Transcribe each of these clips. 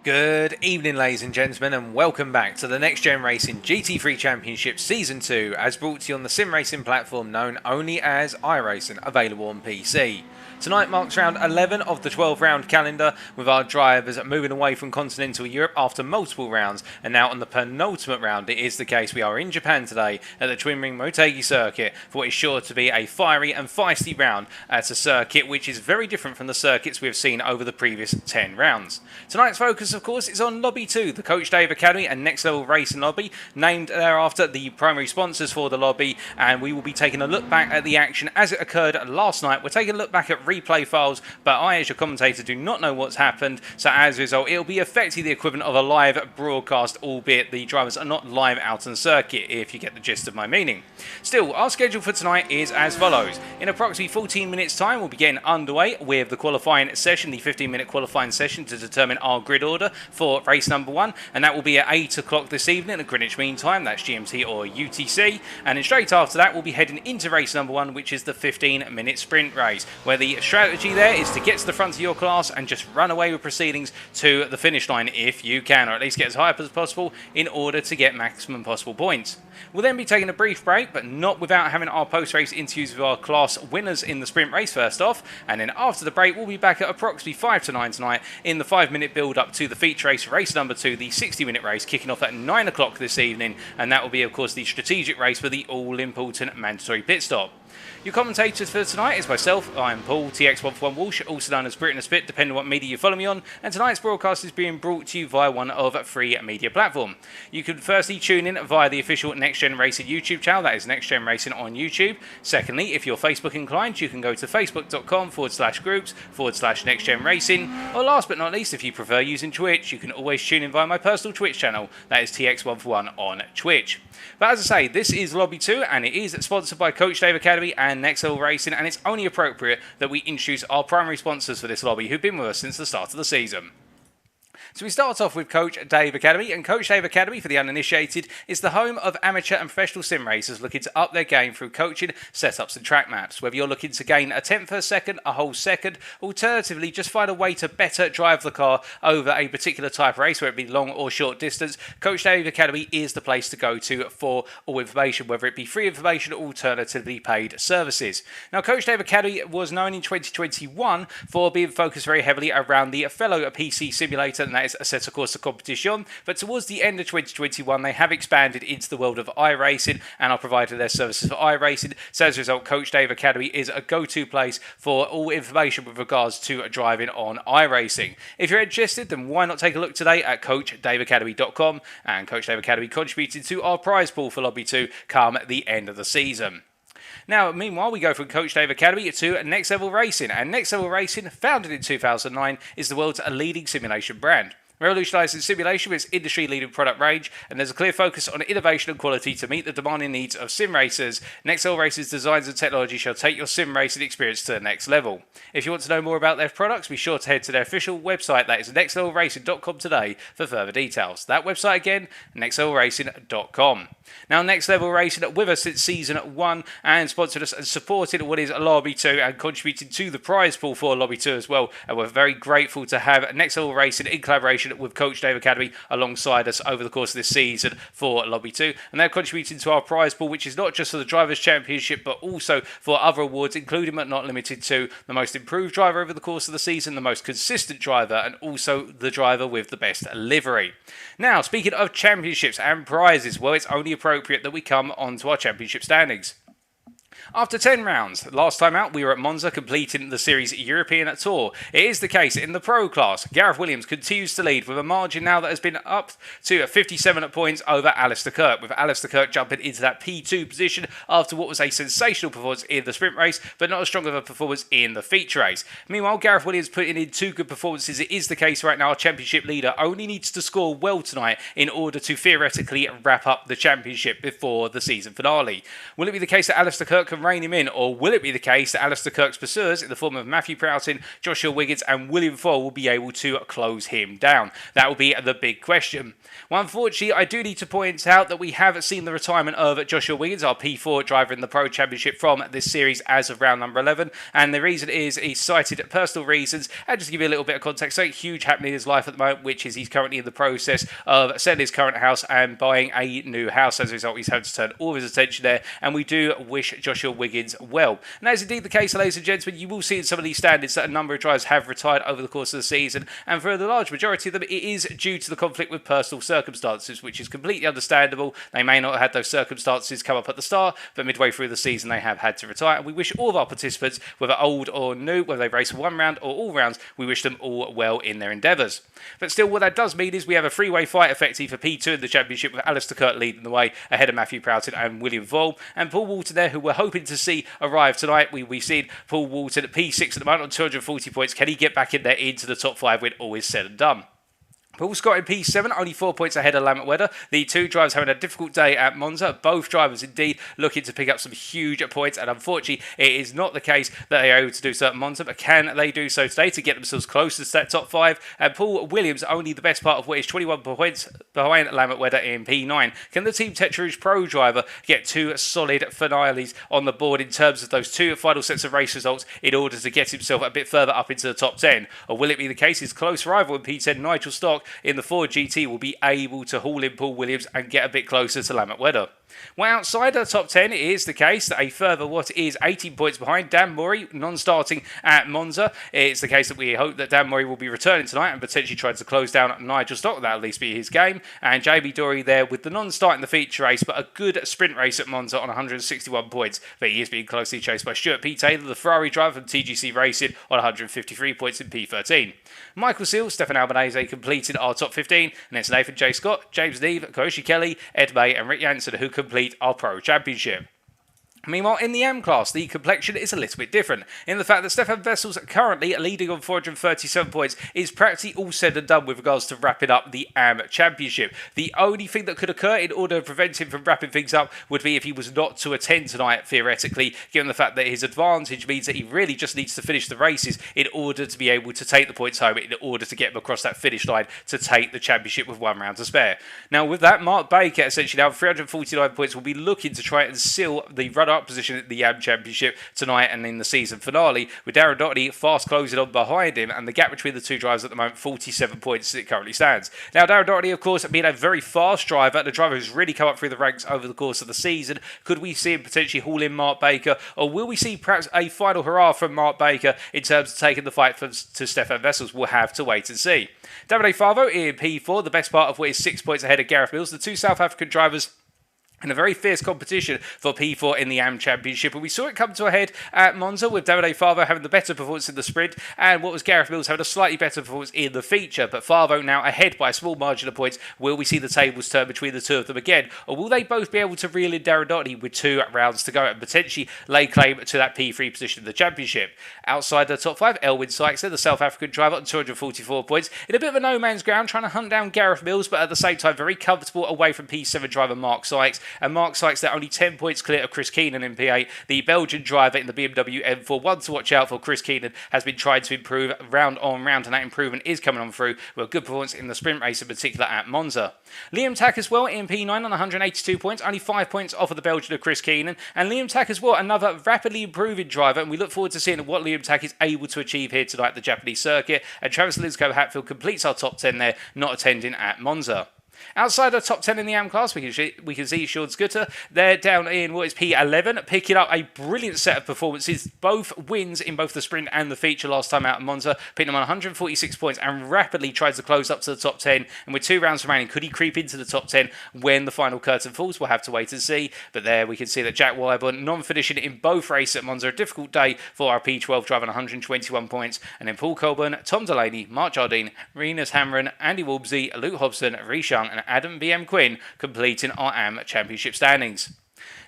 Good evening, ladies and gentlemen, and welcome back to the Next Gen Racing GT3 Championship Season 2, as brought to you on the sim racing platform known only as iRacing, available on PC. Tonight marks round 11 of the 12-round calendar, with our drivers moving away from continental Europe after multiple rounds, and now on the penultimate round it is the case. We are in Japan today at the twin ring Motegi circuit for what is sure to be a fiery and feisty round at a circuit which is very different from the circuits we have seen over the previous 10 rounds. Tonight's focus, of course, is on Lobby 2, the Coach Dave Academy and Next Level Racing Lobby, named thereafter the primary sponsors for the lobby, and we will be taking a look back at the action as it occurred last night. We're taking a look back at replay files, but I, as your commentator, do not know what's happened, so as a result, it'll be effectively the equivalent of a live broadcast, albeit the drivers are not live out on circuit, if you get the gist of my meaning. Still, our schedule for tonight is as follows. In approximately 14 minutes time, we'll be getting underway with the qualifying session, the 15-minute qualifying session, to determine our grid order for race number 1, and that will be at 8 o'clock this evening at Greenwich Mean Time, that's GMT or UTC, and then straight after that we'll be heading into race number 1, which is the 15-minute sprint race, where the strategy there is to get to the front of your class and just run away with proceedings to the finish line if you can, or at least get as high up as possible in order to get maximum possible points. We'll then be taking a brief break, but not without having our post-race interviews with our class winners in the sprint race first off, and then after the break we'll be back at approximately 5 to 9 tonight in the 5-minute build-up to the feature race, race number 2, the 60-minute race, kicking off at 9 o'clock this evening, and that will be, of course, the strategic race for the all-important mandatory pit stop. Your commentators for tonight is myself, I'm Paul, TX141 Walsh, also known as Britain a Spit, depending on what media you follow me on, and tonight's broadcast is being brought to you via one of free media platform. You can firstly tune in via the official Next Gen Racing YouTube channel, that is Next Gen Racing on YouTube. Secondly, if you're Facebook inclined, you can go to facebook.com/groups/Next Gen Racing, or last but not least, if you prefer using Twitch, you can always tune in via my personal Twitch channel, that is TX141 on Twitch. But as I say, this is Lobby 2, and it is sponsored by Coach Dave Academy and Next Level Racing, and it's only appropriate that we introduce our primary sponsors for this lobby, who've been with us since the start of the season. So we start off with Coach Dave Academy, and Coach Dave Academy, for the uninitiated, is the home of amateur and professional sim racers looking to up their game through coaching, setups and track maps. Whether you're looking to gain a tenth of a second, a whole second, alternatively just find a way to better drive the car over a particular type of race, whether it be long or short distance, Coach Dave Academy is the place to go to for all information, whether it be free information or alternatively paid services. Now, Coach Dave Academy was known in 2021 for being focused very heavily around the fellow PC simulator, and that is a set, of course, of competition, but towards the end of 2021 they have expanded into the world of iRacing and are providing their services for iRacing. So as a result, Coach Dave Academy is a go-to place for all information with regards to driving on iRacing. If you're interested, then why not take a look today at CoachDaveAcademy.com, and Coach Dave Academy contributed to our prize pool for Lobby 2 come the end of the season. Now, meanwhile, we go from Coach Dave Academy to Next Level Racing, and Next Level Racing, founded in 2009, is the world's leading simulation brand. Revolutionising simulation with its industry-leading product range, and there's a clear focus on innovation and quality to meet the demanding needs of sim racers. Next Level Racing's designs and technology shall take your sim racing experience to the next level. If you want to know more about their products, be sure to head to their official website, that is nextlevelracing.com today, for further details. That website again, nextlevelracing.com. Now, Next Level Racing with us since Season 1 and sponsored us and supported what is Lobby 2 and contributed to the prize pool for Lobby 2 as well. And we're very grateful to have Next Level Racing in collaboration with Coach Dave Academy alongside us over the course of this season for Lobby 2. And they're contributing to our prize pool, which is not just for the Drivers' Championship, but also for other awards, including but not limited to the most improved driver over the course of the season, the most consistent driver, and also the driver with the best livery. Now, speaking of championships and prizes, well, it's only appropriate that we come on to our championship standings. After 10 rounds, last time out we were at Monza completing the Series European Tour. It is the case in the Pro class. Gareth Williams continues to lead with a margin now that has been up to 57 points over Alistair Kirk, with Alistair Kirk jumping into that P2 position after what was a sensational performance in the sprint race, but not as strong of a performance in the feature race. Meanwhile, Gareth Williams putting in 2 good performances. It is the case right now. Our championship leader only needs to score well tonight in order to theoretically wrap up the championship before the season finale. Will it be the case that Alistair Kirk Kirk can rein him in, or will it be the case that Alistair Kirk's pursuers in the form of Matthew Prowting, Joshua Wiggins and William Foyle will be able to close him down? That will be the big question. Well, unfortunately, I do need to point out that we have seen the retirement of Joshua Wiggins, our P4 driver in the Pro Championship, from this series as of round number 11, and the reason is he cited personal reasons. And just to give you a little bit of context, something huge happening in his life at the moment, which is he's currently in the process of selling his current house and buying a new house. As a result, he's had to turn all of his attention there, and we do wish Joshua Wiggins well. And that is indeed the case, ladies and gentlemen. You will see in some of these standards that a number of drivers have retired over the course of the season, and for the large majority of them, it is due to the conflict with personal circumstances, which is completely understandable. They may not have had those circumstances come up at the start, but midway through the season, they have had to retire. And we wish all of our participants, whether old or new, whether they race one round or all rounds, we wish them all well in their endeavours. But still, what that does mean is we have a three-way fight effectively for P2 in the championship, with Alistair Kirk leading the way ahead of Matthew Prowting and William Foyle, and Paul Walton there, who we're hoping to see arrive tonight. We've seen Paul Walton at P6 at the moment on 240 points. Can he get back in there into the top 5 when all is said and done? Paul Scott in P7, only 4 points ahead of Lambert Wedder. The two drivers having a difficult day at Monza. Both drivers indeed looking to pick up some huge points, and unfortunately it is not the case that they are able to do so at Monza, but can they do so today to get themselves closer to that top 5? And Paul Williams, only the best part of what is 21 points behind Lambert Wedder in P9. Can the Team Tetra Pro driver get two solid finales on the board in terms of those two final sets of race results in order to get himself a bit further up into the top 10? Or will it be the case his close rival in P10, Nigel Stock, in the Ford GT, will be able to haul in Paul Williams and get a bit closer to Lambert Wedder? Well, outside the top 10, it is the case that a further what is 18 points behind Dan Murray, non-starting at Monza. It's the case that we hope that Dan Murray will be returning tonight and potentially trying to close down Nigel Stock. That'll at least be his game. And JB Dory there with the non-start in the feature race, but a good sprint race at Monza on 161 points. But he is being closely chased by Stuart P. Taylor, the Ferrari driver from TGC Racing, on 153 points in P13. Michael Seals, Stefan Albanese completed our top 15, and it's Nathan J. Scott, James Neve, Koichi Kelly, Ed May and Rick Jansen who complete our Pro Championship. Meanwhile, in the AM class, the complexion is a little bit different, in the fact that Stefan Vessel's currently leading on 437 points is practically all said and done with regards to wrapping up the AM Championship. The only thing that could occur in order to prevent him from wrapping things up would be if he was not to attend tonight, theoretically, given the fact that his advantage means that he really just needs to finish the races in order to be able to take the points home, in order to get him across that finish line to take the championship with 1 round to spare. Now, with that, Mark Baker, essentially now 349 points, will be looking to try and seal the run-up position at the YAM Championship tonight and in the season finale, with Darren Doherty fast closing on behind him, and the gap between the two drivers at the moment, 47 points as it currently stands. Now, Darren Doherty, of course, being a very fast driver, and a driver who's really come up through the ranks over the course of the season, could we see him potentially haul in Mark Baker, or will we see perhaps a final hurrah from Mark Baker in terms of taking the fight to Stefan Vessels? We'll have to wait and see. Davide Favo in P4, the best part of what is 6 points ahead of Gareth Williams, the two South African drivers in a very fierce competition for P4 in the AM Championship. And we saw it come to a head at Monza, with Davide Favo having the better performance in the sprint, and what was Gareth Mills having a slightly better performance in the feature. But Favo now ahead by a small margin of points. Will we see the tables turn between the two of them again? Or will they both be able to reel in Darren Doherty with 2 rounds to go and potentially lay claim to that P3 position in the championship? Outside the top 5, Elwyn Sykes, the South African driver, on 244 points, in a bit of a no man's ground, trying to hunt down Gareth Mills, but at the same time very comfortable away from P7 driver Mark Sykes. And Mark Sykes there only 10 points clear of Chris Keenan in P8, the Belgian driver in the BMW M4. One to watch out for. Chris Keenan has been trying to improve round on round, and that improvement is coming on through with a good performance in the sprint race, in particular at Monza. Liam Tack as well in P9 on 182 points, only 5 points off of the Belgian of Chris Keenan. And Liam Tack as well, another rapidly improving driver, and we look forward to seeing what Liam Tack is able to achieve here tonight at the Japanese circuit. And Travis Linsco Hatfield completes our top 10 there, not attending at Monza. Outside the top 10 in the AM class, we can see Sean Scooter. They're down in what is P11, picking up a brilliant set of performances. Both wins in both the sprint and the feature last time out at Monza, putting them on 146 points and rapidly tries to close up to the top 10. And with 2 rounds remaining, could he creep into the top 10 when the final curtain falls? We'll have to wait and see. But there we can see that Jack Wyburn non-finishing in both races at Monza. A difficult day for our P12 driver on 121 points. And then Paul Colburn, Tom Delaney, Mark Jardine, Renus Hamron, Andy Wolbsey, Luke Hobson, Rhys Young and Adam BM Quinn completing our AM Championship standings.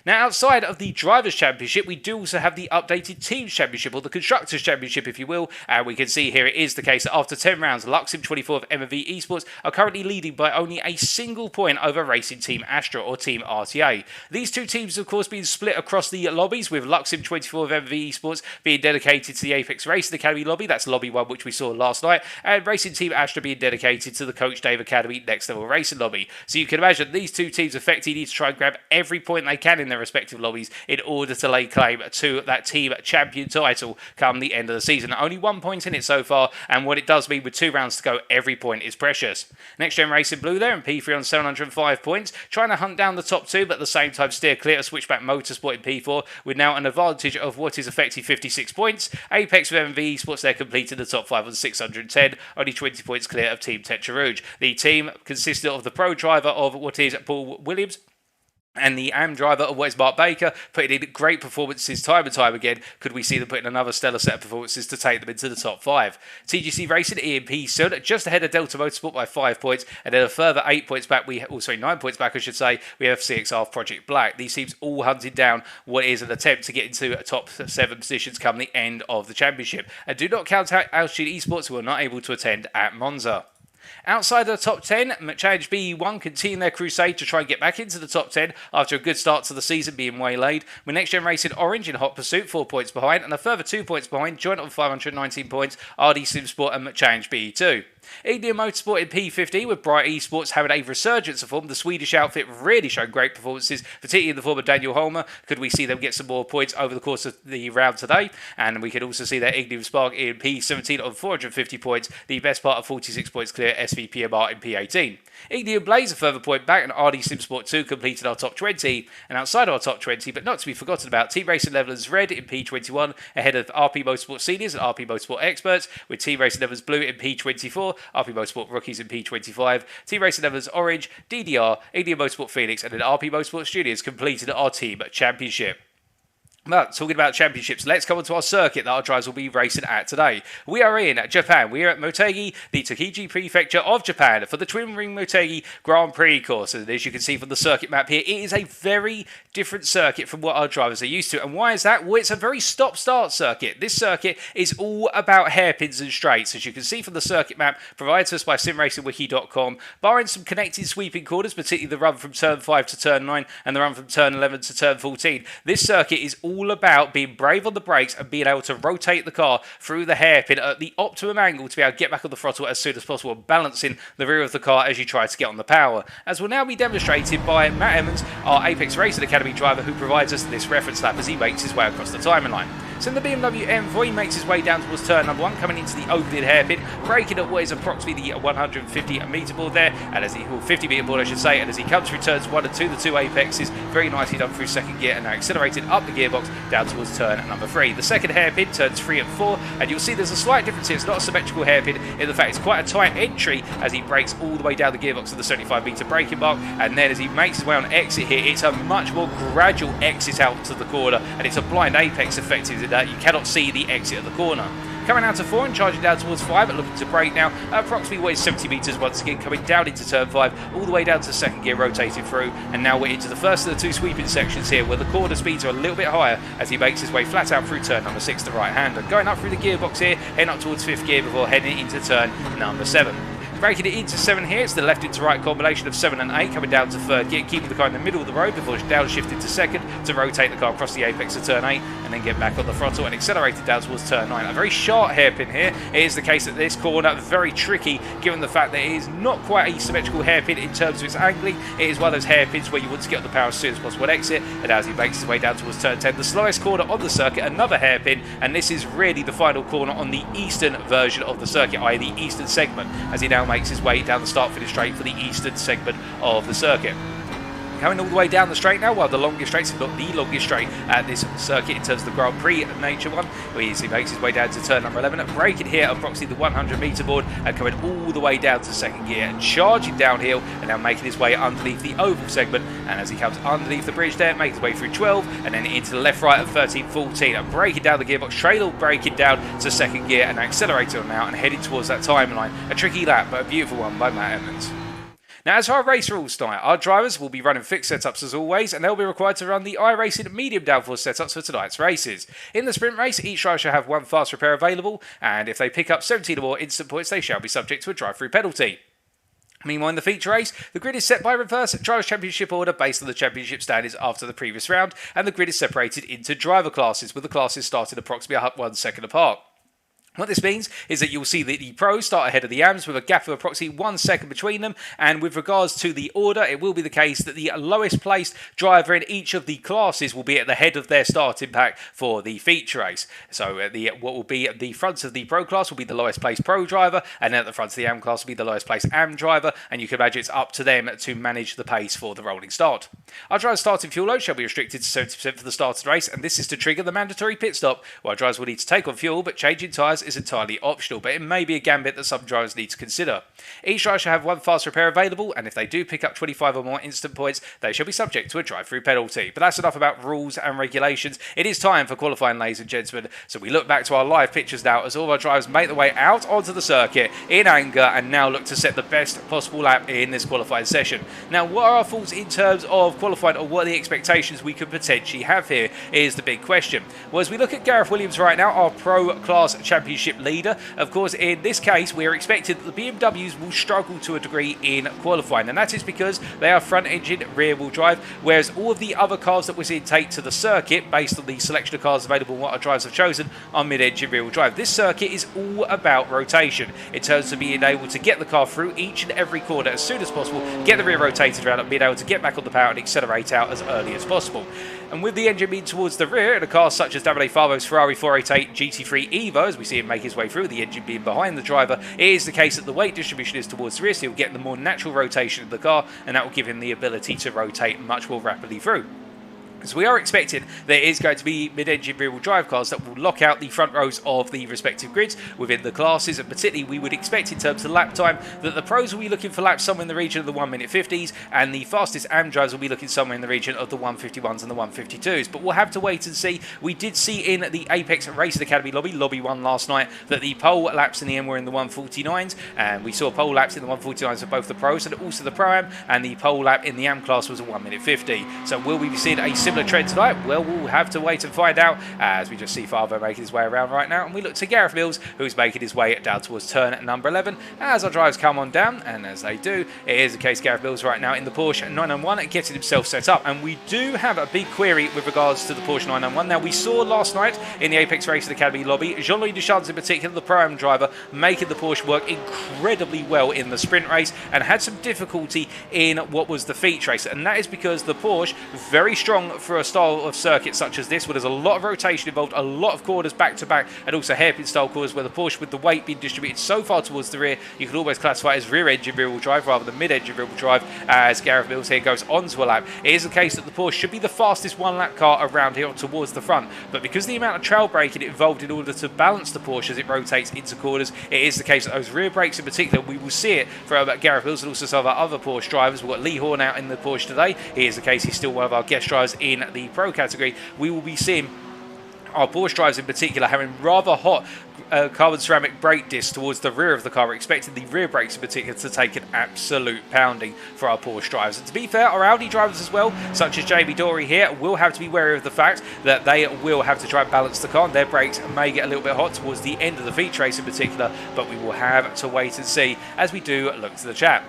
Now, outside of the Drivers' Championship, we do also have the updated Teams Championship, or the Constructors' Championship, if you will. And we can see here it is the case that after 10 rounds, Luxem24 of MV Esports are currently leading by only a single point over Racing Team Astra, or Team RTA. These two teams, of course, being split across the lobbies, with Luxem24 of MV Esports being dedicated to the Apex Racing Academy lobby. That's lobby 1, which we saw last night. And Racing Team Astra being dedicated to the Coach Dave Academy Next Level Racing lobby. So you can imagine these two teams effectively need to try and grab every point they can in their respective lobbies in order to lay claim to that team champion title come the end of the season. Only 1 point in it so far, and what it does mean with 2 rounds to go, every point is precious. Next Gen Racing Blue there in P3 on 705 points, trying to hunt down the top 2, but at the same time steer clear of Switchback Motorsport in P4, with now an advantage of what is effectively 56 points. Apex with MV Esports, they're completing the top 5 on 610, only 20 points clear of Team Tetra Rouge. The team consisted of the pro driver of what is Paul Williams, and the AM driver of what is Mark Baker, putting in great performances time and time again. Could we see them put in another stellar set of performances to take them into the top 5? TGC Racing, EMP Sun, just ahead of Delta Motorsport by 5 points, and then a further 8 points back. 9 points back, I should say. We have CXR Project Black. These teams all hunted down what is an attempt to get into top 7 positions come the end of the championship. And do not count out Altitude Esports, who are not able to attend at Monza. Outside of the top 10, Motegi BE1 continue their crusade to try and get back into the top 10 after a good start to the season being waylaid, with Next Gen Racing Orange in hot pursuit, 4 points behind, and a further 2 points behind, joint on 519 points, RD Simsport and Motegi BE2. Ignium Motorsport in P50, with Bright Esports having a resurgence of form. The Swedish outfit really showed great performances, particularly in the form of Daniel Holmer. Could we see them get some more points over the course of the round today? And we could also see that Ignium Spark in P17 on 450 points, the best part of 46 points clear SVPMR in P18. Ignium Blaze a further point back, and RD Simsport 2 completed our top 20. And outside our top 20, but not to be forgotten about, Team Racing Levelers Red in P21 ahead of RP Motorsport Seniors and RP Motorsport Experts, with Team Racing Levelers Blue in P24, RP Motorsport Rookies in P25, Team Racing Levelers Orange, DDR, Ignium Motorsport Phoenix, and then RP Motorsport Studios completed our team championship. But talking about championships, let's come on to our circuit that our drivers will be racing at today. We are in Japan. We are at Motegi, the Tochigi Prefecture of Japan, for the Twin Ring Motegi Grand Prix course. And as you can see from the circuit map here, it is a very different circuit from what our drivers are used to. And why is that? Well, it's a very stop-start circuit. This circuit is all about hairpins and straights, as you can see from the circuit map provided to us by simracingwiki.com. Barring some connected sweeping corners, particularly the run from turn 5 to turn 9 and the run from turn 11 to turn 14, this circuit is all about being brave on the brakes and being able to rotate the car through the hairpin at the optimum angle to be able to get back on the throttle as soon as possible, balancing the rear of the car as you try to get on the power. As will now be demonstrated by Matt Emmons, our Apex Racing Academy driver, who provides us this reference lap as he makes his way across the timeline. So in the BMW M4, he makes his way down towards turn number 1, coming into the opening hairpin, braking at what is approximately the 150 metre board there, and as he, well, 50 metre board I should say, and as he comes through turns 1 and 2, the 2 apexes, very nicely done through second gear, and now accelerated up the gearbox down towards turn number 3. The second hairpin, turns 3 and 4, and you'll see there's a slight difference here. It's not a symmetrical hairpin in the fact it's quite a tight entry as he brakes all the way down the gearbox to the 75 metre braking mark, and then as he makes his way on exit here, it's a much more gradual exit out to the corner, and it's a blind apex effective in that you cannot see the exit of the corner. Coming out to 4 and charging down towards 5, but looking to brake now, approximately what is 70 metres once again, coming down into turn 5, all the way down to second gear, rotating through, and now we're into the first of the 2 sweeping sections here, where the corner speeds are a little bit higher as he makes his way flat out through turn number 6 to right hander. Going up through the gearbox here, heading up towards 5th gear before heading into turn number 7. Braking it into 7 here, it's the left into right combination of 7 and 8, coming down to 3rd gear, keeping the car in the middle of the road before downshifting to 2nd to rotate the car across the apex of turn 8 and then get back on the throttle and accelerate it down towards turn 9. A very sharp hairpin here. It is the case that this corner very tricky given the fact that it is not quite a symmetrical hairpin in terms of its angling. It is one of those hairpins where you want to get on the power as soon as possible and exit, and as he makes his way down towards turn 10, the slowest corner on the circuit, another hairpin, and this is really the final corner on the eastern version of the circuit, i.e. the eastern segment, as he now makes his way down the start finish straight for the eastern segment of the circuit. Coming all the way down the straight now, well, the longest straight, if not the longest straight at this circuit in terms of the Grand Prix nature one, where he makes his way down to turn number 11, braking here approximately the 100 metre board and coming all the way down to second gear and charging downhill and now making his way underneath the oval segment, and as he comes underneath the bridge there, makes his way through 12 and then into the left right of 13, 14 and braking down the gearbox, trailer braking down to second gear and accelerating on now and heading towards that timeline. A tricky lap but a beautiful one by Matt Emmons. Now, as for our race rules tonight, our drivers will be running fixed setups as always, and they'll be required to run the iRacing medium downforce setups for tonight's races. In the sprint race, each driver shall have one fast repair available, and if they pick up 17 or more instant points, they shall be subject to a drive-through penalty. Meanwhile, in the feature race, the grid is set by reverse Drivers' Championship order based on the championship standings after the previous round, and the grid is separated into driver classes, with the classes starting approximately 1 second apart. What this means is that you'll see that the pros start ahead of the AMs with a gap of approximately 1 second between them, and with regards to the order, it will be the case that the lowest placed driver in each of the classes will be at the head of their starting pack for the feature race. So what will be at the front of the pro class will be the lowest placed pro driver, and then at the front of the AM class will be the lowest placed AM driver, and you can imagine it's up to them to manage the pace for the rolling start. Our driver's starting fuel load shall be restricted to 70% for the start of the race, and this is to trigger the mandatory pit stop, where drivers will need to take on fuel, but changing tyres is entirely optional, but it may be a gambit that some drivers need to consider. Each driver shall have one fast repair available, and if they do pick up 25 or more instant points, they shall be subject to a drive-through penalty. But that's enough about rules and regulations. It is time for qualifying, ladies and gentlemen, so we look back to our live pictures now as all of our drivers make their way out onto the circuit in anger and now look to set the best possible lap in this qualifying session. Now, what are our thoughts in terms of qualifying, or what are the expectations we could potentially have here is the big question. Well, as we look at Gareth Williams right now, our pro class championship leader, of course, in this case, we are expected that the BMWs will struggle to a degree in qualifying, and that is because they are front-engine rear-wheel drive, whereas all of the other cars that we're seeing take to the circuit, based on the selection of cars available and what our drivers have chosen, are mid-engine rear-wheel drive. This circuit is all about rotation, in terms of being able to get the car through each and every corner as soon as possible, get the rear rotated around, and being able to get back on the power and accelerate out as early as possible. And with the engine being towards the rear, in a car such as Davide Favo's Ferrari 488 GT3 Evo, as we see him make his way through, the engine being behind the driver, it is the case that the weight distribution is towards the rear, so he'll get the more natural rotation of the car, and that will give him the ability to rotate much more rapidly through. So we are expecting there is going to be mid-engine rear-wheel drive cars that will lock out the front rows of the respective grids within the classes, and particularly we would expect in terms of lap time that the pros will be looking for laps somewhere in the region of the 1-minute 50s, and the fastest AM drivers will be looking somewhere in the region of the 151s and the 152s. But we'll have to wait and see. We did see in the Apex Racing Academy lobby 1 last night that the pole laps in the end were in the 149s, and we saw pole laps in the 149s of both the pros and also the Pro-Am, and the pole lap in the AM class was a 1-minute 50. So will we be seeing a similar trend tonight? Well, we'll have to wait and find out, as we just see Favo making his way around right now, and we look to Gareth Mills, who's making his way down towards turn number 11 as our drivers come on down, and as they do, it is the case Gareth Mills right now in the Porsche 991 getting himself set up. And we do have a big query with regards to the Porsche 991. Now, we saw last night in the Apex Racing Academy lobby, Jean-Louis Deschamps in particular, the Pro-Am driver, making the Porsche work incredibly well in the sprint race and had some difficulty in what was the feature race, and that is because the Porsche, very strong for a style of circuit such as this, where there's a lot of rotation involved, a lot of corners back to back, and also hairpin style corners, where the Porsche, with the weight being distributed so far towards the rear, you can almost classify it as rear engine rear wheel drive rather than mid engine rear wheel drive, as Gareth Mills here goes onto a lap. It is the case that the Porsche should be the fastest one lap car around here towards the front, but because of the amount of trail braking involved in order to balance the Porsche as it rotates into corners, it is the case that those rear brakes in particular, we will see it from Gareth Mills and also some of our other Porsche drivers. We've got Lee Horn out in the Porsche today. He is the case, he's still one of our guest drivers in the Pro category. We will be seeing our Porsche drivers in particular having rather hot carbon ceramic brake discs towards the rear of the car. We're expecting the rear brakes in particular to take an absolute pounding for our Porsche drivers. And to be fair, our Audi drivers as well, such as Jamie Dory here, will have to be wary of the fact that they will have to try and balance the car, and their brakes may get a little bit hot towards the end of the feature race in particular, but we will have to wait and see as we do look to the chat.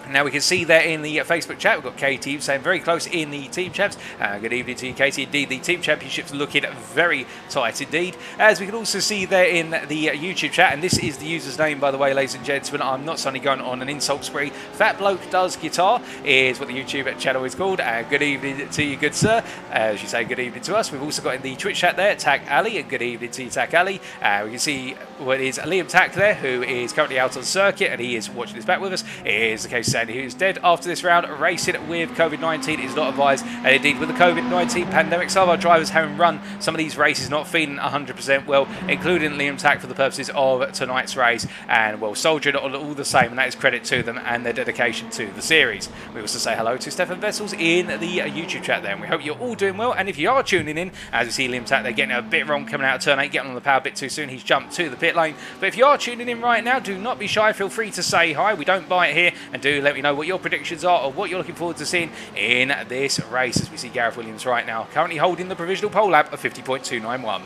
Now we can see there in the Facebook chat, we've got KT saying very close in the team champs. Good evening to you, KT. Indeed, the team championships looking very tight indeed. As we can also see there in the YouTube chat, and this is the user's name, by the way, ladies and gentlemen. I'm not suddenly going on an insult spree. Fat Bloke Does Guitar is what the YouTube channel is called. Good evening to you, good sir. As you say, good evening to us. We've also got in the Twitch chat there, Tack Ali, and good evening to you, Tack Ali. We can see what is Liam Tack there, who is currently out on circuit, and he is watching this back with us. It is the case Sandy, who is dead after this round. Racing with COVID-19 is not advised, and indeed with the COVID-19 pandemic, some of our drivers having run some of these races not feeling 100% well, including Liam Tack for the purposes of tonight's race, and well, soldiering on all the same, and that is credit to them and their dedication to the series. We also say hello to Stefan Vessels in the YouTube chat there, and we hope you're all doing well. And if you are tuning in, as you see Liam Tack, they're getting a bit wrong coming out of turn 8, getting on the power a bit too soon. He's jumped to the pit lane, but if you are tuning in right now, do not be shy, feel free to say hi. We don't bite here, and do let me know what your predictions are or what you're looking forward to seeing in this race, as we see Gareth Williams right now currently holding the provisional pole lap of 50.291.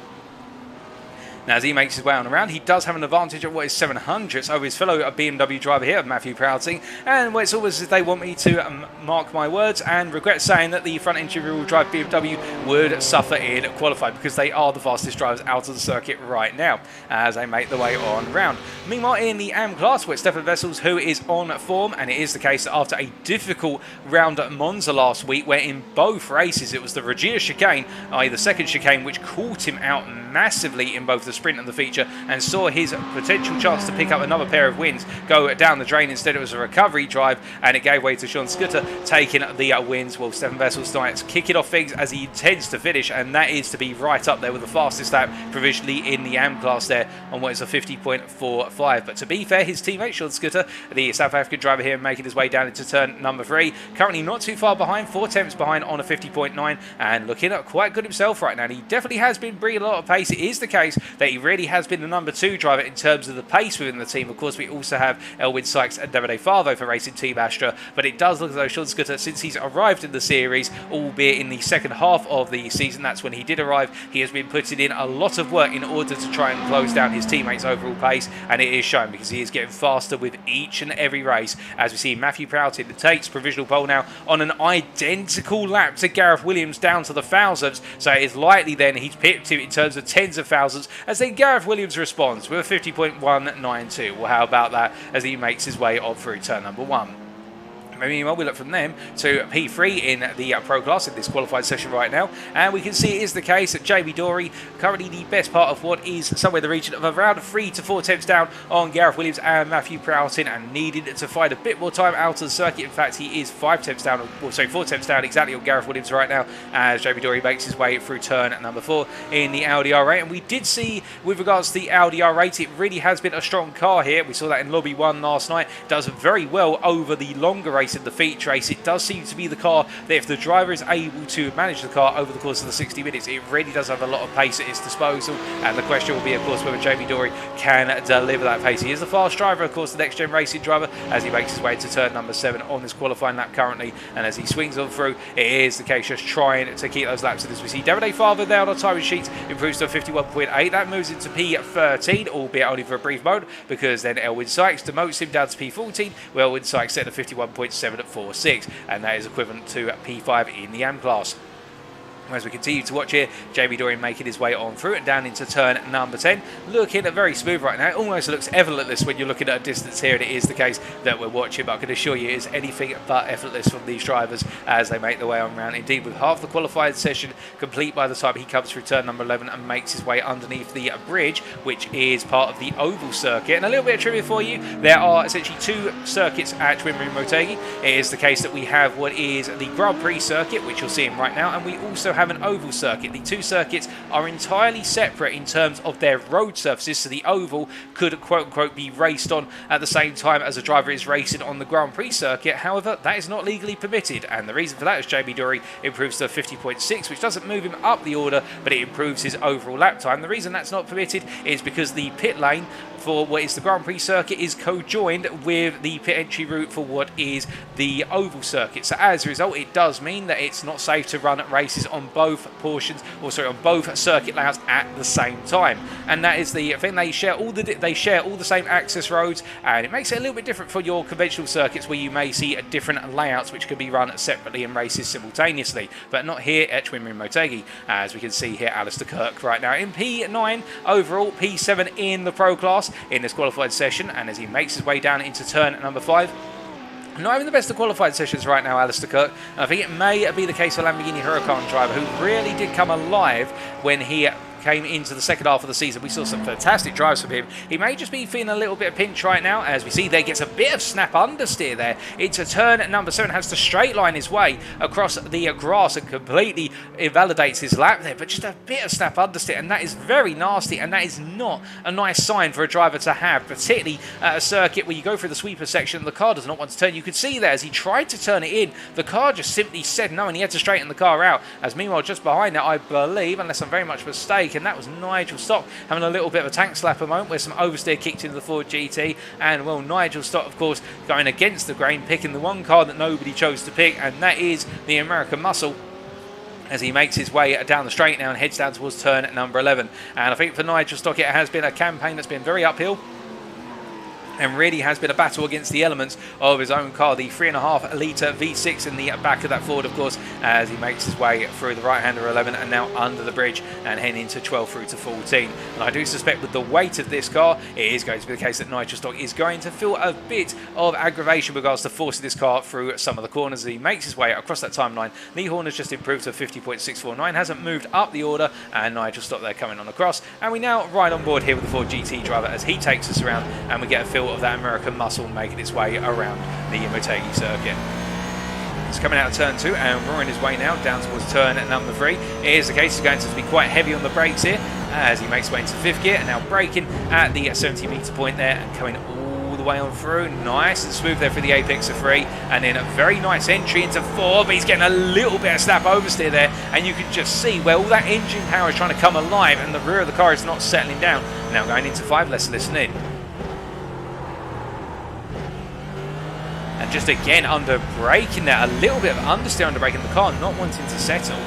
Now, as he makes his way on around, he does have an advantage at what is 700ths over his fellow BMW driver here, Matthew Prowting. And it's always as if they want me to mark my words and regret saying that the front engine rear-wheel drive BMW would suffer in qualifying, because they are the fastest drivers out of the circuit right now as they make their way on round. Meanwhile, in the AM class, with Stefan Vessels, who is on form, and it is the case that after a difficult round at Monza last week, where in both races it was the Regia chicane, i.e. the second chicane, which caught him out massively in both the sprint and the feature, and saw his potential chance to pick up another pair of wins go down the drain. Instead, it was a recovery drive, and it gave way to Sean Scudder taking the wins. Well, Stefan Vessels starts kicking off things as he tends to finish, and that is to be right up there with the fastest lap provisionally in the AM class there on what is a 50.45. But to be fair, his teammate Sean Scudder, the South African driver here, making his way down into turn number 3, currently not too far behind, 4 tenths behind on a 50.9, and looking quite good himself right now. And he definitely has been bringing a lot of pace. It is the case that he really has been the number 2 driver in terms of the pace within the team. Of course, we also have Elwyn Sykes and Davide Favo for Racing Team Astra, but it does look as though Sean Scudder, since he's arrived in the series, albeit in the second half of the season, that's when he did arrive, he has been putting in a lot of work in order to try and close down his teammates' overall pace, and it is shown because he is getting faster with each and every race. As we see Matthew Prowting takes provisional pole now on an identical lap to Gareth Williams down to the thousandths, so it is likely then he's pipped him in terms of tens of thousands, as then Gareth Williams responds with a 50.192. Well, how about that, as he makes his way on through turn number 1. Meanwhile, we look from them to P3 in the Pro class in this qualified session right now, and we can see it is the case that Jamie Dory, currently the best part of what is somewhere in the region of around 3 to 4 tenths down on Gareth Williams and Matthew Prowting, and needed to find a bit more time out of the circuit. In fact, he is 5 tenths down, well, sorry, 4 tenths down exactly on Gareth Williams right now, as Jamie Dory makes his way through turn number 4 in the Audi R8. And we did see, with regards to the Audi R8, it really has been a strong car here. We saw that in Lobby 1 last night. Does very well over the longer race in the feature race. It does seem to be the car that, if the driver is able to manage the car over the course of the 60 minutes, it really does have a lot of pace at its disposal. And the question will be, of course, whether Jamie Dory can deliver that pace. He is the fast driver, of course, the next-gen racing driver, as he makes his way to turn number 7 on this qualifying lap currently. And as he swings on through, it is the case just trying to keep those laps. And as we see, Davide Favo there on our timing sheets improves to 51.8. That moves into P13, albeit only for a brief moment, because then Elwyn Sykes demotes him down to P14, where Elwyn Sykes set to 51.7 at 4.6, and that is equivalent to P5 in the AM class. As we continue to watch here, Jamie Dory making his way on through and down into turn number 10, looking very smooth right now. It almost looks effortless when you're looking at a distance here, and it is the case that we're watching, but I can assure you it is anything but effortless from these drivers as they make their way on round. Indeed, with half the qualified session complete by the time he comes through turn number 11 and makes his way underneath the bridge, which is part of the oval circuit. And a little bit of trivia for you, there are essentially 2 circuits at Motegi. It is the case that we have what is the Grand Prix circuit, which you'll see him right now, and we also have an oval circuit. The 2 circuits are entirely separate in terms of their road surfaces, so the oval could quote-unquote be raced on at the same time as a driver is racing on the Grand Prix circuit. However, that is not legally permitted, and the reason for that is Jamie Dory improves to 50.6, which doesn't move him up the order, but it improves his overall lap time. The reason that's not permitted is because the pit lane for what is the Grand Prix circuit is co-joined with the pit entry route for what is the oval circuit. So as a result, it does mean that it's not safe to run races on both portions, or sorry, on both circuit layouts at the same time. And that is the thing. They share all the same access roads, and it makes it a little bit different for your conventional circuits, where you may see different layouts which can be run separately in races simultaneously, but not here at Motegi. As we can see here, Alistair Kirk right now in P9 overall, P7 in the Pro class in this qualified session, and as he makes his way down into turn number 5, not even the best of qualified sessions right now, Alistair Kirk. I think it may be the case for Lamborghini Huracan driver, who really did come alive when he came into the second half of the season. We saw some fantastic drives from him. He may just be feeling a little bit of pinch right now. As we see there, gets a bit of snap understeer there into turn number 7, has to straight line his way across the grass and completely invalidates his lap there, but just a bit of snap understeer, and that is very nasty, and that is not a nice sign for a driver to have, particularly at a circuit where you go through the sweeper section, the car does not want to turn. You could see there as he tried to turn it in, the car just simply said no, and he had to straighten the car out. As meanwhile, just behind that, I believe, unless I'm very much mistaken, and that was Nigel Stock having a little bit of a tank slapper moment where some oversteer kicked into the Ford GT, and well, Nigel Stock of course going against the grain, picking the one car that nobody chose to pick, and that is the American Muscle, as he makes his way down the straight now and heads down towards turn number 11. And I think for Nigel Stock it has been a campaign that's been very uphill, and really has been a battle against the elements of his own car, the 3.5 litre V6 in the back of that Ford, of course, as he makes his way through the right-hander 11 and now under the bridge and heading into 12 through to 14. And I do suspect with the weight of this car, it is going to be the case that Nigel Stock is going to feel a bit of aggravation with regards to forcing this car through some of the corners as he makes his way across that timeline. Lee Horn has just improved to 50.649, hasn't moved up the order, and Nigel Stock there coming on across. And we now ride on board here with the Ford GT driver as he takes us around, and we get a feel of that American Muscle making its way around the Motegi circuit. He's coming out of turn 2 and roaring his way now down towards turn number 3. It is the case he's going to be quite heavy on the brakes here as he makes his way into 5th gear, and now braking at the 70 metre point there and coming all the way on through. Nice and smooth there for the apex of 3, and then a very nice entry into 4, but he's getting a little bit of snap oversteer there, and you can just see where all that engine power is trying to come alive and the rear of the car is not settling down. Now going into 5, let's listen in. And just again under braking there, a little bit of understeer under braking, the car not wanting to settle.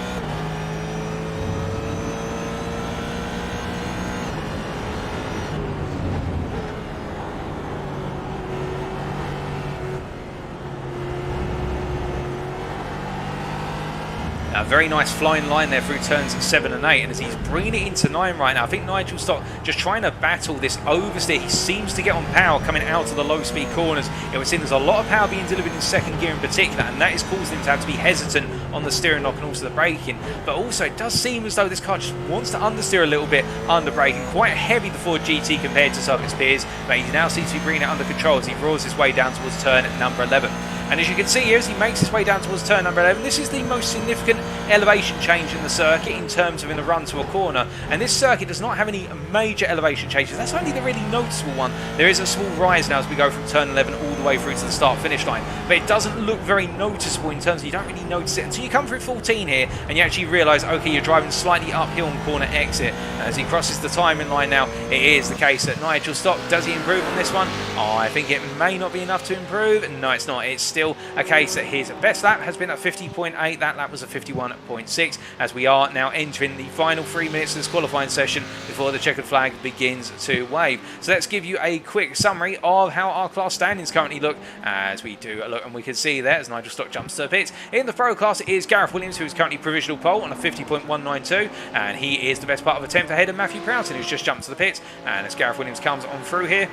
A very nice flying line there through turns 7 and 8, and as he's bringing it into 9 right now, I think Nigel Stock just trying to battle this oversteer. He seems to get on power coming out of the low speed corners. It would seem there's a lot of power being delivered in 2nd gear in particular, and that is causing him to have to be hesitant on the steering lock and also the braking. But also it does seem as though this car just wants to understeer a little bit under braking. Quite heavy, the Ford GT, compared to some of its peers, but he now seems to be bringing it under control as he roars his way down towards turn number 11. And as you can see here, as he makes his way down towards turn number 11, this is the most significant elevation change in the circuit in terms of in the run to a corner. And this circuit does not have any major elevation changes. That's only the really noticeable one. There is a small rise now as we go from turn 11 all the way through to the start-finish line. But it doesn't look very noticeable in terms of, you don't really notice it until you come through 14 here and you actually realise, okay, you're driving slightly uphill on corner exit. As he crosses the timing line now, it is the case that Nigel Stock, does he improve on this one? Oh, I think it may not be enough to improve. No, it's not. It's still a case that his best lap has been at 50.8. That lap was a 51.6, as we are now entering the final 3 minutes of this qualifying session before the checkered flag begins to wave. So let's give you a quick summary of how our class standings currently look as we do a look, and we can see there as Nigel Stock jumps to the pits. In the Pro class, it is Gareth Williams, who is currently provisional pole on a 50.192, and he is the best part of a 10th ahead of Matthew Prowting, who's just jumped to the pits. And as Gareth Williams comes on through here,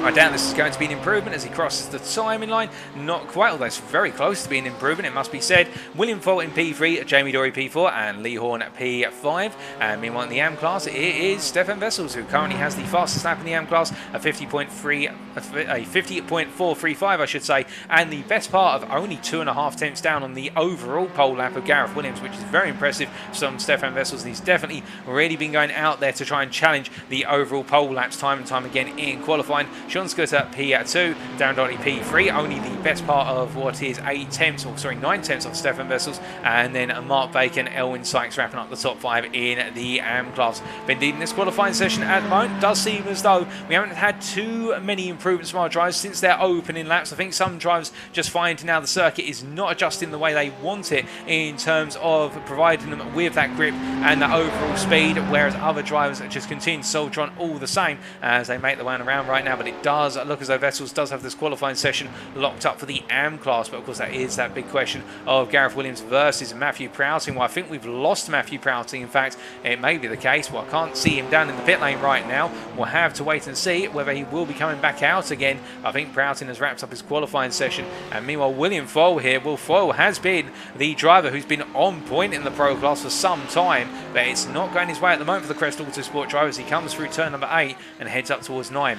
I doubt this is going to be an improvement as he crosses the timing line. Not quite, although it's very close to being an improvement, it must be said. William Foyle in P3, Jamie Dory P4, and Lee Horn at P5. And meanwhile in the AM class, it is Stefan Vessels, who currently has the fastest lap in the AM class, a 50.435, I should say, and the best part of only 2.5 tenths down on the overall pole lap of Gareth Williams, which is very impressive from Stefan Vessels. And he's definitely really been going out there to try and challenge the overall pole laps time and time again in qualifying. Sean Scooter P2, Darren Doherty P3, only the best part of what is 9 tenths off Stefan Vessels, and then Mark Bacon, Elwin Sykes wrapping up the top 5 in the AM class. But indeed, in this qualifying session at the moment, does seem as though we haven't had too many improvements from our drivers since their opening laps. I think some drivers just find now the circuit is not adjusting the way they want it in terms of providing them with that grip and that overall speed, whereas other drivers just continue to soldier on all the same as they make their way around right now. But it does look as though Vessels does have this qualifying session locked up for the AM class, but of course that is that big question of Gareth Williams versus Matthew Prowting. Well, I think we've lost Matthew Prowting. In fact, it may be the case. Well, I can't see him down in the pit lane right now. We'll have to wait and see whether he will be coming back out again. I think Prowting has wrapped up his qualifying session, and meanwhile William Foyle here. Well, Foyle has been the driver who's been on point in the Pro class for some time, but it's not going his way at the moment for the Crest Autosport driver as he comes through turn number 8 and heads up towards 9.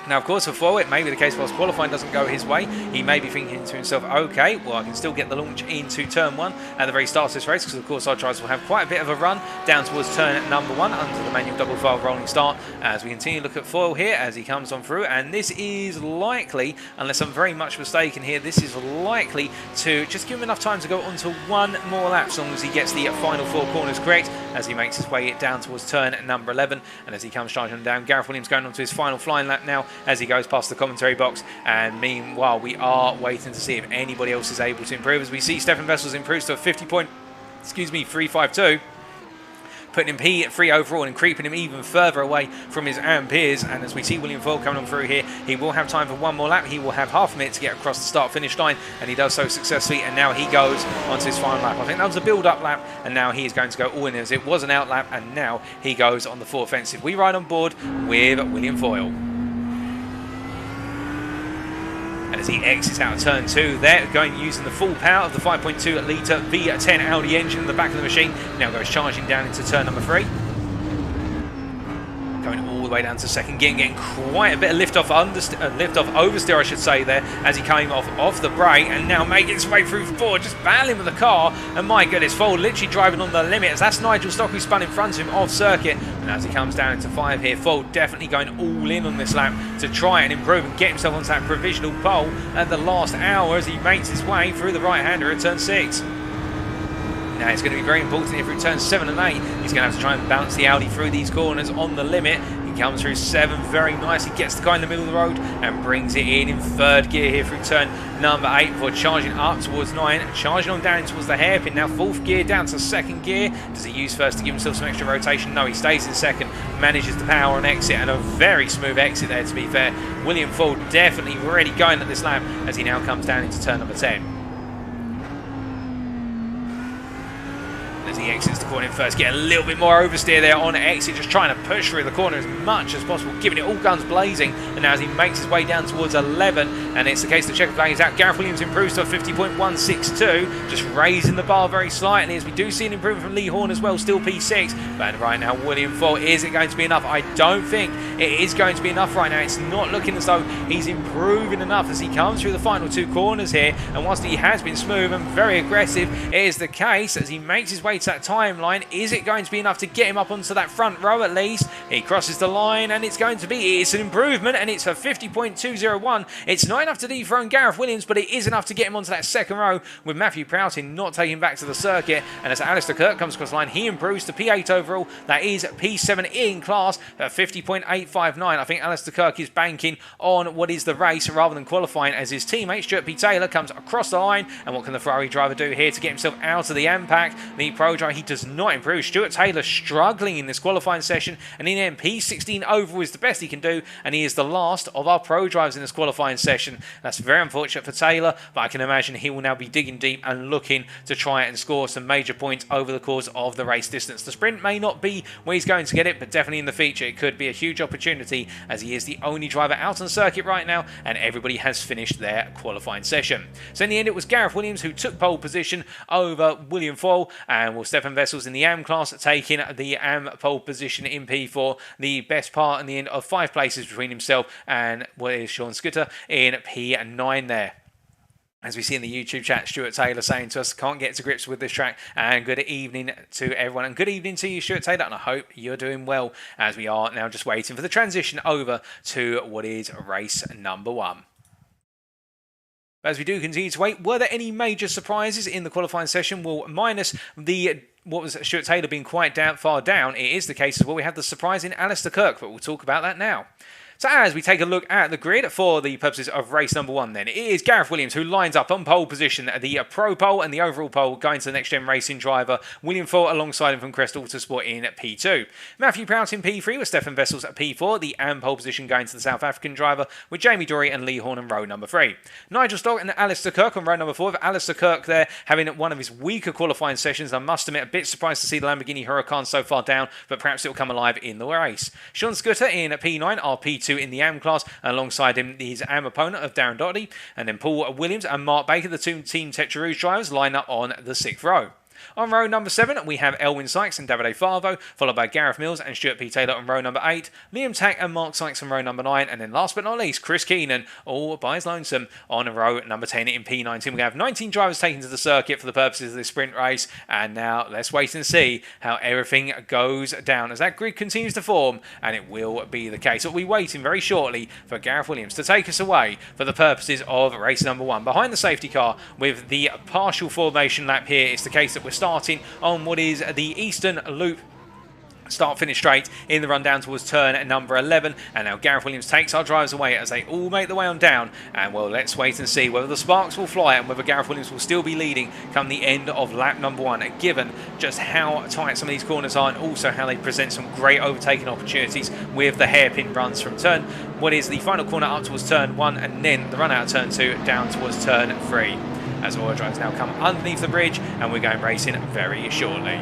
Now, of course, for Foyle, it may be the case whilst qualifying doesn't go his way, he may be thinking to himself, okay, well, I can still get the launch into turn 1 at the very start of this race, because, of course, our drivers will have quite a bit of a run down towards turn number 1 under the manual double file rolling start, as we continue to look at Foyle here as he comes on through. And this is likely, unless I'm very much mistaken here, this is likely to just give him enough time to go on to one more lap, as long as he gets the final 4 corners correct, as he makes his way down towards turn number 11. And as he comes charging down, Gareth Williams going on to his final flying lap now, as he goes past the commentary box. And meanwhile, we are waiting to see if anybody else is able to improve, as we see Stefan Wessels improves to a 50.352, putting him P3 overall and creeping him even further away from his peers. And as we see William Foyle coming on through here, he will have time for one more lap. He will have half a minute to get across the start-finish line, and he does so successfully. And now he goes onto his final lap. I think that was a build-up lap, and now he is going to go all in, as it was an out lap, and now he goes on the full offensive. We ride on board with William Foyle. And as he exits out of turn 2 there, going using the full power of the 5.2 litre V10 Audi engine in the back of the machine, now goes charging down into turn number 3. Going all the way down to second gear, getting quite a bit of lift off oversteer, I should say, there, as he came off the brake, and now making his way through 4, just battling with the car. And my goodness, Foyle literally driving on the limit, as that's Nigel Stock who spun in front of him off circuit. And as he comes down into 5 here, Foyle definitely going all in on this lap to try and improve and get himself onto that provisional pole at the last hour, as he makes his way through the right-hander at turn 6. Now it's going to be very important here through turns 7 and 8. He's going to have to try and balance the Audi through these corners on the limit. He comes through 7 very nicely, gets the car in the middle of the road and brings it in 3rd gear here through turn number 8 before charging up towards 9, charging on down towards the hairpin. Now 4th gear down to 2nd gear. Does he use first to give himself some extra rotation? No, he stays in 2nd, manages to power and exit, and a very smooth exit there, to be fair. William Foyle definitely really going at this lap as he now comes down into turn number 10. As he exits the corner in first, get a little bit more oversteer there on exit, just trying to push through the corner as much as possible, giving it all guns blazing. And now as he makes his way down towards 11, and it's the case the checker flag is out, Gareth Williams improves to a 50.162, just raising the bar very slightly, as we do see an improvement from Lee Horn as well, still P6. But right now, William Foyle, is it going to be enough? I don't think it is going to be enough right now. It's not looking as though he's improving enough as he comes through the final 2 corners here. And whilst he has been smooth and very aggressive, it is the case as he makes his way to that timeline. Is it going to be enough to get him up onto that front row at least? He crosses the line, and it's going to be, it's an improvement, and it's a 50.201. It's not enough to dethrone Gareth Williams, but it is enough to get him onto that second row, with Matthew Prowting not taking back to the circuit. And as Alistair Kirk comes across the line, he improves to P8 overall. That is P7 in class at 50.859. I think Alistair Kirk is banking on what is the race rather than qualifying, as his teammate Stuart P. Taylor comes across the line. And what can the Ferrari driver do here to get himself out of the AMPAC? The Pro driver, he does not improve. Stuart Taylor struggling in this qualifying session, and in P16 overall is the best he can do, and he is the last of our Pro drivers in this qualifying session. That's very unfortunate for Taylor, but I can imagine he will now be digging deep and looking to try and score some major points over the course of the race distance. The sprint may not be where he's going to get it, but definitely in the feature it could be a huge opportunity, as he is the only driver out on circuit right now, and everybody has finished their qualifying session. So in the end, it was Gareth Williams who took pole position over William Foyle, and Stefan Wessels in the AM class taking the AM pole position in P4, the best part in the end of 5 places between himself and what is Sean Scooter in P9 there. As we see in the YouTube chat, Stuart Taylor saying to us, can't get to grips with this track, and good evening to everyone, and good evening to you, Stuart Taylor, and I hope you're doing well, as we are now just waiting for the transition over to what is race number 1. As we do continue to wait, were there any major surprises in the qualifying session? Well, minus the what was Stuart Taylor being quite far down, it is the case as well. We had the surprise in Alistair Kirk, but we'll talk about that now. So as we take a look at the grid for the purposes of race number 1 then, it is Gareth Williams who lines up on pole position, the pro pole and the overall pole going to the next gen racing driver, William Foyle alongside him from Crest Autosport in P2. Matthew Prowting P3 with Stefan Wessels at P4, the AM pole position going to the South African driver with Jamie Dory and Lee Horn on row number 3. Nigel Stock and Alistair Kirk on row number 4, with Alistair Kirk there having one of his weaker qualifying sessions. I must admit, a bit surprised to see the Lamborghini Huracan so far down, but perhaps it will come alive in the race. Sean Scooter in P9, our P2 in the AM class, alongside him his AM opponent of Darren Doherty, and then Paul Williams and Mark Baker, the two Team Tetra Rouge drivers, line up on the 6th row. On row number 7, we have Elwyn Sykes and Davide Favo, followed by Gareth Mills and Stuart P. Taylor on row number 8, Liam Tack and Mark Sykes on row number 9, and then last but not least, Chris Keenan, all by his lonesome, on row number 10 in P19. We have 19 drivers taken to the circuit for the purposes of this sprint race, and now let's wait and see how everything goes down as that grid continues to form, and it will be the case. We'll be waiting very shortly for Gareth Williams to take us away for the purposes of race number 1. Behind the safety car with the partial formation lap here, it's the case that we're starting on what is the Eastern Loop start finish straight in the run down towards turn number 11, and now Gareth Williams takes our drivers away as they all make the way on down, and well, let's wait and see whether the sparks will fly and whether Gareth Williams will still be leading come the end of lap number 1, given just how tight some of these corners are and also how they present some great overtaking opportunities with the hairpin runs from turn what is the final corner up towards turn 1 and then the run out of turn 2 down towards turn 3 as all our drivers now come underneath the bridge, and we're going racing very shortly.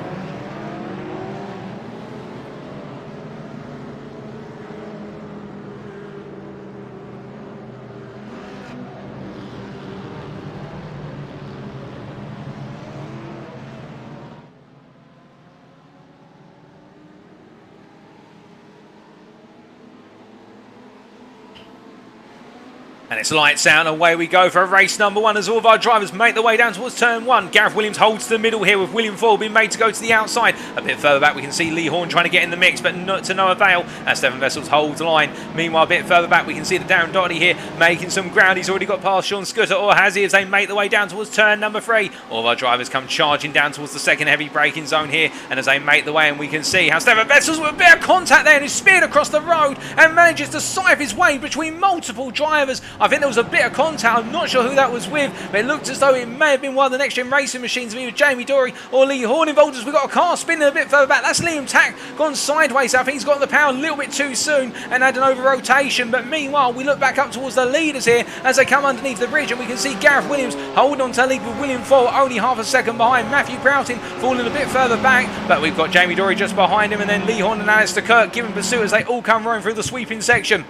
And it's lights out, and away we go for race number 1 as all of our drivers make their way down towards turn 1. Gareth Williams holds the middle here with William Foyle being made to go to the outside. A bit further back we can see Lee Horn trying to get in the mix, but not to no avail as Stefan Vessels holds the line. Meanwhile, a bit further back we can see the Darren Doherty here making some ground. He's already got past Sean Scudder, or has he, as they make their way down towards turn number 3. All of our drivers come charging down towards the second heavy braking zone here, and as they make the way, and we can see how Stefan Vessels with a bit of contact there and is speared across the road and manages to scythe his way between multiple drivers. I think there was a bit of contact, I'm not sure who that was with, but it looked as though it may have been one of the NXTGEN racing machines, either Jamie Dory or Lee Horn involved, as we've got a car spinning a bit further back. That's Liam Tack gone sideways. I think he's got the power a little bit too soon and had an over rotation, but meanwhile we look back up towards the leaders here as they come underneath the bridge, and we can see Gareth Williams holding on to the lead with William Foyle only half a second behind. Matthew Prowting falling a bit further back, but we've got Jamie Dory just behind him, and then Lee Horn and Alistair Kirk giving pursuit as they all come running through the sweeping section.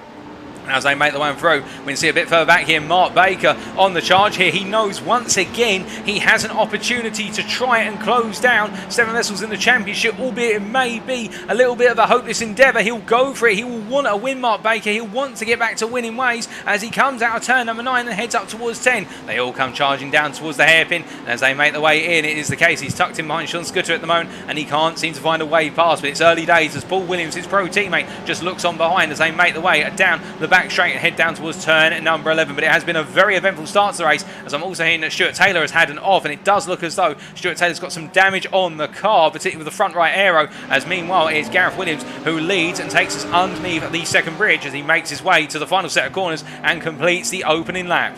As they make the way through, we can see a bit further back here, Mark Baker on the charge here. He knows once again he has an opportunity to try and close down Stefan Vessels in the championship, albeit it may be a little bit of a hopeless endeavour. He'll go for it. He will want to win, Mark Baker. He'll want to get back to winning ways as he comes out of turn number 9 and heads up towards 10. They all come charging down towards the hairpin, and as they make the way in, it is the case he's tucked in behind Sean Scudder at the moment, and he can't seem to find a way past, but it's early days as Paul Williams, his pro teammate, just looks on behind as they make the way down the back straight and head down towards turn number 11. But it has been a very eventful start to the race, as I'm also hearing that Stuart Taylor has had an off, and it does look as though Stuart Taylor's got some damage on the car, particularly with the front right aero, as meanwhile it is Gareth Williams who leads and takes us underneath the second bridge as he makes his way to the final set of corners and completes the opening lap.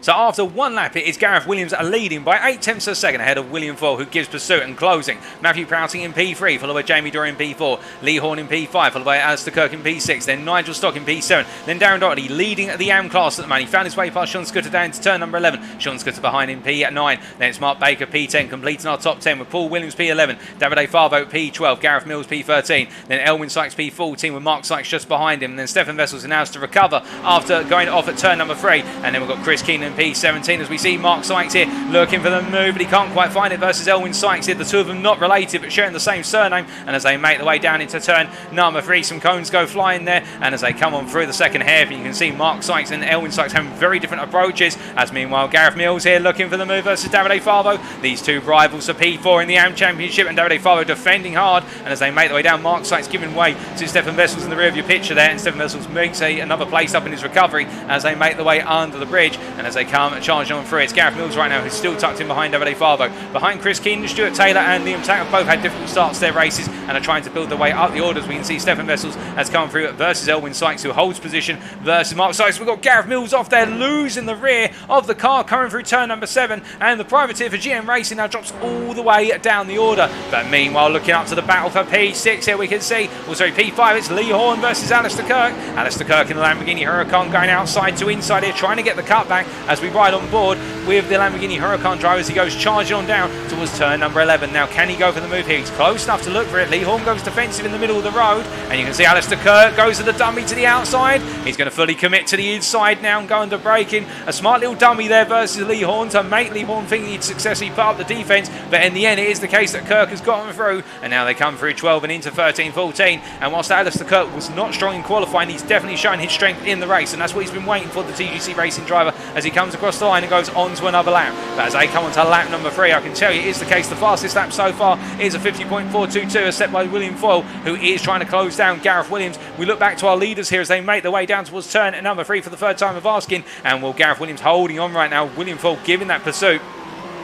So after one lap, it is Gareth Williams leading by 8 tenths of a second ahead of William Foyle, who gives pursuit and closing. Matthew Prowting in P3, followed by Jamie Dory in P4. Lee Horn in P5, followed by Alistair Kirk in P6. Then Nigel Stock in P7. Then Darren Doherty leading the AM class at the moment. He found his way past Sean Scudder down to turn number 11. Sean Scudder behind in P9. Then it's Mark Baker P10, completing our top 10 with Paul Williams P11. Davide Favo P12. Gareth Mills P13. Then Elwyn Sykes P14 with Mark Sykes just behind him. And then Stefan Vessels announced to recover after going off at turn number 3. And then we've got Chris Keenan P17 as we see Mark Sykes here looking for the move, but he can't quite find it versus Elwyn Sykes here. The two of them not related but sharing the same surname, and as they make their way down into turn number 3, some cones go flying there, and as they come on through the second hairpin, you can see Mark Sykes and Elwyn Sykes having very different approaches, as meanwhile Gareth Mills here looking for the move versus Davide Favo. These two rivals for P4 in the AM Championship, and Davide Favo defending hard, and as they make their way down, Mark Sykes giving way to Stefan Vessels in the rear of your picture there, and Stefan Vessels makes another place up in his recovery as they make their way under the bridge, and as they come charging on through, it's Gareth Mills right now who's still tucked in behind Davide Favo. Behind Chris Keenan, Stuart Taylor and Liam Tack have both had difficult starts to their races and are trying to build their way up the orders. We can see Stefan Vessels has come through versus Elwyn Sykes, who holds position versus Mark Sykes. We've got Gareth Mills off there, losing the rear of the car coming through turn number 7, and the privateer for GM Racing now drops all the way down the order. But meanwhile, looking up to the battle for P6 here, we can see, P5, it's Lee Horn versus Alistair Kirk. Alistair Kirk in the Lamborghini Huracan going outside to inside here, trying to get the cutback as we ride on board with the Lamborghini Huracan driver as he goes charging on down towards turn number 11. Now, can he go for the move here? He's close enough to look for it. Lee Horn goes defensive in the middle of the road, and you can see Alistair Kirk goes to the dummy to the outside. He's going to fully commit to the inside now and go under braking. A smart little real dummy there versus Lee Horn to make Lee Horn think he'd successfully put up the defence, but in the end it is the case that Kirk has gotten through, and now they come through 12 and into 13-14, and whilst Alistair Kirk was not strong in qualifying, he's definitely shown his strength in the race, and that's what he's been waiting for, the TGC Racing driver, as he comes across the line and goes on to another lap. But as they come on to lap number 3, I can tell you it is the case, the fastest lap so far is a 50.422, set by William Foyle, who is trying to close down Gareth Williams. We look back to our leaders here as they make their way down towards turn number 3 for the third time of asking, and will Gareth Williams holding on right now, William Foyle giving that pursuit.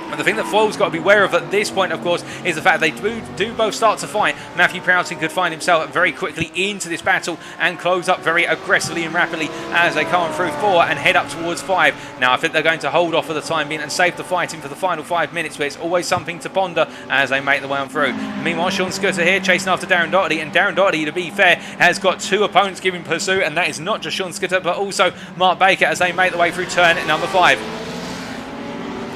But the thing that Foyle's got to be aware of at this point, of course, is the fact they do both start to fight. Matthew Prowting could find himself very quickly into this battle and close up very aggressively and rapidly as they come through 4 and head up towards 5. Now, I think they're going to hold off for the time being and save the fighting for the final 5 minutes, but it's always something to ponder as they make their way on through. Meanwhile, Sean Scudder here chasing after Darren Doherty, and Darren Doherty, to be fair, has got 2 opponents giving pursuit, and that is not just Sean Scudder, but also Mark Baker as they make their way through turn number 5.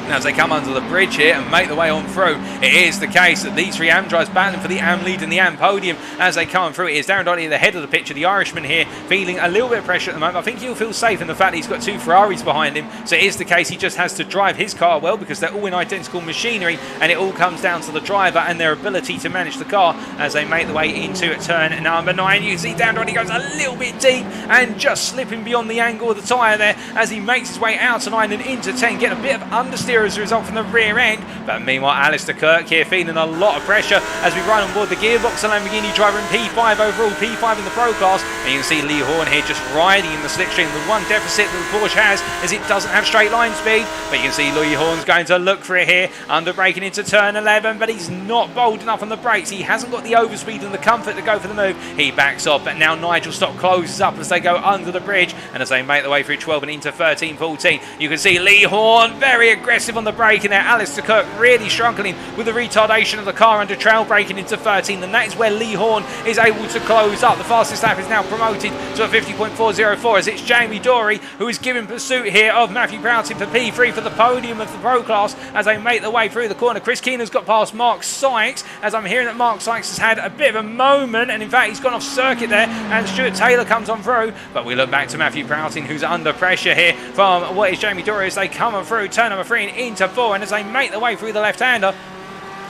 As they come under the bridge here and make their way on through, it is the case that these 3 AM drives battling for the AM lead and the AM podium as they come through. It is Darren Doherty at the head of the picture, the Irishman here, feeling a little bit of pressure at the moment. I think he'll feel safe in the fact that he's got 2 Ferraris behind him, so it is the case he just has to drive his car well because they're all in identical machinery, and it all comes down to the driver and their ability to manage the car as they make their way into turn number 9. You can see Darren Doherty goes a little bit deep and just slipping beyond the angle of the tyre there as he makes his way out to 9 and into 10, getting a bit of understeer as a result from the rear end. But meanwhile, Alistair Kirk here feeling a lot of pressure as we ride on board the gearbox, and Lamborghini driver in P5 overall, P5 in the Pro class, and you can see Lee Horn here just riding in the slipstream. The one deficit that the Porsche has is it doesn't have straight line speed, but you can see Lee Horn's going to look for it here, under braking into turn 11, but he's not bold enough on the brakes. He hasn't got the overspeed and the comfort to go for the move. He backs off, but now Nigel Stock closes up as they go under the bridge, and as they make their way through 12 and into 13-14, you can see Lee Horn very aggressive on the braking there. Alistair Kirk really struggling with the retardation of the car under trail braking into 13, and that is where Lee Horn is able to close up. The fastest lap is now promoted to a 50.404 as it's Jamie Dory who is giving pursuit here of Matthew Prowting for P3 for the podium of the Pro class as they make their way through the corner. Chris Keenan's got past Mark Sykes, as I'm hearing that Mark Sykes has had a bit of a moment, and in fact he's gone off circuit there, and Stuart Taylor comes on through, but we look back to Matthew Prowting who's under pressure here from what is Jamie Dory as they come on through turn number 3 and into 4, and as they make their way through the left-hander,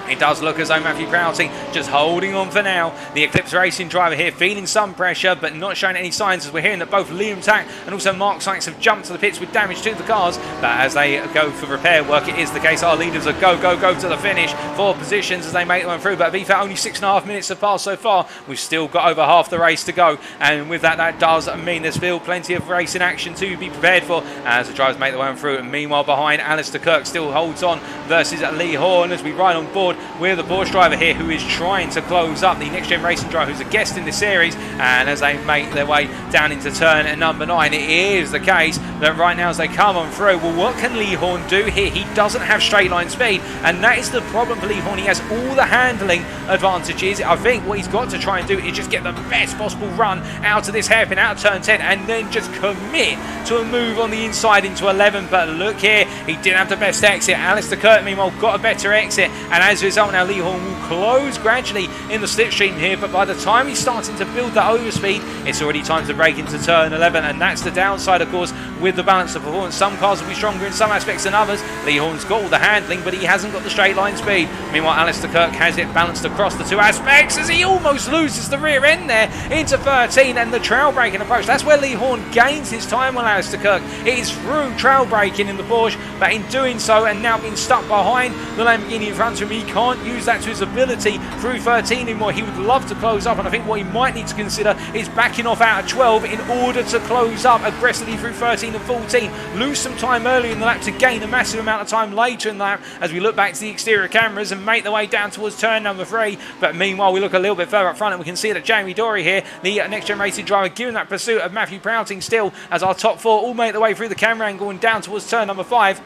it does look as though Matthew Prowting just holding on for now. The Eclipse Racing driver here feeling some pressure but not showing any signs, as we're hearing that both Liam Tack and also Mark Sykes have jumped to the pits with damage to the cars. But as they go for repair work, it is the case our leaders are go to the finish for positions as they make their way through. But to be fair, only 6.5 minutes have passed so far. We've still got over half the race to go, and with that, that does mean there's still plenty of racing action to be prepared for as the drivers make their way through. And meanwhile, behind, Alistair Kirk still holds on versus Lee Horn as we ride on board with the Porsche driver here who is trying to close up the Next Gen Racing driver who's a guest in this series. And as they make their way down into turn number 9, it is the case that right now as they come on through, well, what can Lee Horn do here? He doesn't have straight line speed, and that is the problem for Lee Horn. He has all the handling advantages. I think what he's got to try and do is just get the best possible run out of this hairpin, out of turn 10, and then just commit to a move on the inside into 11. But look here, he didn't have the best exit. Alistair Kirk, meanwhile, got a better exit, and as a result now Lee Horn will close gradually in the slipstream here, but by the time he's starting to build that overspeed, it's already time to break into turn 11, and that's the downside, of course, with the balance of performance. Some cars will be stronger in some aspects than others. Lee Horn's got all the handling, but he hasn't got the straight line speed. Meanwhile, Alistair Kirk has it balanced across the 2 aspects as he almost loses the rear end there into 13, and the trail braking approach. That's where Lee Horn gains his time on Alistair Kirk. It is through trail braking in the Porsche, but in doing so, and now being stuck behind the Lamborghini in front of him, he can't use that to his ability through 13 anymore. He would love to close up, and I think what he might need to consider is backing off out of 12 in order to close up aggressively through 13 and 14. Lose some time early in the lap to gain a massive amount of time later in the lap as we look back to the exterior cameras and make the way down towards turn number 3. But meanwhile, we look a little bit further up front and we can see that Jamie Dory here, the Next Gen Racing driver, giving that pursuit of Matthew Prowting still as our top 4 all make their way through the camera angle and down towards turn number 5.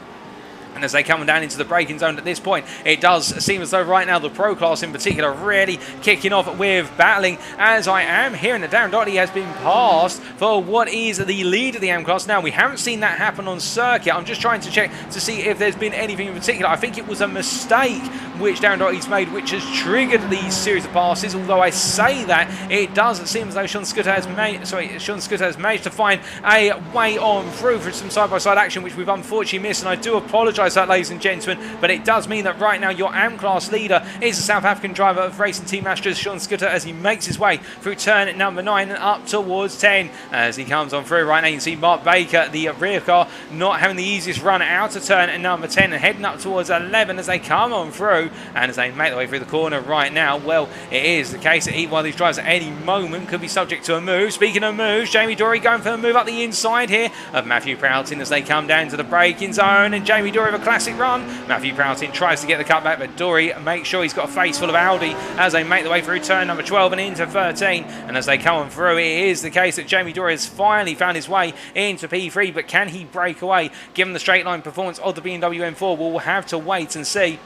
And as they come down into the braking zone at this point, it does seem as though right now the Pro class in particular really kicking off with battling, as I am hearing that Darren Doherty has been passed for what is the lead of the AM class. Now, we haven't seen that happen on circuit. I'm just trying to check to see if there's been anything in particular. I think it was a mistake which Darren Doherty's made, which has triggered these series of passes. Although I say that, it does seem as though Sean Scudder has managed to find a way on through for some side-by-side action, which we've unfortunately missed, and I do apologise for that, ladies and gentlemen, but it does mean that right now your AM class leader is the South African driver of Racing Team Astra's Sean Scudder, as he makes his way through turn number 9 and up towards 10. As he comes on through right now, you can see Mark Baker, the rear car, not having the easiest run out of turn number 10 and heading up towards 11 as they come on through, and as they make their way through the corner right now. Well, it is the case that either one of these drivers at any moment could be subject to a move. Speaking of moves, Jamie Dory going for a move up the inside here of Matthew Prowting as they come down to the braking zone, and Jamie Dory with a classic run. Matthew Prowting tries to get the cutback, but Dory makes sure he's got a face full of Audi as they make their way through turn number 12 and into 13. And as they come on through, it is the case that Jamie Dory has finally found his way into P3, but can he break away? Given the straight line performance of the BMW M4, we'll have to wait and see.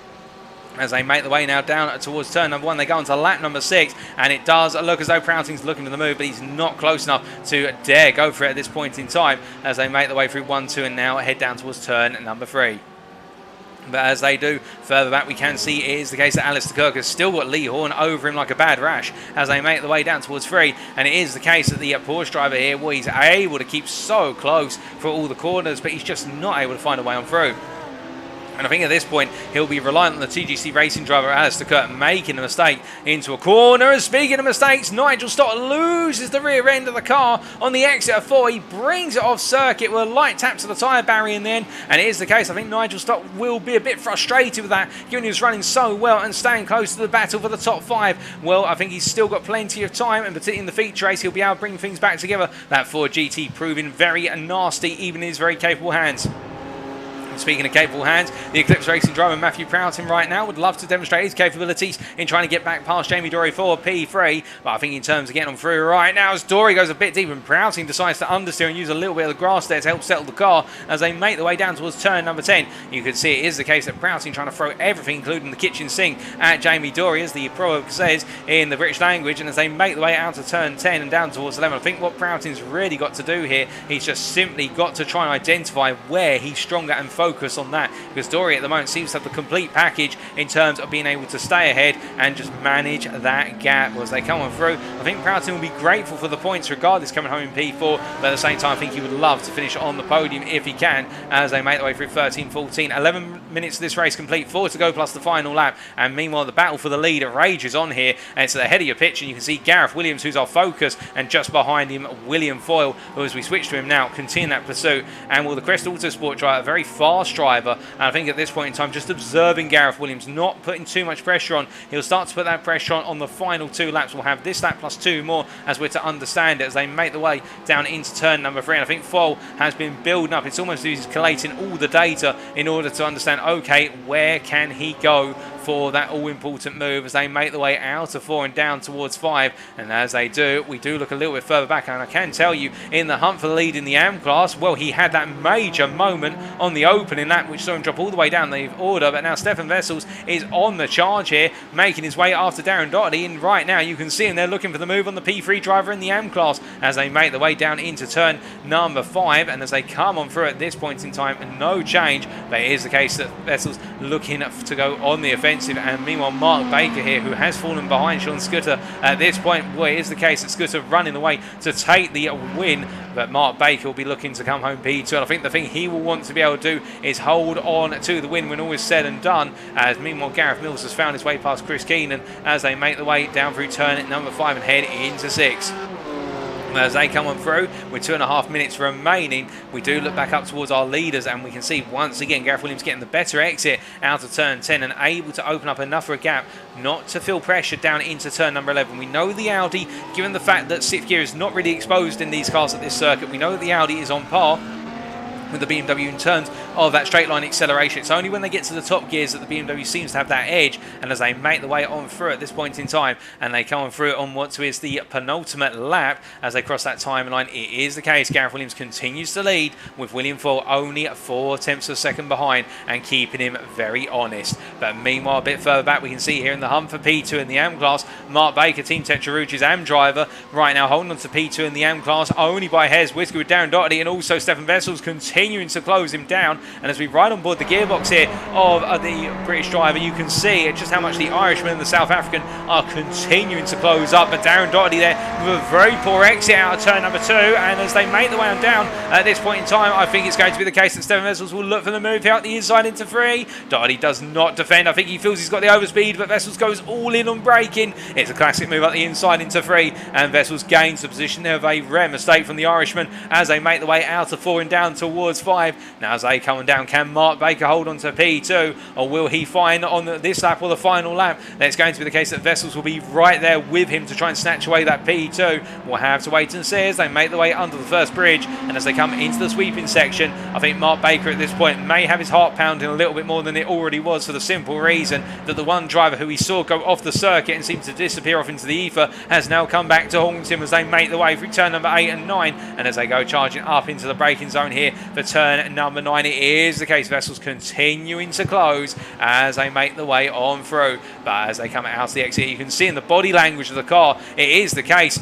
As they make the way now down towards turn number 1, they go on to lap number 6, and it does look as though Prouting's looking for the move, but he's not close enough to dare go for it at this point in time, as they make the way through 1, 2, and now head down towards turn number 3. But as they do, further back we can see it is the case that Alistair Kirk has still got Lee Horn over him like a bad rash as they make the way down towards 3. And it is the case that the Porsche driver here, well, he's able to keep so close for all the corners, but he's just not able to find a way on through. And I think at this point, he'll be reliant on the TGC Racing driver, Alistair Kirk, making a mistake into a corner. And speaking of mistakes, Nigel Stott loses the rear end of the car on the exit of 4. He brings it off circuit with a light tap to the tyre barrier in the end. And it is the case, I think Nigel Stott will be a bit frustrated with that, given he was running so well and staying close to the battle for the top 5. Well, I think he's still got plenty of time, and particularly in the feature race, he'll be able to bring things back together. That Ford GT proving very nasty, even in his very capable hands. Speaking of capable hands, the Eclipse Racing driver Matthew Prowting right now would love to demonstrate his capabilities in trying to get back past Jamie Dory for P3. But I think in terms of getting on through right now, as Dory goes a bit deep and Prowting decides to understeer and use a little bit of the grass there to help settle the car as they make their way down towards turn number 10. You can see it is the case that Prowting trying to throw everything, including the kitchen sink, at Jamie Dory, as the pro says in the British language. And as they make their way out of turn 10 and down towards 11, I think what Prouting's really got to do here, he's just simply got to try and identify where he's stronger and focus on that, because Dory at the moment seems to have the complete package in terms of being able to stay ahead and just manage that gap as they come on through. I think Prouting will be grateful for the points regardless coming home in P4, but at the same time I think he would love to finish on the podium if he can, as they make their way through 13, 14, 11 minutes of this race complete, 4 to go plus the final lap. And meanwhile the battle for the lead rages on here, and it's at the head of your pitch, and you can see Gareth Williams, who's our focus, and just behind him William Foyle, who as we switch to him now continue that pursuit. And will the Crest Autosport driver, a very fast driver, and I think at this point in time, just observing Gareth Williams, not putting too much pressure on, he'll start to put that pressure on the final 2 laps. We'll have this lap plus 2 more as we're to understand it, as they make the way down into turn number 3. And I think Foyle has been building up, it's almost as he's collating all the data in order to understand, okay, where can he go for that all-important move as they make the way out of 4 and down towards 5. And as they do, we do look a little bit further back, and I can tell you, in the hunt for the lead in the AM class, well, he had that major moment on the opening lap which saw him drop all the way down the order, but now Stefan Vessels is on the charge here, making his way after Darren Doherty, and right now you can see him, they're looking for the move on the P3 driver in the AM class as they make their way down into turn number 5. And as they come on through at this point in time, no change, but it is the case that Vessels looking to go on the offensive. And meanwhile Mark Baker here, who has fallen behind Sean Scudder at this point, well, it is the case that Scudder running away to take the win, but Mark Baker will be looking to come home P2, and I think the thing he will want to be able to do is hold on to the win when all is said and done. As meanwhile Gareth Mills has found his way past Chris Keenan as they make the way down through turn number 5 and head into 6. As they come on through with 2.5 minutes remaining, we do look back up towards our leaders, and we can see once again Gareth Williams getting the better exit out of turn 10 and able to open up enough of a gap not to feel pressure down into turn number 11. We know the Audi, given the fact that 6th gear is not really exposed in these cars at this circuit, we know that the Audi is on par with the BMW in terms of that straight line acceleration. It's only when they get to the top gears that the BMW seems to have that edge, and as they make the way on through at this point in time, and they come on through on what is the penultimate lap as they cross that timeline, it is the case. Gareth Williams continues to lead, with William Foyle only 4/10 of a second behind and keeping him very honest. But meanwhile, a bit further back, we can see here in the hunt for P2 in the AM class, Mark Baker, Team Tetraruch's AM driver, right now holding on to P2 in the AM class only by hairs whisker, with Darren Doherty and also Stefan Vessels continuing to close him down. And as we ride on board the gearbox here of the British driver, you can see just how much the Irishman and the South African are continuing to close up. But Darren Doherty there with a very poor exit out of turn number 2, and as they make the way on down at this point in time, I think it's going to be the case that Stefan Vessels will look for the move here out the inside into 3. Doherty does not defend. I think he feels he's got the overspeed, but Vessels goes all in on braking. It's a classic move out the inside into 3, and Vessels gains the position there of a rare mistake from the Irishman as they make the way out of 4 and down towards 5. Now as they come down, can Mark Baker hold on to P2, or will he find on this lap or the final lap that it's going to be the case that Vessels will be right there with him to try and snatch away that P2? We'll have to wait and see as they make the way under the first bridge, and as they come into the sweeping section, I think Mark Baker at this point may have his heart pounding a little bit more than it already was, for the simple reason that the one driver who we saw go off the circuit and seem to disappear off into the ether has now come back to haunt him as they make the way through turn number 8 and 9, and as they go charging up into the braking zone here for turn number 9, it is the case Vessels continuing to close as they make the way on through. But as they come out of the exit, you can see in the body language of the car, it is the case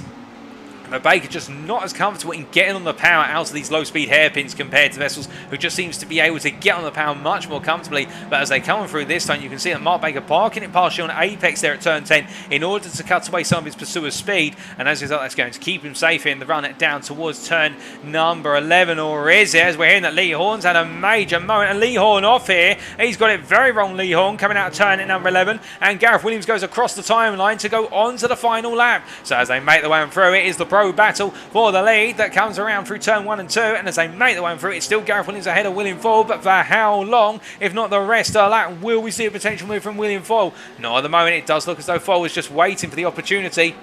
but Baker just not as comfortable in getting on the power out of these low-speed hairpins compared to Vessels, who just seems to be able to get on the power much more comfortably. But as they come through this time, you can see that Mark Baker parking it partially on apex there at turn 10 in order to cut away some of his pursuer's speed, and as a result, that's going to keep him safe in the run down towards turn number 11. Or is it? As we're hearing that Lee Horn's had a major moment, and Lee Horn off here. He's got it very wrong, Lee Horn, coming out of turn at number 11, and Gareth Williams goes across the timeline to go on to the final lap. So as they make the way on through, it is the Pro battle for the lead that comes around through turn 1 and 2, and as they make the way through, it's still Gareth Williams ahead of William Foyle, but for how long, if not the rest of the lap? Will we see a potential move from William Foyle? Not at the moment. It does look as though Foyle was just waiting for the opportunity.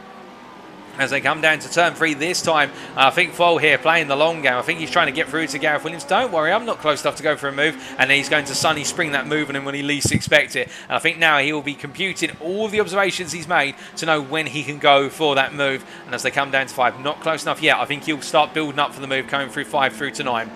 As they come down to turn 3 this time, I think Foyle here playing the long game. I think he's trying to get through to Gareth Williams. Don't worry, I'm not close enough to go for a move. And then he's going to Sonny spring that move on him when he least expects it. And I think now he will be computing all of the observations he's made to know when he can go for that move. And as they come down to 5, not close enough yet. I think he'll start building up for the move coming through 5 through to 9.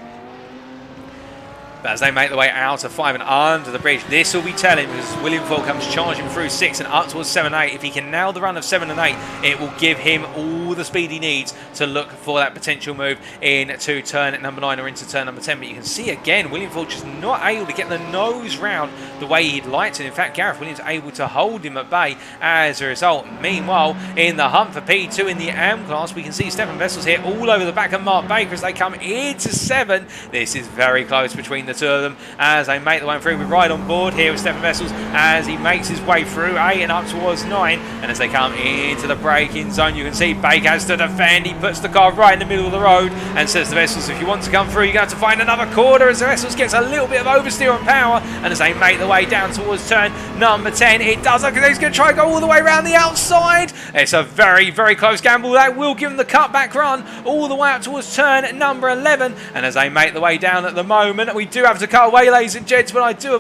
But as they make the way out of 5 and under the bridge, this will be telling, because William Foyle comes charging through 6 and up towards 7 and 8. If he can nail the run of 7 and 8, it will give him all the speed he needs to look for that potential move into turn number 9 or into turn number 10. But you can see again, William Foyle just not able to get the nose round the way he'd like to. In fact, Gareth Williams able to hold him at bay as a result. Meanwhile, in the hunt for P2 in the AM class, we can see Stefan Vessels here all over the back of Mark Baker as they come into 7. This is very close between the two of them as they make the way through. We ride on board here with Stefan Vessels as he makes his way through 8 and up towards 9, and as they come into the braking zone, you can see Baker has to defend. He puts the car right in the middle of the road and says to Vessels, if you want to come through, you're going to have to find another corner, as Vessels gets a little bit of oversteer on power, and as they make the way down towards turn number 10, it does look like he's going to try and go all the way around the outside. It's a very, very close gamble. That will give him the cutback run all the way up towards turn number 11, and as they make the way down at the moment, we do have to cut away, ladies and gentlemen.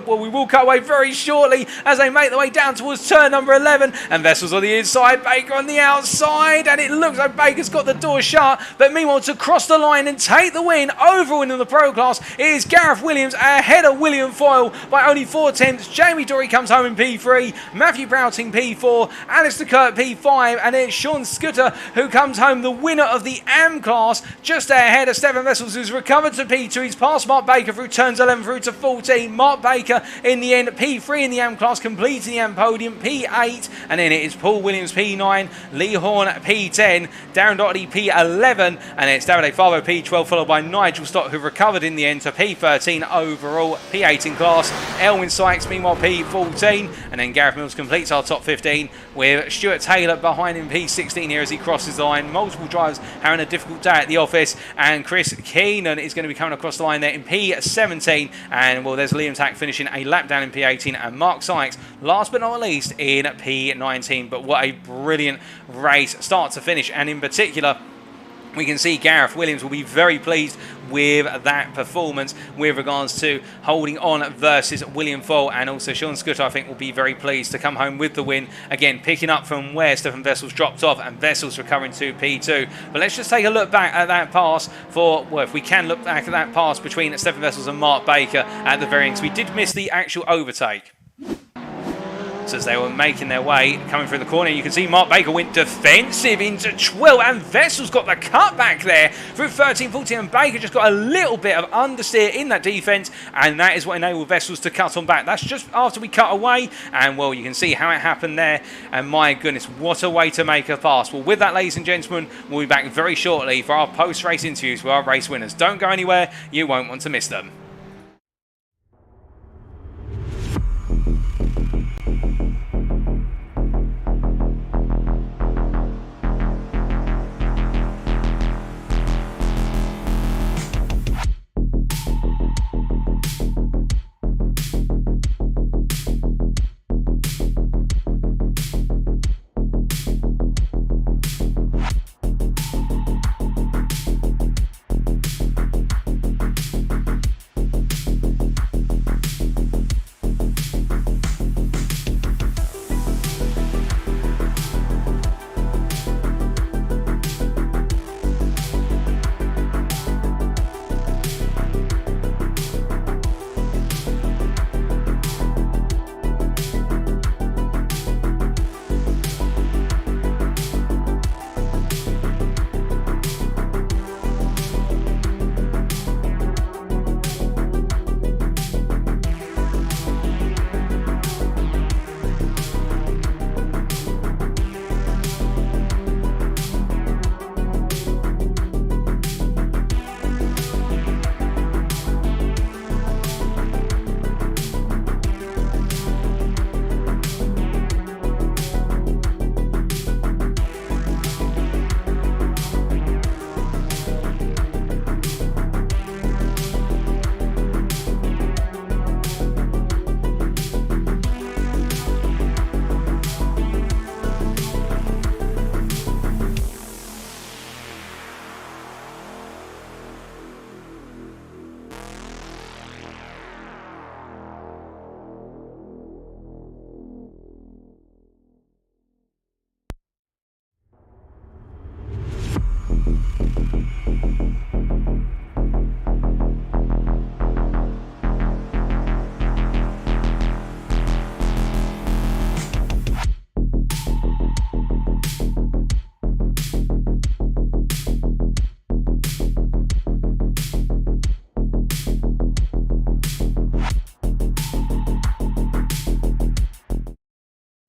We will cut away very shortly as they make the way down towards turn number 11, and Vessels on the inside, Baker on the outside, and it looks like Baker's got the door shut. But meanwhile, to cross the line and take the win over in the Pro class is Gareth Williams ahead of William Foyle by only 4/10. Jamie Dory comes home in P3, Matthew Prowting P4, Alistair Kirk P5, and it's Sean Scooter who comes home the winner of the AM class, just ahead of Stefan Vessels, who's recovered to P2. He's passed Mark Baker through turns 11 through to 14. Mark Baker in the end P3 in the AM class, completing the AM podium, P8, and then it is Paul Williams P9, Lee Horn P10, Darren Doherty P11, and it's Davide Favo P12, followed by Nigel Stott, who recovered in the end to P13 overall, P8 in class, Elwyn Sykes meanwhile P14, and then Gareth Mills completes our top 15 with Stuart Taylor behind him P16 here as he crosses the line. Multiple drivers having a difficult day at the office, and Chris Keenan is going to be coming across the line there in P17, and well, there's Liam Tack finishing a lap down in P18, and Mark Sykes last but not least in P19. But what a brilliant race start to finish, and in particular we can see Gareth Williams will be very pleased with that performance with regards to holding on versus William Foyle, and also Sean Scudder, I think, will be very pleased to come home with the win. Again, picking up from where Stefan Vessel's dropped off, and Vessel's recovering to P2. But let's just take a look back at that pass for, well, if we can look back at that pass between Stefan Vessels and Mark Baker at the very end, because we did miss the actual overtake. So as they were making their way, coming through the corner, you can see Mark Baker went defensive into 12, and Vessel's got the cut back there through 13-14, and Baker just got a little bit of understeer in that defence, and that is what enabled Vessels to cut on back. That's just after we cut away, and well, you can see how it happened there, and my goodness, what a way to make a pass. Well, with that, ladies and gentlemen, we'll be back very shortly for our post-race interviews with our race winners. Don't go anywhere, you won't want to miss them.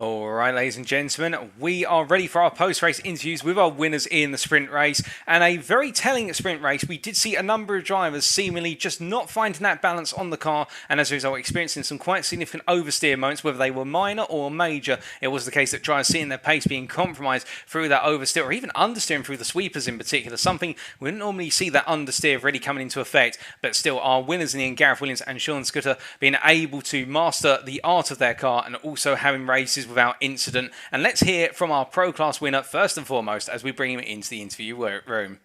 Alright, ladies and gentlemen, we are ready for our post-race interviews with our winners in the sprint race, and a very telling sprint race. We did see a number of drivers seemingly just not finding that balance on the car, and as a result experiencing some quite significant oversteer moments, whether they were minor or major. It was the case that drivers seeing their pace being compromised through that oversteer, or even understeering through the sweepers in particular, something we wouldn't normally see that understeer really coming into effect, but still our winners in the end, Gareth Williams and Sean Scudder, being able to master the art of their car and also having races without incident. And let's hear from our Pro Class winner first and foremost as we bring him into the interview room.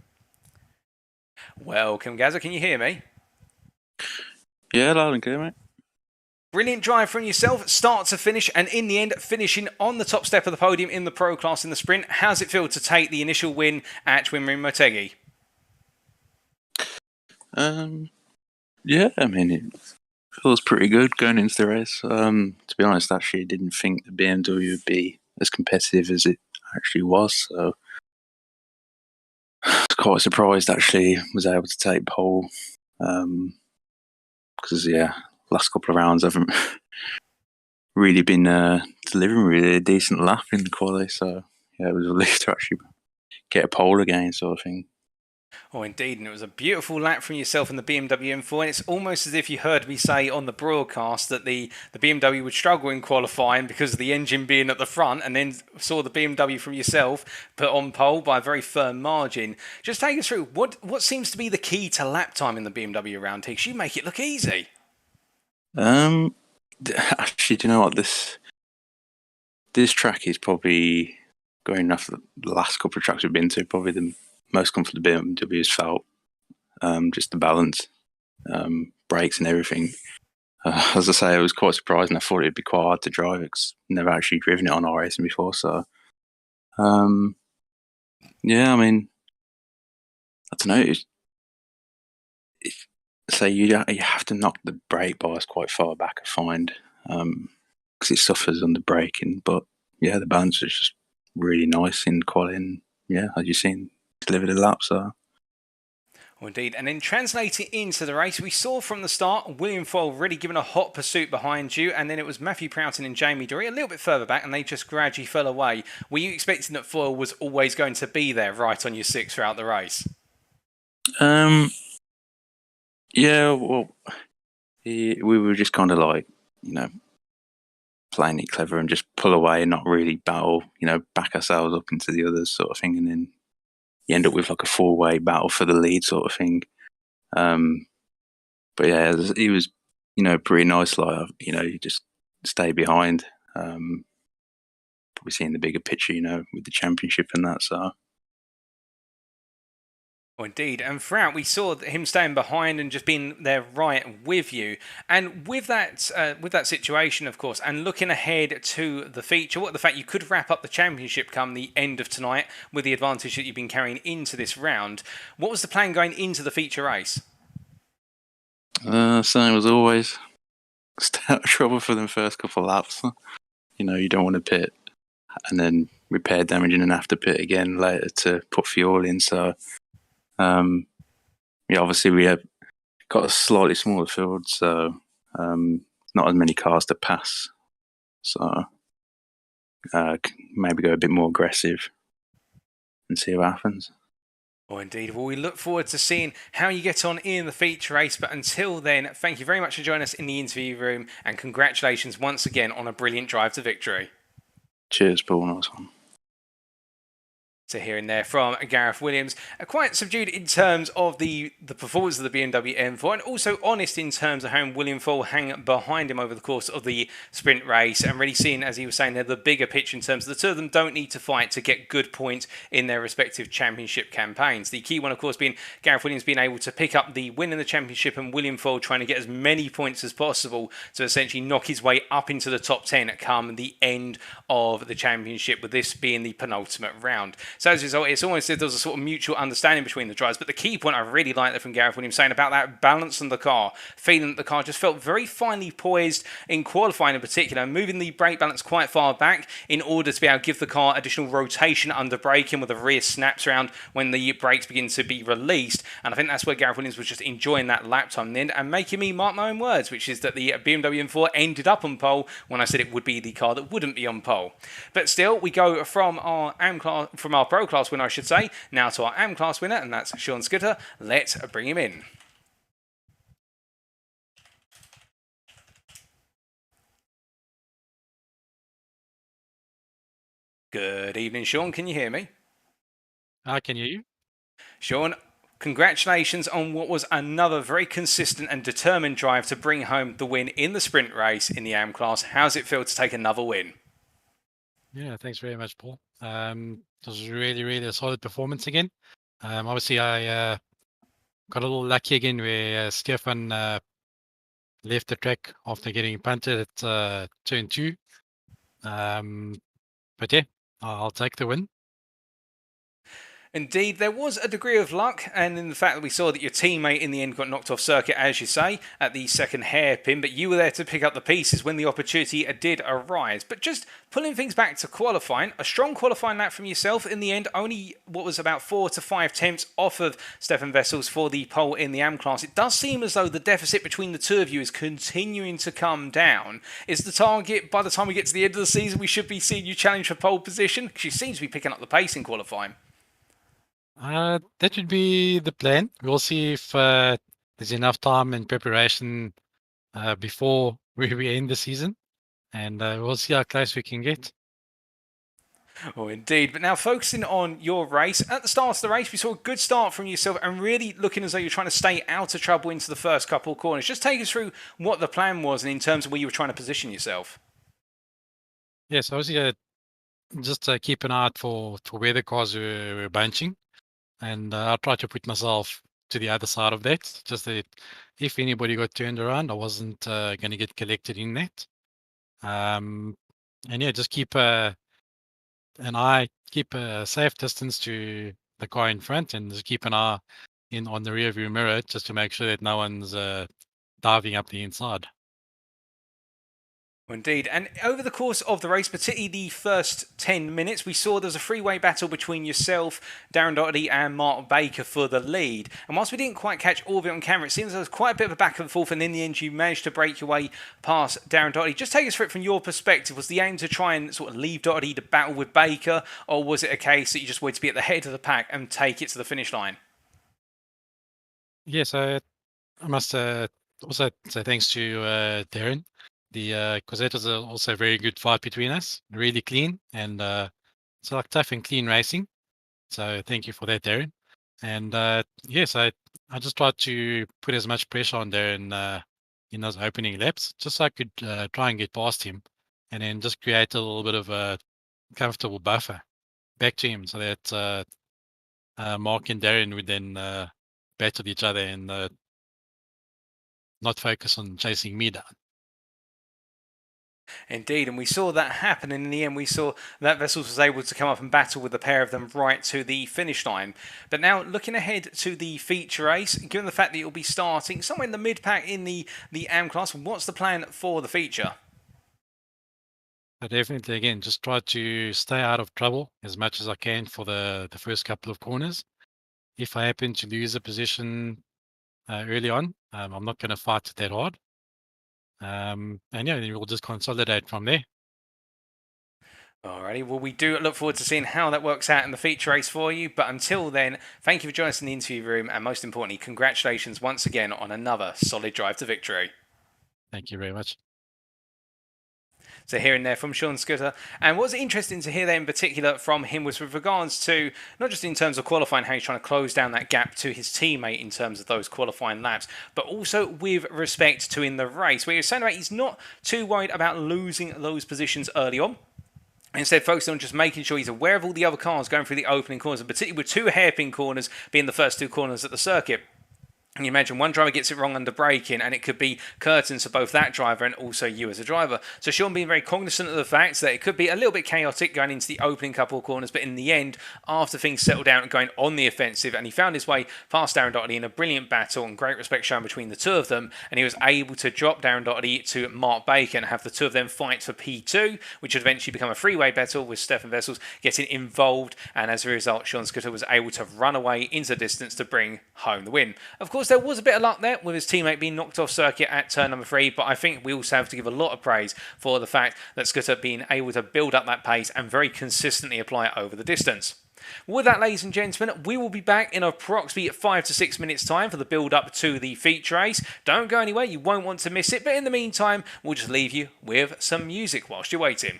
Welcome, Gazza. Can you hear me? Yeah, loud and clear, mate. Brilliant drive from yourself, start to finish, and in the end, finishing on the top step of the podium in the Pro Class in the sprint. How's it feel to take the initial win at Motegi? Yeah, I mean, it feels pretty good going into the race. To be honest, actually, I didn't think the BMW would be as competitive as it actually was. So I was quite surprised, actually, was able to take pole. Because, yeah, last couple of rounds I haven't really been delivering really a decent lap in the quali. So, yeah, it was a relief to actually get a pole again, sort of thing. Oh, indeed, and it was a beautiful lap from yourself in the BMW M4, and it's almost as if you heard me say on the broadcast that the BMW would struggle in qualifying because of the engine being at the front, and then saw the BMW from yourself put on pole by a very firm margin. Just take us through, what seems to be the key to lap time in the BMW round here? 'Cause you make it look easy. Actually, do you know what? This track is probably, going after the last couple of tracks we've been to, probably the most comfortable BMW has felt. just the balance, brakes and everything. As I say, I was quite surprised, and I thought it'd be quite hard to drive it because I've never actually driven it on iRacing before. So, yeah, I mean, I don't know. So you have to knock the brake bias quite far back, I find, because it suffers under braking. But yeah, the balance is just really nice in quality, and yeah, as you've seen, delivered a lap. So. Well, indeed. And then translating into the race, we saw from the start William Foyle really giving a hot pursuit behind you, and then it was Matthew Prowting and Jamie Dorey a little bit further back, and they just gradually fell away. Were you expecting that Foyle was always going to be there right on your six throughout the race? Yeah, well, we were just kind of like, playing it clever and just pull away and not really battle, back ourselves up into the others sort of thing. And then you end up with like a four-way battle for the lead sort of thing. But yeah, he was, pretty nice. Like, you just stay behind. Probably seeing the bigger picture, with the championship and that. So. Oh, indeed. And throughout, we saw him staying behind and just being there right with you. And with that situation, of course, and looking ahead to the feature, what the fact you could wrap up the championship come the end of tonight with the advantage that you've been carrying into this round. What was the plan going into the feature race? Same as always. Stay out of trouble for them first couple of laps. You don't want to pit and then repair damage and then have to pit again later to put fuel in. So. Obviously we have got a slightly smaller field, so not as many cars to pass. So maybe go a bit more aggressive and see what happens. Oh, indeed. Well, we look forward to seeing how you get on in the feature race. But until then, thank you very much for joining us in the interview room, and congratulations once again on a brilliant drive to victory. Cheers, Paul. Nice one. To hearing there from Gareth Williams, quite subdued in terms of the performance of the BMW M4, and also honest in terms of how William Foyle hang behind him over the course of the sprint race, and really seeing, as he was saying, they're the bigger picture in terms of the two of them don't need to fight to get good points in their respective championship campaigns. The key one, of course, being Gareth Williams being able to pick up the win in the championship, and William Foyle trying to get as many points as possible to essentially knock his way up into the top 10 come the end of the championship, with this being the penultimate round. So as a result, it's almost as if there was a sort of mutual understanding between the drivers. But the key point I really like that from Gareth Williams saying about that balance on the car, feeling that the car just felt very finely poised in qualifying in particular, moving the brake balance quite far back in order to be able to give the car additional rotation under braking with the rear snaps around when the brakes begin to be released. And I think that's where Gareth Williams was just enjoying that lap time in the end and making me mark my own words, which is that the BMW M4 ended up on pole when I said it would be the car that wouldn't be on pole. But still, we go from our Pro Class winner, I should say, now to our AM Class winner, and that's Sean Scudder. Let's bring him in. Good evening, Sean. Can you hear me? I can hear you. Sean, congratulations on what was another very consistent and determined drive to bring home the win in the sprint race in the AM Class. How's it feel to take another win? Yeah, thanks very much, Paul. It was really, really a solid performance again. Obviously, I got a little lucky again where Stefan left the track after getting punted at turn 2. But yeah, I'll take the win. Indeed, there was a degree of luck, and in the fact that we saw that your teammate in the end got knocked off circuit, as you say, at the second hairpin, but you were there to pick up the pieces when the opportunity did arise. But just pulling things back to qualifying, a strong qualifying lap from yourself in the end, only what was about 4 to 5 tenths off of Stefan Wessels for the pole in the AM Class. It does seem as though the deficit between the two of you is continuing to come down. Is the target, by the time we get to the end of the season, we should be seeing you challenge for pole position? Because you seem to be picking up the pace in qualifying. That would be the plan. We'll see if there's enough time and preparation before we end the season, and we'll see how close we can get. Oh, indeed. But now focusing on your race, at the start of the race, we saw a good start from yourself and really looking as though you're trying to stay out of trouble into the first couple of corners. Just take us through what the plan was and in terms of where you were trying to position yourself. Yes, obviously, just keep an eye out for where the cars were bunching. And I try to put myself to the other side of that. Just that if anybody got turned around, I wasn't going to get collected in that. And yeah, just keep a safe distance to the car in front, and just keep an eye on the rear view mirror just to make sure that no one's diving up the inside. Indeed, and over the course of the race, particularly the first 10 minutes, we saw there was a freeway battle between yourself, Darren Doherty and Mark Baker for the lead. And whilst we didn't quite catch all of it on camera, it seems there was quite a bit of a back and forth, and in the end you managed to break your way past Darren Doherty. Just take us through it from your perspective. Was the aim to try and sort of leave Doherty to battle with Baker, or was it a case that you just wanted to be at the head of the pack and take it to the finish line? Yes, I must also say thanks to Darren. Because that was also a very good fight between us, really clean, and it's like tough and clean racing. So thank you for that, Darren. And yes, I just tried to put as much pressure on Darren in those opening laps, just so I could try and get past him, and then just create a little bit of a comfortable buffer back to him, so that Mark and Darren would then battle each other and not focus on chasing me down. Indeed, and we saw that happen, and in the end we saw that Vessels was able to come up and battle with the pair of them right to the finish line. But now, looking ahead to the feature race, given the fact that you'll be starting somewhere in the mid-pack in the AM class, what's the plan for the feature? I definitely, again, just try to stay out of trouble as much as I can for the first couple of corners. If I happen to lose a position early on, I'm not going to fight that hard. And yeah, then we'll just consolidate from there. Alrighty, well, we do look forward to seeing how that works out in the feature race for you. But until then, thank you for joining us in the interview room, and most importantly, congratulations once again on another solid drive to victory. Thank you very much. So hearing there from Sean Scudder, and what's interesting to hear there in particular from him was with regards to not just in terms of qualifying, how he's trying to close down that gap to his teammate in terms of those qualifying laps, but also with respect to in the race, where he was saying about he's not too worried about losing those positions early on. Instead, focusing on just making sure he's aware of all the other cars going through the opening corners, and particularly with two hairpin corners being the first two corners at the circuit. And you imagine one driver gets it wrong under braking, and it could be curtains for both that driver and also you as a driver. So Sean being very cognizant of the fact that it could be a little bit chaotic going into the opening couple of corners, but in the end, after things settled down and going on the offensive, and he found his way past Darren Doherty in a brilliant battle and great respect shown between the two of them, and he was able to drop Darren Doherty to Mark Baker and have the two of them fight for P2, which would eventually become a freeway battle with Stefan Vessels getting involved, and as a result, Sean Scudder was able to run away into the distance to bring home the win. Of course, there was a bit of luck there with his teammate being knocked off circuit at turn number 3, but I think we also have to give a lot of praise for the fact that Scudder being able to build up that pace and very consistently apply it over the distance. With that, ladies and gentlemen, we will be back in approximately 5 to 6 minutes time for the build up to the feature race. Don't go anywhere, you won't want to miss it, but in the meantime, we'll just leave you with some music whilst you're waiting.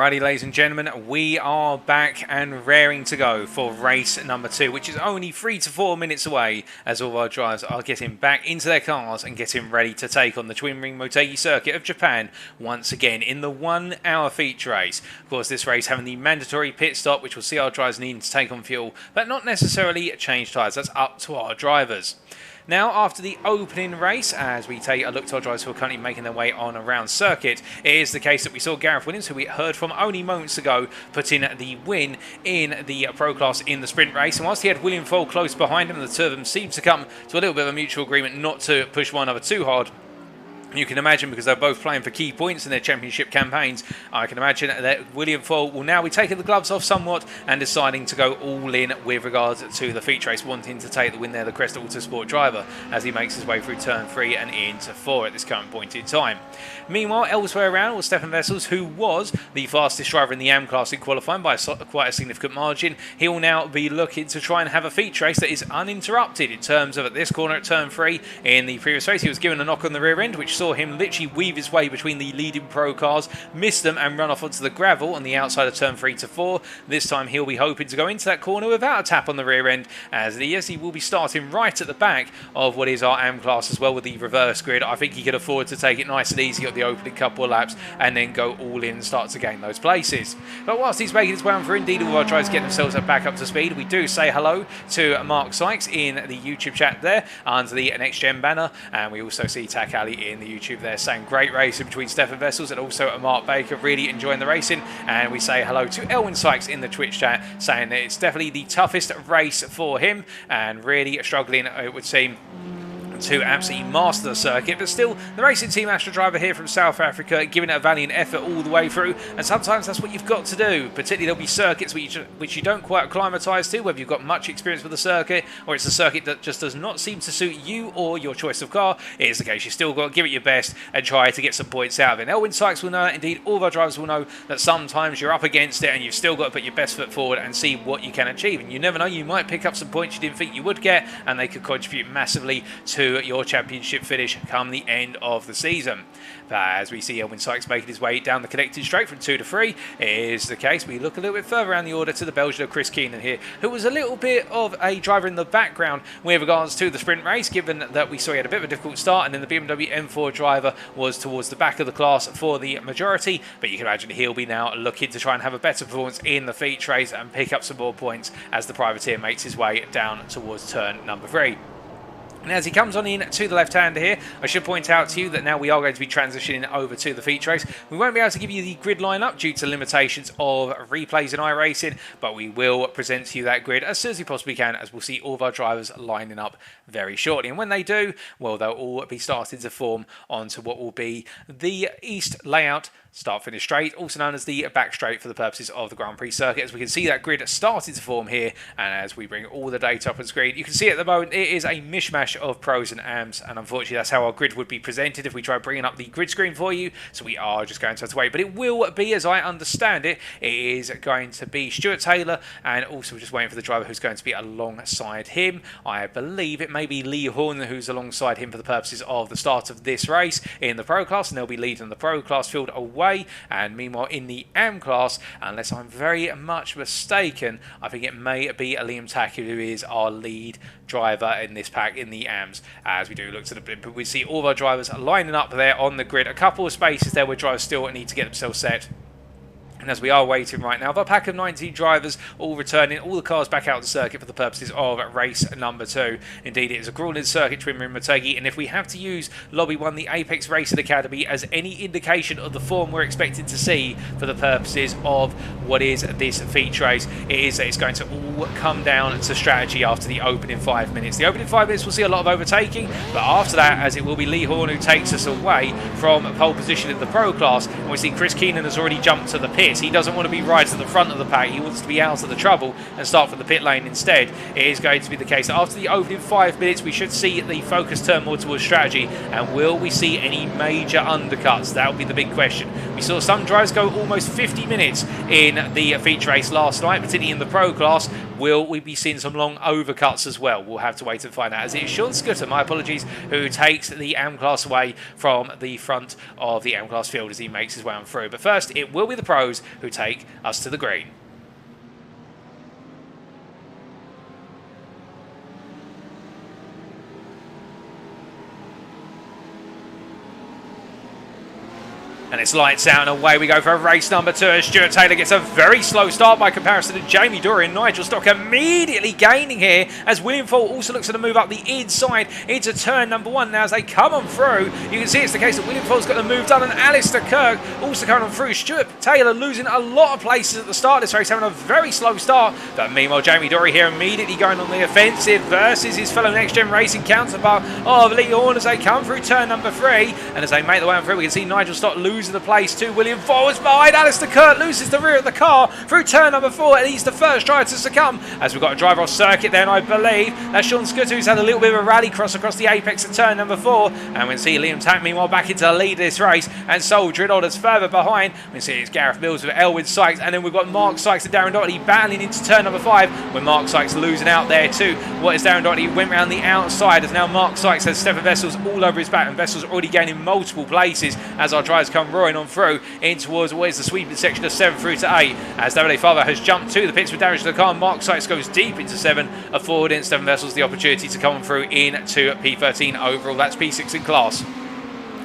Alrighty, ladies and gentlemen, we are back and raring to go for race number 2, which is only 3 to 4 minutes away as all of our drivers are getting back into their cars and getting ready to take on the Twin Ring Motegi circuit of Japan once again in the 1 hour feature race. Of course, this race having the mandatory pit stop, which will see our drivers needing to take on fuel, but not necessarily change tyres. That's up to our drivers. Now, after the opening race, as we take a look to our drivers who are currently making their way on around circuit, it is the case that we saw Gareth Williams, who we heard from only moments ago, put in the win in the Pro Class in the sprint race. And whilst he had William Foyle close behind him, the two of them seemed to come to a little bit of a mutual agreement not to push one another too hard. You can imagine, because they're both playing for key points in their championship campaigns, I can imagine that William Foyle will now be taking the gloves off somewhat and deciding to go all in with regards to the feature race, wanting to take the win there, the Crest Autosport driver, as he makes his way through turn 3 and into 4 at this current point in time. Meanwhile, elsewhere around was Stefan Vessels, who was the fastest driver in the AM class in qualifying by quite a significant margin. He will now be looking to try and have a feature race that is uninterrupted in terms of at this corner at turn 3. In the previous race, he was given a knock on the rear end, which saw him literally weave his way between the leading pro cars, miss them and run off onto the gravel on the outside of turn 3 to 4. This time he'll be hoping to go into that corner without a tap on the rear end, as he will be starting right at the back of what is our AM class as well with the reverse grid. I think he could afford to take it nice and easy at the opening couple of laps and then go all in and start to gain those places. But whilst he's making his way on for indeed, all our tries to get themselves back up to speed, we do say hello to Mark Sykes in the YouTube chat there under the NXTGEN banner, and we also see Tak Ali in the YouTube there saying great racing between Stefan Vessels and also Mark Baker, really enjoying the racing. And we say hello to Elwin Sykes in the Twitch chat saying that it's definitely the toughest race for him and really struggling, it would seem, to absolutely master the circuit, but still the racing team Astra driver here from South Africa giving it a valiant effort all the way through, and sometimes that's what you've got to do. Particularly there'll be circuits which you don't quite acclimatise to, whether you've got much experience with the circuit or it's a circuit that just does not seem to suit you or your choice of car. It is the case, you still got to give it your best and try to get some points out of it. And Elwin Sykes will know that, indeed all of our drivers will know that sometimes you're up against it and you've still got to put your best foot forward and see what you can achieve, and you never know, you might pick up some points you didn't think you would get and they could contribute massively to your championship finish come the end of the season. But as we see Elwin Sykes making his way down the connected straight from 2 to 3, it is the case we look a little bit further around the order to the Belgian Chris Keenan here, who was a little bit of a driver in the background with regards to the sprint race, given that we saw he had a bit of a difficult start, and then the BMW M4 driver was towards the back of the class for the majority. But you can imagine he'll be now looking to try and have a better performance in the feature race and pick up some more points as the privateer makes his way down towards turn number 3. And as he comes on in to the left-hander here, I should point out to you that now we are going to be transitioning over to the feature race. We won't be able to give you the grid lineup due to limitations of replays in iRacing, but we will present to you that grid as soon as we possibly can, as we'll see all of our drivers lining up very shortly. And when they do, well, they'll all be starting to form onto what will be the east layout start-finish straight, also known as the back straight for the purposes of the Grand Prix circuit. As we can see that grid starting to form here, and as we bring all the data up on screen, you can see at the moment it is a mishmash of pros and AMs, and unfortunately that's how our grid would be presented if we try bringing up the grid screen for you, so we are just going to have to wait. But it will be, as I understand it, it is going to be Stuart Taylor, and also we're just waiting for the driver who's going to be alongside him. I believe it may be Lee Horn who's alongside him for the purposes of the start of this race in the Pro Class, and they'll be leading the Pro Class field away. And meanwhile in the AM class, unless I'm very much mistaken, I think it may be Liam Tackett who is our lead driver in this pack in the AMs. As we do look to the blimp, we see all of our drivers lining up there on the grid. A couple of spaces there where drivers still need to get themselves set. And as we are waiting right now, the pack of 19 drivers all returning, all the cars back out of the circuit for the purposes of race number 2. Indeed, it is a grueling circuit Twin Ring Motegi, and if we have to use Lobby 1, the Apex Racing Academy, as any indication of the form we're expecting to see for the purposes of what is this feature race, it's going to all come down to strategy after the opening 5 minutes. The opening 5 minutes will see a lot of overtaking, but after that, as it will be Lee Horn who takes us away from pole position in the Pro Class, and we see Chris Keenan has already jumped to the pit. He doesn't want to be right at the front of the pack. He wants to be out of the trouble and start from the pit lane instead. It is going to be the case that after the opening 5 minutes, we should see the focus turn more towards strategy. And will we see any major undercuts? That will be the big question. We saw some drivers go almost 50 minutes in the feature race last night, particularly in the Pro Class. Will we be seeing some long overcuts as well? We'll have to wait and find out. As it is Sean Scooter, my apologies, who takes the AM class away from the front of the AM class field as he makes his way on through. But first, it will be the pros those who take us to the green. And it's lights out and away we go for race number 2 as Stuart Taylor gets a very slow start by comparison to Jamie Dorian. Nigel Stock immediately gaining here as William Foyle also looks to move up the inside into turn number 1. Now as they come on through, you can see it's the case that William Foyle's got the move done and Alistair Kirk also coming on through. Stuart Taylor losing a lot of places at the start of this race, having a very slow start. But meanwhile, Jamie Dorian here immediately going on the offensive versus his fellow NXTGEN Racing counterpart of Lee Horn as they come through turn number 3. And as they make the way on through, we can see Nigel Stock losing the place to William Foyle behind. Alistair Kirk loses the rear of the car through turn number 4 and he's the first driver to succumb as we've got a driver off circuit then, I believe. That's Sean Scudder who's had a little bit of a rally cross across the apex at turn number 4, and we can see Liam Tack meanwhile back into the lead of this race, and Sol Dridolder's further behind. We can see it's Gareth Mills with Elwood Sykes, and then we've got Mark Sykes and Darren Doherty battling into turn number 5 with Mark Sykes losing out there too. What is Darren Doherty? Went round the outside as now Mark Sykes has Stefan Vessels all over his back, and Vessels already gaining multiple places as our drivers come roaring on through in towards what is the sweeping section of 7 through to 8 as Davide Fava has jumped to the pits with damage to the car. Mark Sykes goes deep into 7, affording Stefan Vessels the opportunity to come through into P13 overall. That's P6 in class.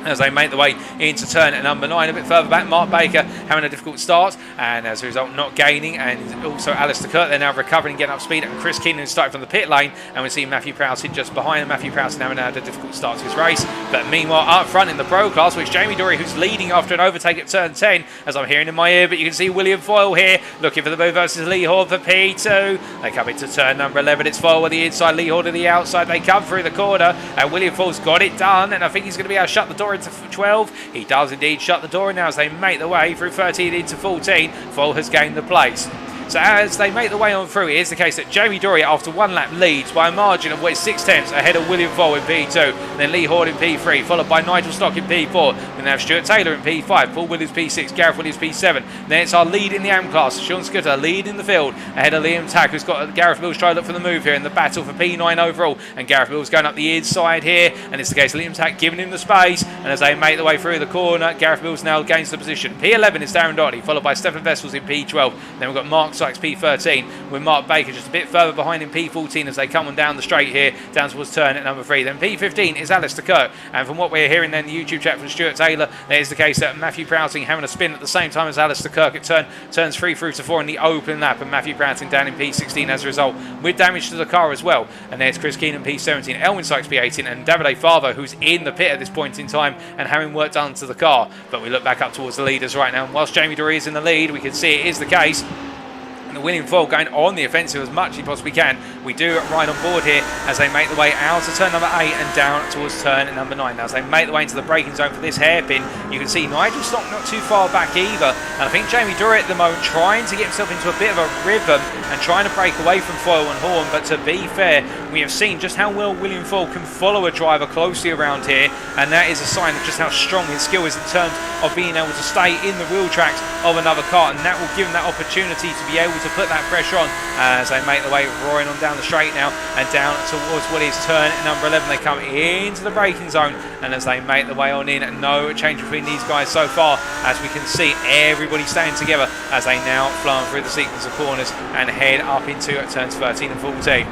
As they make the way into turn at number 9, a bit further back, Mark Baker having a difficult start and as a result not gaining, and also Alistair Kirk they're now recovering and getting up speed, and Chris Keenan starting from the pit lane, and we see Matthew Prowting just behind, and Matthew Prowting having had a difficult start to his race. But meanwhile up front in the pro class, which Jamie Dory who's leading after an overtake at turn 10, as I'm hearing in my ear, but you can see William Foyle here looking for the move versus Lee Horde for P2. They come into turn number 11, it's Foyle on the inside, Lee Horde on the outside, they come through the corner and William Foyle's got it done, and I think he's going to be able to shut the door into 12. He does indeed shut the door, and now as they make the way through 13 into 14, Foyle has gained the place. So as they make the way on through, it is the case that Jamie Dory, after one lap, leads by a margin of 6 tenths ahead of William Foyle in P2, and then Lee Horde in P3, followed by Nigel Stock in P4. We then have Stuart Taylor in P5, Paul Williams P6, Gareth Williams P7. Then it's our lead in the AM class, Sean Scudder lead in the field ahead of Liam Tack, who's got Gareth Mills trying to look for the move here in the battle for P9 overall, and Gareth Mills going up the inside here, and it's the case of Liam Tack giving him the space, and as they make the way through the corner, Gareth Mills now gains the position. P11 is Darren Doherty, followed by Stefan Vessels in P12. Then we've got Mark Sykes P13. With Mark Baker just a bit further behind in P14 as they come on down the straight here, down towards turn at number 3. Then P15 is Alistair Kirk, and from what we're hearing then the YouTube chat from Stuart Taylor, it is the case that Matthew Prowting having a spin at the same time as Alistair Kirk at turns 3 through to 4 in the open lap, and Matthew Prowting down in P16 as a result, with damage to the car as well. And there's Chris Keenan P17, Elwin Sykes P18, and Davide Fava, who's in the pit at this point in time and having work done to the car. But we look back up towards the leaders right now, and whilst Jamie Dory is in the lead, we can see it is the case. William Foyle going on the offensive as much as he possibly can. We do ride on board here as they make the way out of turn number 8 and down towards turn number 9. Now as they make the way into the braking zone for this hairpin, you can see Nigel Stock not too far back either, and I think Jamie Dory at the moment trying to get himself into a bit of a rhythm and trying to break away from Foyle and Horn. But to be fair, we have seen just how well William Foyle can follow a driver closely around here, and that is a sign of just how strong his skill is in terms of being able to stay in the wheel tracks of another car, and that will give him that opportunity to be able to put that pressure on as they make the way roaring on down the straight now and down towards what is turn number 11. They come into the braking zone, and as they make the way on in, no change between these guys so far, as we can see everybody staying together as they now fly through the sequence of corners and head up into turns 13 and 14.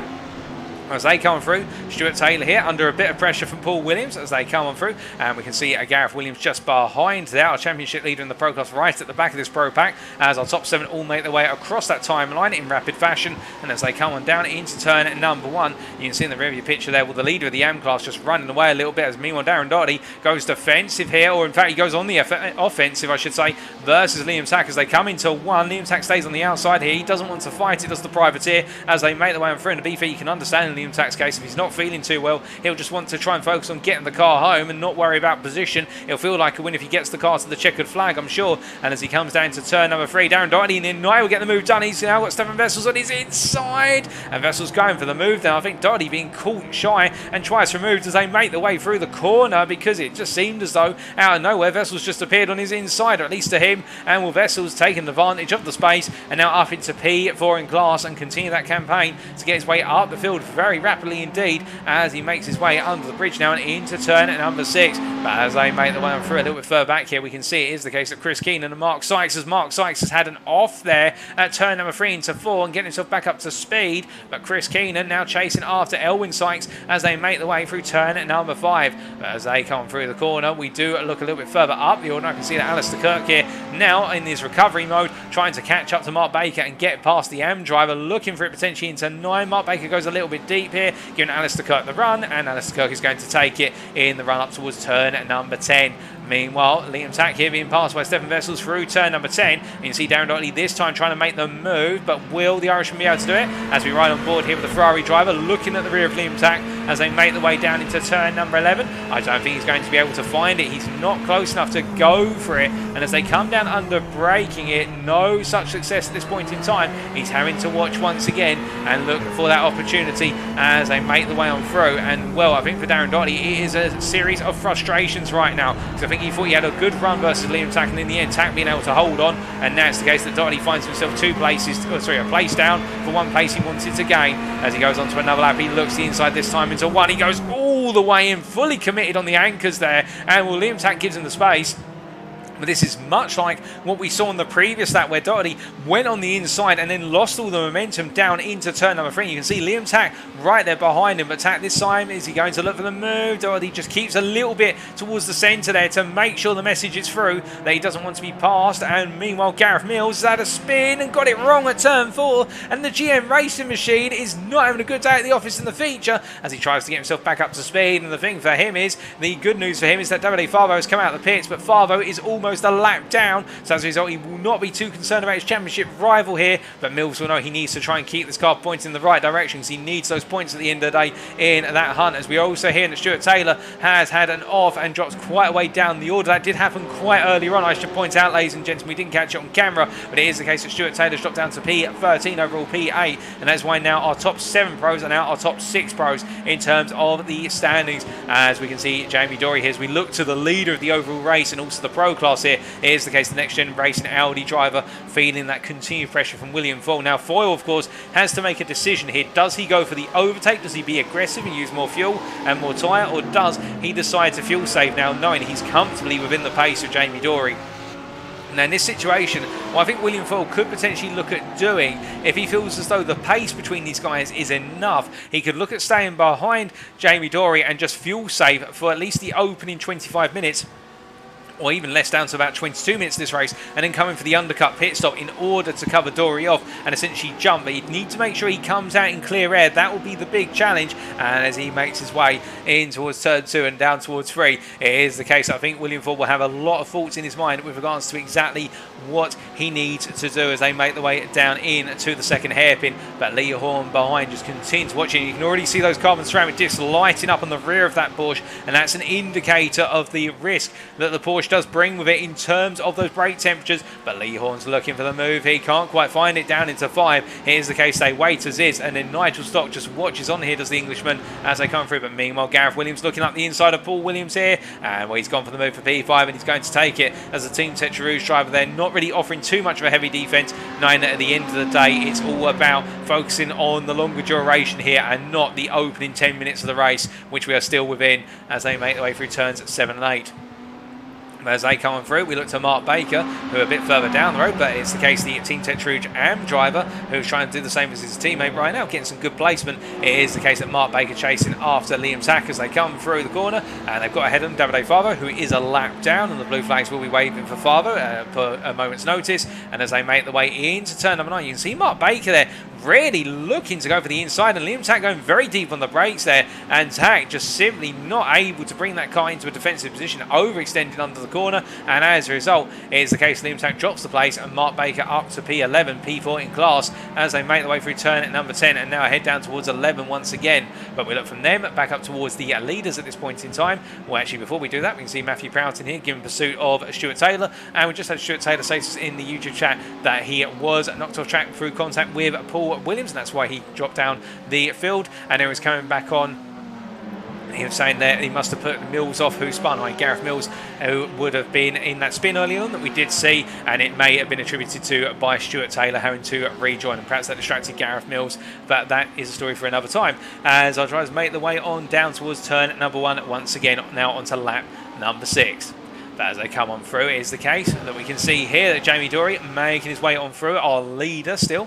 As they come through, Stuart Taylor here under a bit of pressure from Paul Williams as they come on through, and we can see Gareth Williams just behind there, our championship leader in the pro class, right at the back of this pro pack, as our top 7 all make their way across that timeline in rapid fashion. And as they come on down into turn at number 1, you can see in the rear view picture there, well, the leader of the AM class just running away a little bit, as meanwhile Darren Doherty goes defensive here, or in fact he goes on the offensive I should say, versus Liam Tack as they come into 1. Liam Tack stays on the outside here, he doesn't want to fight it, does the privateer, as they make their way on through. And to be fair, you can understand in Liam Tack's case, if he's not feeling too well, he'll just want to try and focus on getting the car home and not worry about position. He'll feel like a win if he gets the car to the checkered flag, I'm sure. And as he comes down to turn number 3, Darren Doherty and Nye will get the move done. He's now got Stefan Vessels on his inside, and Vessels going for the move now. I think Doherty being caught shy and twice removed as they make the way through the corner, because it just seemed as though out of nowhere Vessels just appeared on his inside, or at least to him, and with Vessels taking advantage of the space and now up into P4 in class and continue that campaign to get his way up the field very rapidly indeed as he makes his way under the bridge now and into turn number 6. But as they make the way on through a little bit further back here, we can see it is the case of Chris Keenan and Mark Sykes, as Mark Sykes has had an off there at turn number 3 into 4 and getting himself back up to speed. But Chris Keenan now chasing after Elwyn Sykes as they make the way through turn number 5. But as they come through the corner, we do look a little bit further up the order. I can see that Alistair Kirk here now in his recovery mode, trying to catch up to Mark Baker and get past the AM driver, looking for it potentially into 9. Mark Baker goes a little bit deep here, giving Alistair Kirk the run, and Alistair Kirk is going to take it in the run up towards turn number 10. Meanwhile, Liam Tack here being passed by Stephen Vessels through turn number 10. You can see Darren Dotley this time trying to make the move, but will the Irishman be able to do it? As we ride on board here with the Ferrari driver, looking at the rear of Liam Tack as they make the way down into turn number 11. I don't think he's going to be able to find it. He's not close enough to go for it. And as they come down under braking it, no such success at this point in time. He's having to watch once again and look for that opportunity as they make the way on through. And well, I think for Darren Dotley, it is a series of frustrations right now, because I think he thought he had a good run versus Liam Tack, and in the end Tack being able to hold on, and now it's the case that Dotley finds himself a place down for one place he wanted to gain. As he goes on to another lap, he looks the inside this time into 1. He goes all the way in, fully committed on the anchors there, and well, Liam Tack gives him the space. But this is much like what we saw in the previous lap, where Doherty went on the inside and then lost all the momentum down into turn number 3. You can see Liam Tack right there behind him, but Tack this time, is he going to look for the move? Doherty just keeps a little bit towards the centre there to make sure the message is through that he doesn't want to be passed. And meanwhile, Gareth Mills has had a spin and got it wrong at turn 4, and the GM racing machine is not having a good day at the office in the feature as he tries to get himself back up to speed. And the thing for him is, the good news for him is that Davide Favo has come out of the pits, but Favo is almost a lap down, so as a result he will not be too concerned about his championship rival here. But Mills will know he needs to try and keep this car pointing in the right direction, because he needs those points at the end of the day in that hunt. As we also hear that Stuart Taylor has had an off and drops quite a way down the order. That did happen quite earlier on, I should point out, ladies and gentlemen. We didn't catch it on camera, but it is the case that Stuart Taylor's dropped down to P13 overall P8, and that's why now our top 7 pros are now our top 6 pros in terms of the standings. As we can see Jamie Dory here, as we look to the leader of the overall race and also the pro class here, it is the case the next gen racing Audi driver feeling that continued pressure from William Foyle. Now Foyle, of course, has to make a decision here. Does he go for the overtake? Does he be aggressive and use more fuel and more tyre, or does he decide to fuel save now, knowing he's comfortably within the pace of Jamie Dory? Now in this situation, what I think William Foyle could potentially look at doing, if he feels as though the pace between these guys is enough, he could look at staying behind Jamie Dory and just fuel save for at least the opening 25 minutes, or even less, down to about 22 minutes this race, and then coming for the undercut pit stop in order to cover Dory off and essentially jump. But he'd need to make sure he comes out in clear air. That will be the big challenge. And as he makes his way in towards turn 2 and down towards 3, it is the case I think William Foyle will have a lot of thoughts in his mind with regards to exactly what he needs to do as they make the way down in to the second hairpin. But Lee Horn behind just continues watching. You can already see those carbon ceramic discs lighting up on the rear of that Porsche, and that's an indicator of the risk that the Porsche does bring with it in terms of those brake temperatures. But Lee Horn's looking for the move. He can't quite find it down into 5. Here's the case, they wait as is, and then Nigel Stock just watches on here, does the Englishman, as they come through. But meanwhile, Gareth Williams looking up the inside of Paul Williams here, and well, he's gone for the move for P5, and he's going to take it as the Team Tetra Rouge driver there, not really offering too much of a heavy defense, knowing that at the end of the day it's all about focusing on the longer duration here and not the opening 10 minutes of the race, which we are still within as they make their way through turns 7 and 8. As they come on through, we look to Mark Baker, who are a bit further down the road, but it's the case the Team Tetra Rouge AM driver, who's trying to do the same as his teammate right now, getting some good placement. It is the case that Mark Baker chasing after Liam Tack as they come through the corner, and they've got ahead of them Davide Favo, who is a lap down, and the blue flags will be waving for Favo for a moment's notice. And as they make the way into turn number 9, you can see Mark Baker there really looking to go for the inside, and Liam Tack going very deep on the brakes there, and Tack just simply not able to bring that car into a defensive position, overextending under the corner. And as a result, it is the case Liam Tack drops the place, and Mark Baker up to P11, P4 in class, as they make their way through turn at number 10, and now head down towards 11 once again. But we look from them back up towards the leaders at this point in time. Well, actually, before we do that, we can see Matthew Prowting here giving pursuit of Stuart Taylor, and we just had Stuart Taylor say to us in the YouTube chat that he was knocked off track through contact with Paul Williams, and that's why he dropped down the field, and then was coming back on He was saying that he must have put Mills off, who spun on Gareth Mills, who would have been in that spin early on that we did see, and it may have been attributed to by Stuart Taylor having to rejoin, and perhaps that distracted Gareth Mills, but that is a story for another time. As our drivers make their way on down towards turn number 1 once again, now onto lap number 6. But as they come on through, it is the case that we can see here that Jamie Dory making his way on through, our leader still,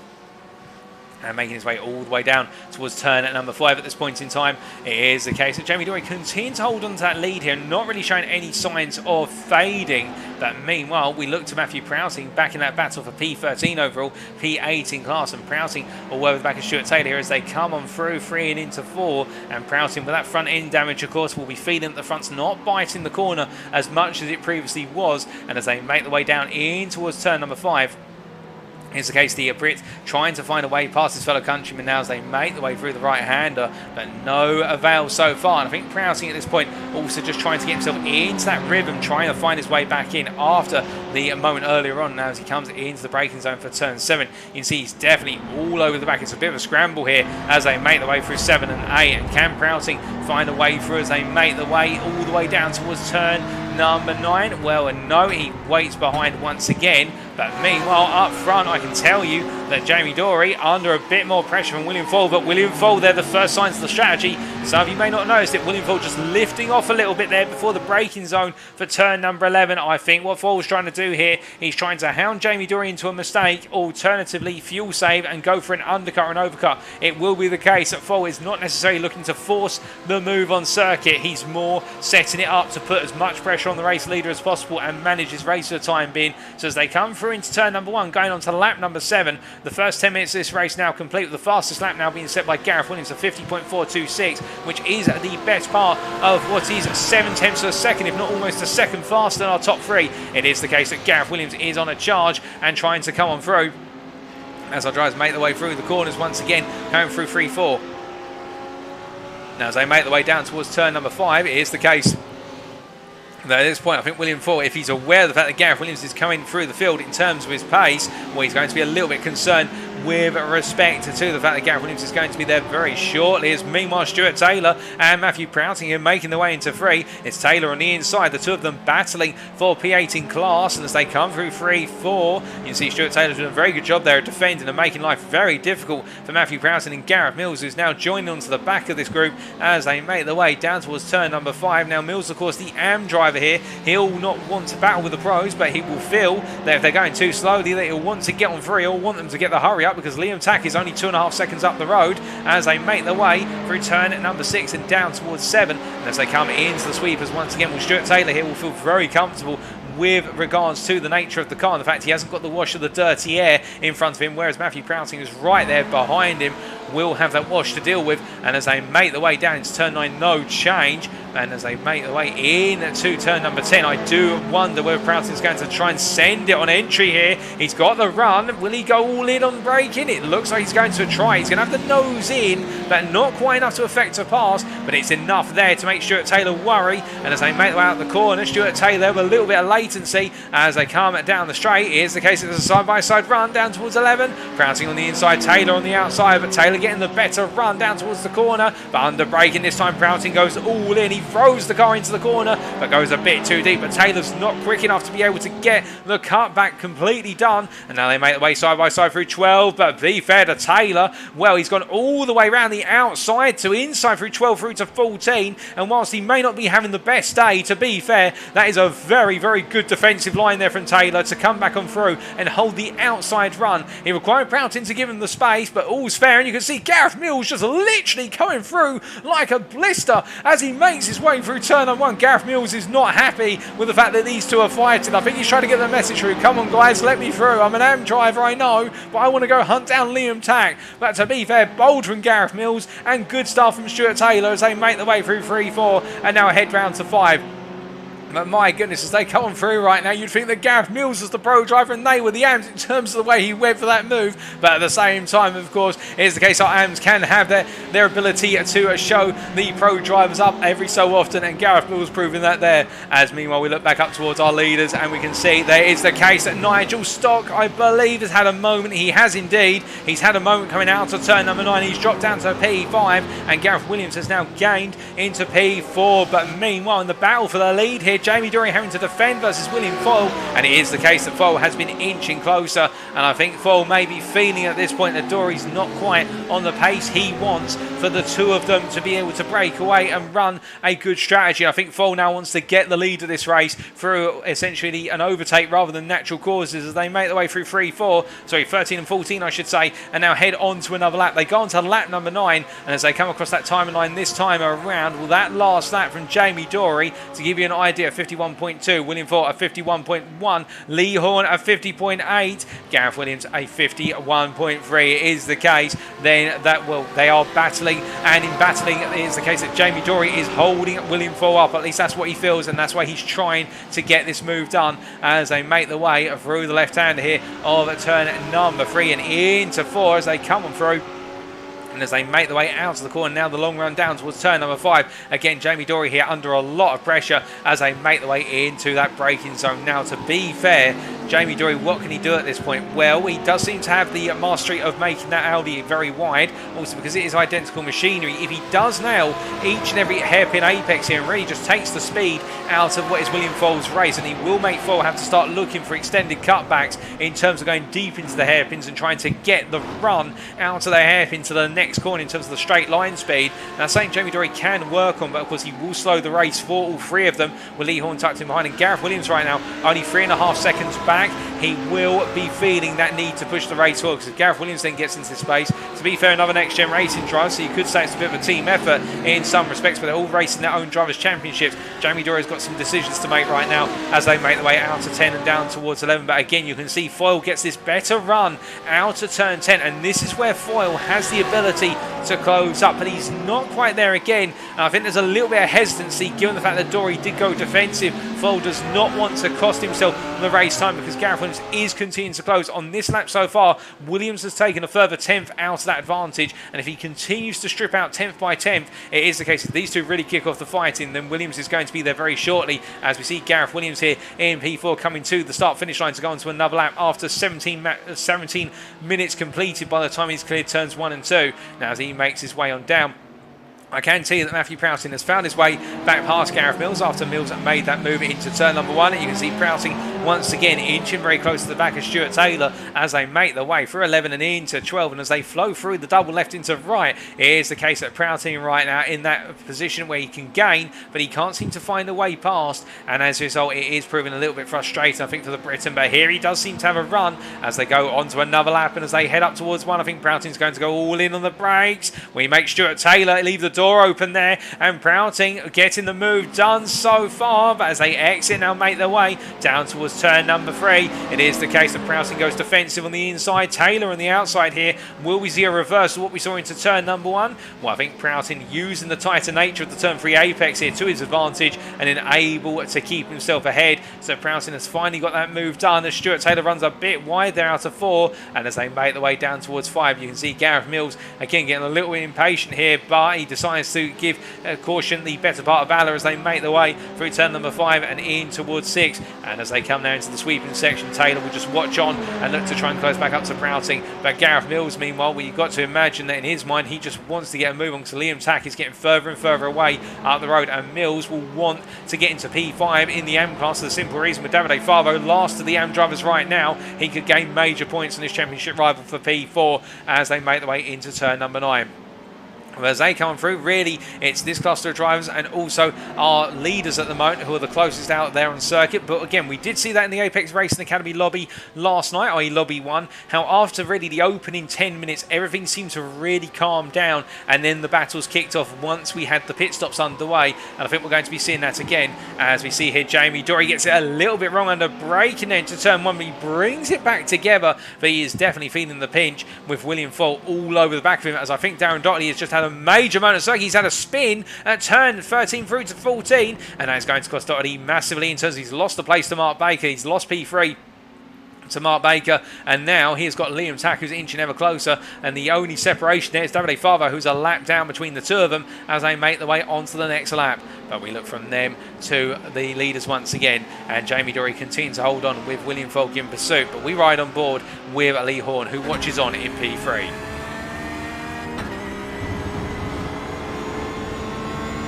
and making his way all the way down towards turn at number 5 at this point in time. It is the case that Jamie Dory continues to hold on to that lead here, not really showing any signs of fading. But meanwhile, we look to Matthew Prowting back in that battle for P13 overall, P18 class, and Prowting all over the back of Stuart Taylor here as they come on through 3 and into 4. And Prowting, with that front end damage, of course, will be feeling that the front's not biting the corner as much as it previously was. And as they make their way down in towards turn number 5, it's the case the Brit trying to find a way past his fellow countrymen now as they make the way through the right-hander, but no avail so far. And I think Prowting at this point also just trying to get himself into that rhythm, trying to find his way back in after the moment earlier on. Now as he comes into the braking zone for turn 7, you can see he's definitely all over the back. It's a bit of a scramble here as they make their way through 7 and 8. And can Prowting find a way through as they make the way all the way down towards turn number 9? Well, and no, he waits behind once again. But meanwhile, up front, I can tell you that Jamie Dory under a bit more pressure from William Foyle. But William Foyle, they're the first signs of the strategy. Some of you may not have noticed it. William Foyle just lifting off a little bit there before the braking zone for turn number 11. I think what Foyle's trying to do here, he's trying to hound Jamie Dory into a mistake. Alternatively, fuel save and go for an undercut or an overcut. It will be the case that Foyle is not necessarily looking to force the move on circuit. He's more setting it up to put as much pressure on the race leader as possible and manage his race for the time being. So as they come through into turn number 1, going on to lap number 7, the first 10 minutes of this race now complete, with the fastest lap now being set by Gareth Williams of 50.426, which is the best part of what is 7/10 of a second, if not almost a second faster than our top 3. It is the case that Gareth Williams is on a charge and trying to come on through as our drivers make their way through the corners once again, going through 3-4. Now as they make their way down towards turn number 5, it is the case at this point, I think William Foyle, if he's aware of the fact that Gareth Williams is coming through the field in terms of his pace, well, he's going to be a little bit concerned with respect to the fact that Gareth Williams is going to be there very shortly. As meanwhile, Stuart Taylor and Matthew Prowting are making their way into 3. It's Taylor on the inside, the two of them battling for P18 class, and as they come through 3-4, you can see Stuart Taylor's doing a very good job there at defending and making life very difficult for Matthew Prowting and Gareth Mills, who's now joining onto the back of this group as they make their way down towards turn number 5. Now Mills, of course, the AM driver here, he'll not want to battle with the pros, but he will feel that if they're going too slowly, that he'll want to get on through. He'll want them to get the hurry up because Liam Tack is only 2.5 seconds up the road as they make their way through turn number 6 and down towards 7. And as they come into the sweepers once again, well, Stuart Taylor here will feel very comfortable with regards to the nature of the car and the fact he hasn't got the wash of the dirty air in front of him, whereas Matthew Prowting is right there behind him, will have that wash to deal with. And as they make their way down into turn 9, no change. And as they make their way in to turn number 10, I do wonder whether Prowting is going to try and send it on entry here. He's got the run. Will he go all in on braking? It looks like he's going to try. He's going to have the nose in, but not quite enough to affect a pass, but it's enough there to make Stuart Taylor worry. And as they make their way out the corner, Stuart Taylor with a little bit of latency as they come down the straight. Here's the case, it's a side-by-side run down towards 11. Prowting on the inside, Taylor on the outside, but Taylor getting the better run down towards the corner, but under braking this time. Prowting goes all in. He throws the car into the corner, but goes a bit too deep, but Taylor's not quick enough to be able to get the cutback completely done. And now they make their way side by side through 12, but be fair to Taylor, well, he's gone all the way around the outside to inside through 12 through to 14, and whilst he may not be having the best day, to be fair, that is a very, very good defensive line there from Taylor to come back on through and hold the outside run. He required Prowting to give him the space, but all's fair, and you can see Gareth Mills just literally going through like a blister as he makes his way through turn number 1. Gareth Mills is not happy with the fact that these two are fighting. I think he's trying to get the message through. Come on, guys, let me through. I'm an AM driver, I know, but I want to go hunt down Liam Tack. But to be fair, bold from Gareth Mills and good stuff from Stuart Taylor as they make their way through 3-4 and now head round to 5. But my goodness, as they come on through right now, you'd think that Gareth Mills was the pro driver and they were the AMs in terms of the way he went for that move. But at the same time, of course, it is the case our AMs can have their ability to show the pro drivers up every so often, and Gareth Mills proving that there. As meanwhile, we look back up towards our leaders and we can see there is the case that Nigel Stock, I believe, has had a moment. He has indeed. He's had a moment coming out of turn number 9. He's dropped down to P5 and Gareth Williams has now gained into P4. But meanwhile, in the battle for the lead here, Jamie Dory having to defend versus William Foyle, and it is the case that Foyle has been inching closer, and I think Foyle may be feeling at this point that Dory's not quite on the pace he wants for the two of them to be able to break away and run a good strategy. I think Foyle now wants to get the lead of this race through essentially an overtake rather than natural causes as they make their way through 13 and 14 I should say, and now head on to another lap. They go on to lap number 9, and as they come across that timeline this time around, well, that last lap from Jamie Dory, to give you an idea, 51.2, William Foyle at 51.1, Lee Horn at 50.8, Gareth Williams a 51.3 is the case. Then that, well, they are battling, and in battling it is the case that Jamie Dory is holding William Foyle up. At least that's what he feels, and that's why he's trying to get this move done as they make the way through the left hand here of turn number 3 and into 4 as they come on through. And as they make the way out of the corner, now the long run down towards turn number 5. Again, Jamie Dory here under a lot of pressure as they make the way into that braking zone. Now, to be fair, Jamie Dory, what can he do at this point? Well, he does seem to have the mastery of making that Audi very wide, also because it is identical machinery. If he does nail each and every hairpin apex here and really just takes the speed out of what is William Foyle's race, and he will make Foyle have to start looking for extended cutbacks in terms of going deep into the hairpins and trying to get the run out of the hairpin to the next corner in terms of the straight line speed. Now, something Jamie Dory can work on, but of course he will slow the race for all three of them, with Lee Horn tucked in behind, and Gareth Williams right now only 3.5 seconds back. He will be feeling that need to push the race forward, because if Gareth Williams then gets into space, to be fair, another next gen racing driver, so you could say it's a bit of a team effort in some respects, but they're all racing their own drivers' championships. Jamie Dory's got some decisions to make right now as they make their way out to 10 and down towards 11, but again you can see Foyle gets this better run out of turn 10, and this is where Foyle has the ability to close up, but he's not quite there again. And I think there's a little bit of hesitancy given the fact that Dory did go defensive. Foyle does not want to cost himself the race time because Gareth Williams is continuing to close. On this lap so far, Williams has taken a further 10th out of that advantage, and if he continues to strip out 10th by 10th, it is the case that these two really kick off the fighting, then Williams is going to be there very shortly, as we see Gareth Williams here in P4 coming to the start finish line to go on to another lap after 17 minutes completed by the time he's cleared turns 1 and 2. Now as he makes his way on down, I can see that Matthew Prowting has found his way back past Gareth Mills after Mills made that move into turn number 1. And you can see Prowting once again inching very close to the back of Stuart Taylor as they make their way through 11 and into 12. And as they flow through the double left into right, it is the case that Prowting right now in that position where he can gain, but he can't seem to find a way past. And as a result, it is proving a little bit frustrating, I think, for the Briton. But here he does seem to have a run as they go on to another lap. And as they head up towards 1, I think Prowting's going to go all in on the brakes. We make Stuart Taylor leave the door open there, and Prowting getting the move done so far, but as they exit now make their way down towards turn number 3, it is the case that Prowting goes defensive on the inside, Taylor on the outside here. Will we see a reverse of what we saw into turn number 1? Well, I think Prowting using the tighter nature of the turn 3 apex here to his advantage and then able to keep himself ahead. So Prowting has finally got that move done as Stuart Taylor runs a bit wide there out of 4, and as they make their way down towards 5, you can see Gareth Mills again getting a little bit impatient here, but he decides to give caution the better part of valour as they make their way through turn number 5 and in towards 6. And as they come now into the sweeping section, Taylor will just watch on and look to try and close back up to Prowting. But Gareth Mills, meanwhile, well, you've got to imagine that in his mind he just wants to get a move on, because Liam Tack is getting further and further away up the road, and Mills will want to get into P5 in the AM class for the simple reason with Davide Favo last of the AM drivers right now, he could gain major points on his championship rival for P4 as they make their way into turn number 9. As they come through, really, it's this cluster of drivers and also our leaders at the moment who are the closest out there on circuit. But again, we did see that in the Apex Racing Academy lobby last night, i.e. lobby 1, how after really the opening 10 minutes, everything seemed to really calm down, and then the battles kicked off once we had the pit stops underway. And I think we're going to be seeing that again, as we see here Jamie Dory gets it a little bit wrong under braking then to turn 1, but he brings it back together, but he is definitely feeling the pinch with William Foyle all over the back of him, as I think Darren Dotley has just had a major moment. So he's had a spin at turn 13 through to 14, and that's going to cost Doherty massively in terms of he's lost the place to Mark Baker. He's lost P3 to Mark Baker, and now he's got Liam Tack, who's inching ever closer, and the only separation there is Davide Favo, who's a lap down between the two of them as they make their way onto the next lap. But we look from them to the leaders once again, and Jamie Dory continues to hold on with William Folk in pursuit, but we ride on board with Lee Horn, who watches on in P3.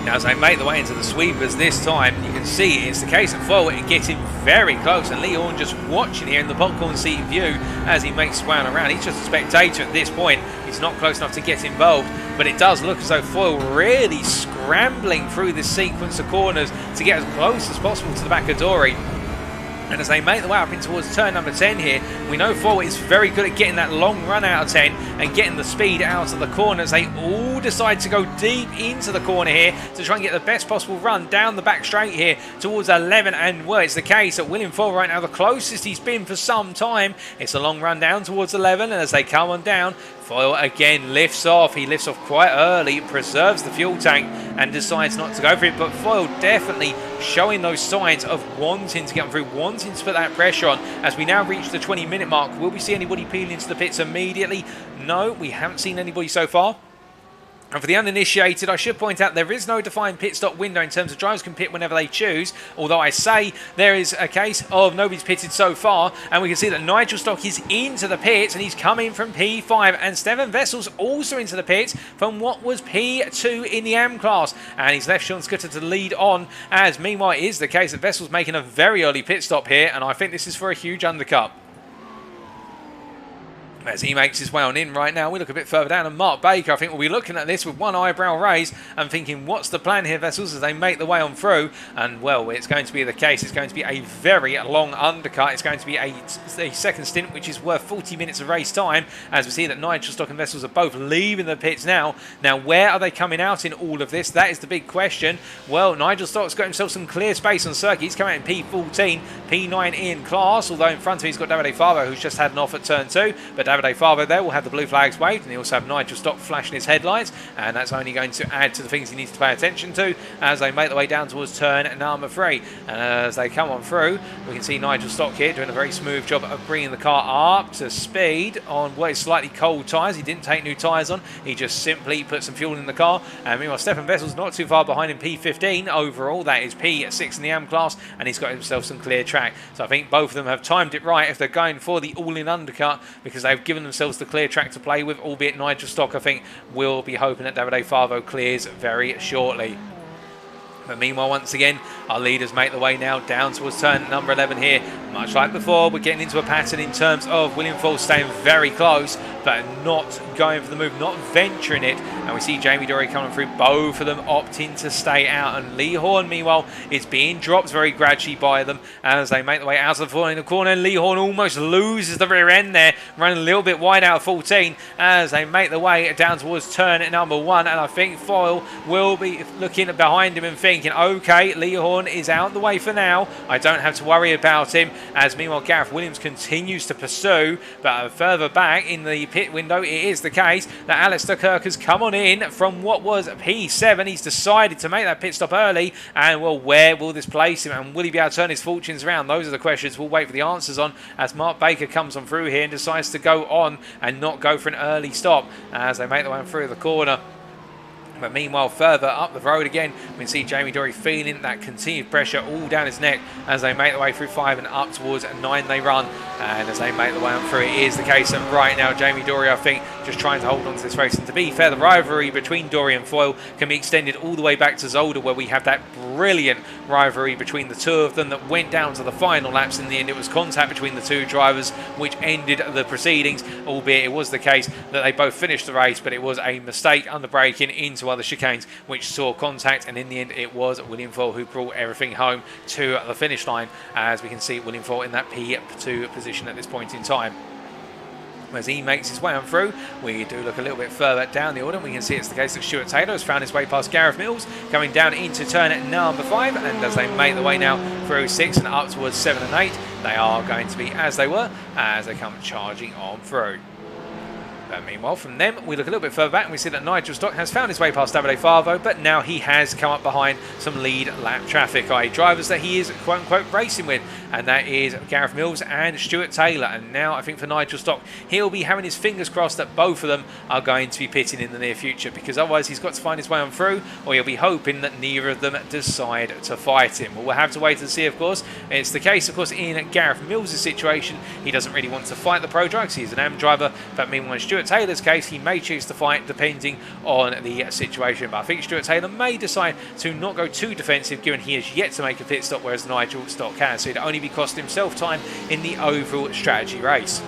Now, as they make their way into the sweepers this time, you can see it's the case of Foyle getting very close, and Lee Horn just watching here in the popcorn seat view as he makes his way around. He's just a spectator at this point. He's not close enough to get involved, but it does look as though Foyle really scrambling through this sequence of corners to get as close as possible to the back of Dory. And as they make their way up in towards turn number 10 here, we know Foyle is very good at getting that long run out of 10 and getting the speed out of the corners. They all decide to go deep into the corner here to try and get the best possible run down the back straight here towards 11. And well, it's the case that William Foyle right now, the closest he's been for some time. It's a long run down towards 11, and as they come on down, Foyle again lifts off. He lifts off quite early, preserves the fuel tank and decides not to go for it. But Foyle definitely showing those signs of wanting to get through, wanting to put that pressure on. As we now reach the 20-minute mark, will we see anybody peel into the pits immediately? No, we haven't seen anybody so far. And for the uninitiated, I should point out there is no defined pit stop window in terms of drivers can pit whenever they choose. Although I say there is a case of nobody's pitted so far. And we can see that Nigel Stock is into the pits and he's coming from P5. And Stefan Vessel's also into the pits from what was P2 in the AM class. And he's left Sean Scooter to lead on. As meanwhile it is the case that Vessel's making a very early pit stop here. And I think this is for a huge undercut. As he makes his way on in right now, we look a bit further down, and Mark Baker, I think, will be looking at this with one eyebrow raised and thinking, what's the plan here, Vessels, as they make their way on through? And, well, it's going to be the case. It's going to be a very long undercut. It's going to be a second stint, which is worth 40 minutes of race time, as we see that Nigel Stock and Vessels are both leaving the pits now. Now, where are they coming out in all of this? That is the big question. Well, Nigel Stock's got himself some clear space on circuit. He's coming out in P14, P9 in class, although in front of him he's got Davide Favo, who's just had an off at turn 2, but Davide Favo there will have the blue flags waved, and he also have Nigel Stock flashing his headlights, and that's only going to add to the things he needs to pay attention to as they make their way down towards turn number 3. And as they come on through, we can see Nigel Stock here doing a very smooth job of bringing the car up to speed on what is slightly cold tyres. He didn't take new tyres on, he just simply put some fuel in the car. And meanwhile, Stefan Vessel's not too far behind in P15 overall. That is P6 in the AM class, and he's got himself some clear track. So I think both of them have timed it right if they're going for the all-in undercut, because they've given themselves the clear track to play with, albeit Nigel Stock, I think, will be hoping that Davide Favo clears very shortly. But meanwhile, once again, our leaders make the way now down towards turn number 11 here. Much like before, we're getting into a pattern in terms of William Foyle staying very close, but not going for the move, not venturing it. And we see Jamie Dory coming through. Both of them opting to stay out. And Lee Horn, meanwhile, is being dropped very gradually by them as they make their way out of the in the corner. And Lee Horn almost loses the rear end there, running a little bit wide out of 14 as they make their way down towards turn number 1. And I think Foyle will be looking behind him and thinking, okay, Lee Horn is out the way for now. I don't have to worry about him. As meanwhile, Gareth Williams continues to pursue, but further back in the pit window, it is the case that Alistair Kirk has come on in from what was P7. He's decided to make that pit stop early, and well, where will this place him, and will he be able to turn his fortunes around? Those are the questions we'll wait for the answers on as Mark Baker comes on through here and decides to go on and not go for an early stop as they make their way through the corner. But meanwhile, further up the road again, we can see Jamie Dory feeling that continued pressure all down his neck as they make their way through 5 and up towards 9 they run. And as they make their way on through, it is the case that right now Jamie Dory, I think, just trying to hold on to this race. And to be fair, the rivalry between Dory and Foyle can be extended all the way back to Zolder, where we have that brilliant rivalry between the two of them that went down to the final laps. In the end, it was contact between the two drivers which ended the proceedings, albeit it was the case that they both finished the race, but it was a mistake under braking into other chicanes which saw contact, and in the end it was William Foyle who brought everything home to the finish line, as we can see William Foyle in that P2 position at this point in time. As he makes his way on through, we do look a little bit further down the order, and we can see it's the case that Stuart Taylor has found his way past Gareth Mills, coming down into turn number 5, and as they make their way now through 6 and up towards 7 and 8, they are going to be as they were as they come charging on through. But meanwhile, from them, we look a little bit further back and we see that Nigel Stock has found his way past Davide Favo, but now he has come up behind some lead lap traffic, i.e. drivers that he is quote-unquote racing with, and that is Gareth Mills and Stuart Taylor. And now I think for Nigel Stock, he'll be having his fingers crossed that both of them are going to be pitting in the near future, because otherwise he's got to find his way on through, or he'll be hoping that neither of them decide to fight him. Well, we'll have to wait and see, of course. It's the case, of course, in Gareth Mills' situation. He doesn't really want to fight the pro drivers. He's an AM driver, but meanwhile in Stuart Taylor's case, he may choose to fight depending on the situation. But I think Stuart Taylor may decide to not go too defensive, given he has yet to make a pit stop, whereas Nigel Stock has. So it'd only be costing himself time in the overall strategy race.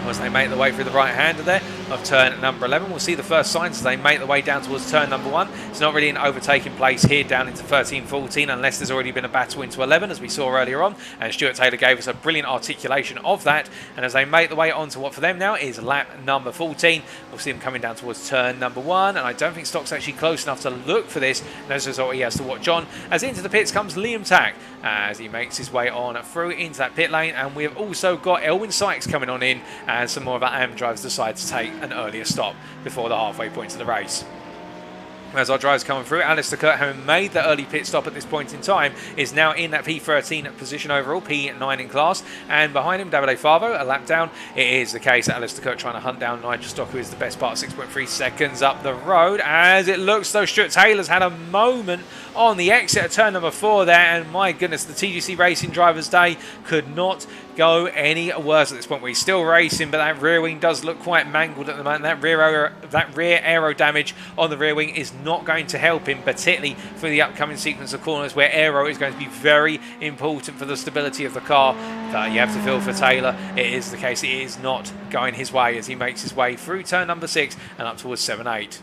As they make their way through the right-hander there of turn number 11. We'll see the first signs as they make their way down towards turn number 1. It's not really an overtaking place here down into 13-14 unless there's already been a battle into 11, as we saw earlier on, and Stuart Taylor gave us a brilliant articulation of that. And as they make their way onto what for them now is lap number 14, we'll see them coming down towards turn number 1, and I don't think Stock's actually close enough to look for this, and as a result he has to watch on. As into the pits comes Liam Tack as he makes his way on through into that pit lane, and we have also got Elwyn Sykes coming on in, and some more of our AM drivers decide to take an earlier stop before the halfway point of the race. As our drivers coming through, Alistair Kirk, having made the early pit stop at this point in time, is now in that P13 position overall, P9 in class, and behind him Davide Favo, a lap down. It is the case that Alistair Kirk trying to hunt down Nigel Stock, who is the best part, 6.3 seconds up the road, as it looks though Stuart Taylor's had a moment on the exit of turn number 4 there, and my goodness, the TGC Racing Drivers' Day could not go any worse at this point. We're still racing, but that rear wing does look quite mangled at the moment. That rear aero damage on the rear wing is not going to help him, particularly for the upcoming sequence of corners where aero is going to be very important for the stability of the car. But you have to feel for Taylor, it is the case, it is not going his way as he makes his way through turn number 6 and up towards 7-8.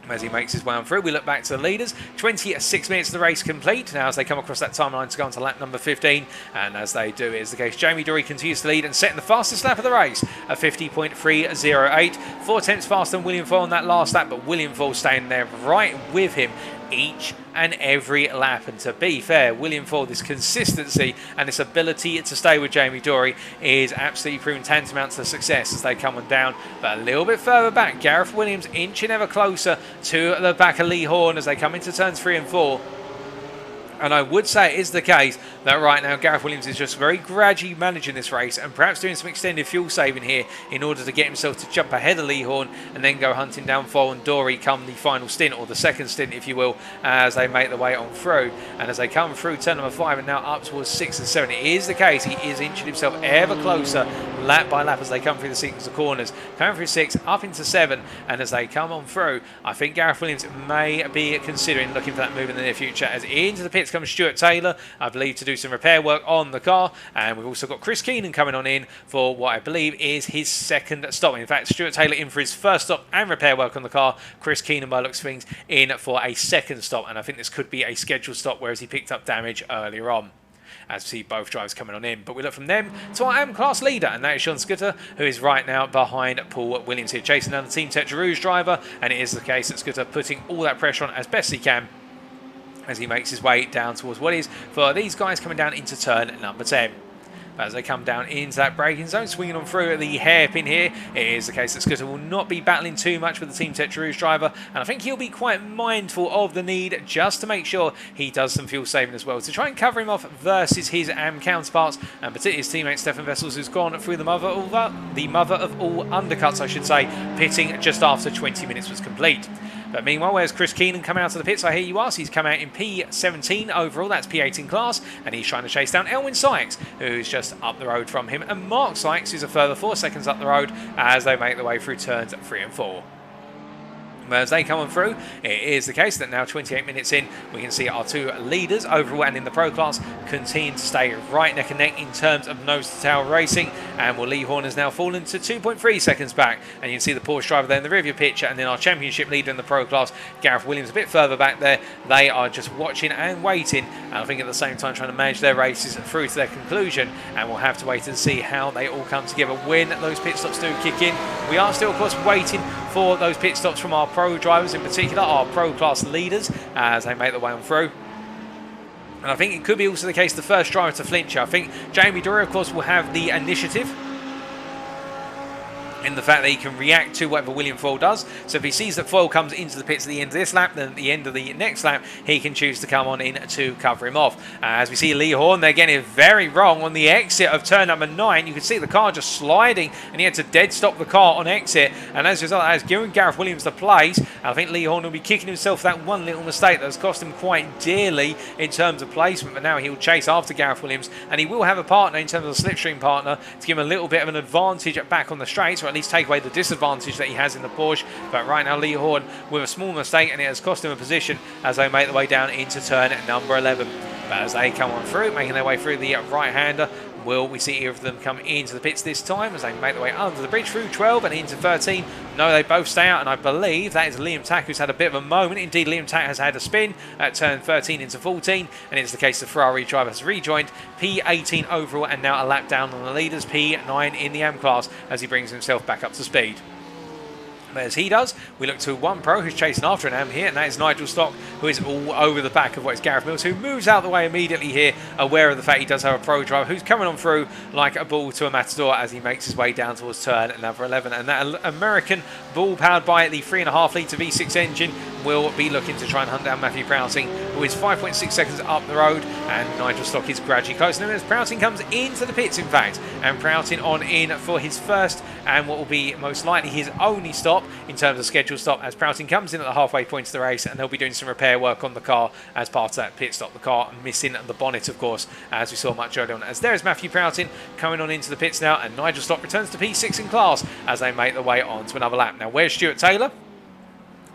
As he makes his way on through, we look back to the leaders. 26 minutes of the race complete. Now as they come across that timeline to go on to lap number 15, and as they do, it is the case Jamie Dory continues to lead and setting the fastest lap of the race at 50.308. 4 tenths faster than William Foyle on that last lap, but William Foyle staying there right with him each and every lap. And to be fair, William Foyle, this consistency and this ability to stay with Jamie Dory is absolutely proven tantamount to success as they come on down. But a little bit further back, Gareth Williams inching ever closer to the back of Lee Horn as they come into turns 3 and 4. And I would say it is the case that right now Gareth Williams is just very gradually managing this race and perhaps doing some extended fuel saving here in order to get himself to jump ahead of Lee Horn and then go hunting down Foyle and Dory come the final stint, or the second stint if you will, as they make their way on through. And as they come through turn number 5 and now up towards 6 and 7, it is the case he is inching himself ever closer lap by lap as they come through the sequence of corners, coming through 6 up into 7, and as they come on through, I think Gareth Williams may be considering looking for that move in the near future. As into the pits comes Stuart Taylor, I believe, to do some repair work on the car, and we've also got Chris Keenan coming on in for what I believe is his second stop. In fact, Stuart Taylor in for his first stop and repair work on the car. Chris Keenan, by looks of things, in for a second stop, and I think this could be a scheduled stop, whereas he picked up damage earlier on. As we see both drivers coming on in. But we look from them to our AM class leader, and that is Sean Scooter, who is right now behind Paul Williams here, chasing down the Team Tetra Rouge driver, and it is the case that Scooter putting all that pressure on as best he can as he makes his way down towards what is for these guys coming down into turn number 10. But as they come down into that braking zone, swinging on through at the hairpin here, it is the case that Scooter will not be battling too much with the Team Tetra Rouge driver, and I think he'll be quite mindful of the need just to make sure he does some fuel saving as well, to try and cover him off versus his AM counterparts, and particularly his teammate Stefan Vessels, who's gone through the mother of all undercuts, I should say, pitting just after 20 minutes was complete. But meanwhile, where's Chris Keenan coming out of the pits? I hear you ask. He's come out in P17 overall, that's P18 class, and he's trying to chase down Elwyn Sykes, who's just up the road from him, and Mark Sykes, who's a further 4 seconds up the road as they make their way through turns 3 and 4. As they come on through, it is the case that now 28 minutes in, we can see our two leaders overall and in the pro class continue to stay right neck and neck in terms of nose to tail racing, and Lee Horn has now fallen to 2.3 seconds back, and you can see the Porsche driver there in the rearview picture, and then our championship leader in the pro class, Gareth Williams, a bit further back there. They are just watching and waiting, and I think at the same time trying to manage their races through to their conclusion, and we'll have to wait and see how they all come together when those pit stops do kick in. We are still of course waiting for those pit stops from our pro drivers, in particular our pro class leaders, as they make their way on through. And I think it could be also the case the first driver to flinch. I think Jamie Dory of course will have the initiative in the fact that he can react to whatever William Foyle does. So if he sees that Foyle comes into the pits at the end of this lap, then at the end of the next lap, he can choose to come on in to cover him off. As we see Lee Horn, they're getting it very wrong on the exit of turn number 9. You can see the car just sliding, and he had to dead stop the car on exit. And as a result, that has given Gareth Williams the place. And I think Lee Horn will be kicking himself for that one little mistake that has cost him quite dearly in terms of placement. But now he'll chase after Gareth Williams, and he will have a partner in terms of a slipstream partner to give him a little bit of an advantage back on the straights, or at least take away the disadvantage that he has in the Porsche. But right now Lee Horn with a small mistake, and it has cost him a position as they make their way down into turn number 11. But as they come on through, making their way through the right-hander, will we see either of them come into the pits this time as they make their way under the bridge through 12 and into 13? No, they both stay out, and I believe that is Liam Tack who's had a bit of a moment. Indeed, Liam Tack has had a spin at turn 13 into 14, and it's the case the Ferrari driver has rejoined P18 overall and now a lap down on the leaders, P9 in the AM class, as he brings himself back up to speed. But as he does, we look to one pro who's chasing after an AM here, and that is Nigel Stock, who is all over the back of what is Gareth Mills, who moves out the way immediately here, aware of the fact he does have a pro driver who's coming on through like a ball to a matador as he makes his way down towards turn number 11. And that American bull powered by the 3.5 litre V6 engine will be looking to try and hunt down Matthew Prowting, who is 5.6 seconds up the road, and Nigel Stock is gradually closing him as Prowting comes into the pits, in fact, and Prowting on in for his first and what will be most likely his only stop in terms of scheduled stop, as Prowting comes in at the halfway point of the race, and they'll be doing some repair work on the car as part of that pit stop. The car missing the bonnet, of course, as we saw much earlier on. As there is Matthew Prowting coming on into the pits now, and Nigel Stock returns to P6 in class as they make their way on to another lap. Now, where's Stuart Taylor?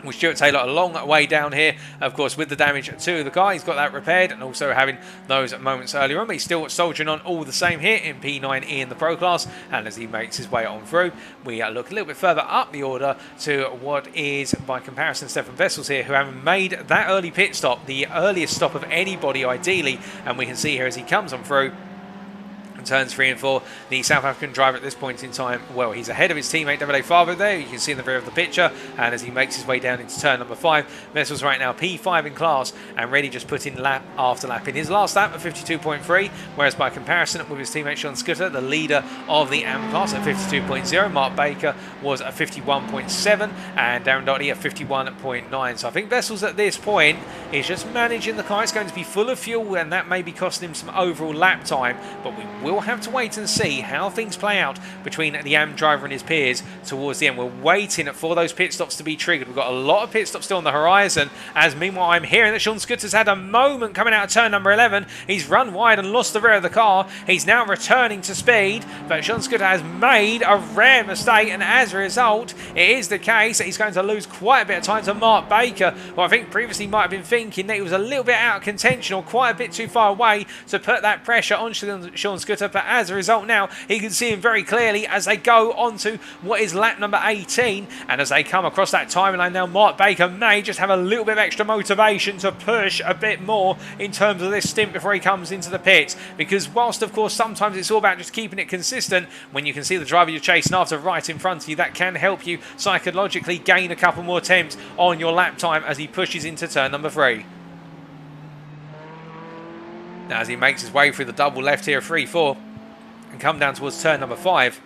With Stuart Taylor a long way down here, of course, with the damage to the car. He's got that repaired, and also having those moments earlier on, but he's still soldiering on all the same here in P9 in the Pro class. And as he makes his way on through, we look a little bit further up the order to what is, by comparison, Stefan Vessels here, who have made that early pit stop, the earliest stop of anybody ideally. And we can see here as he comes on through turns 3 and 4, the South African driver at this point in time, well, he's ahead of his teammate Davide Favo there, you can see in the rear of the picture, and as he makes his way down into turn number 5, Vessel's right now P5 in class, and really just putting lap after lap in his last lap at 52.3, whereas by comparison with his teammate Sean Scudder, the leader of the AM class at 52.0, Mark Baker was at 51.7, and Darren Doherty at 51.9, so I think Vessels at this point is just managing the car. It's going to be full of fuel, and that may be costing him some overall lap time, but we will have to wait and see how things play out between the AM driver and his peers towards the end. We're waiting for those pit stops to be triggered. We've got a lot of pit stops still on the horizon, as meanwhile I'm hearing that Sean Scudder's had a moment coming out of turn number 11. He's run wide and lost the rear of the car. He's now returning to speed, but Sean Scudder has made a rare mistake, and as a result, it is the case that he's going to lose quite a bit of time to Mark Baker, who I think previously might have been thinking that he was a little bit out of contention or quite a bit too far away to put that pressure on Sean Scudder. But as a result now, he can see him very clearly as they go on to what is lap number 18, and as they come across that timeline now, Mark Baker may just have a little bit of extra motivation to push a bit more in terms of this stint before he comes into the pits, because whilst of course sometimes it's all about just keeping it consistent, when you can see the driver you're chasing after right in front of you, that can help you psychologically gain a couple more attempts on your lap time as he pushes into turn number 3. Now as he makes his way through the double left here, 3-4, and come down towards turn number 5,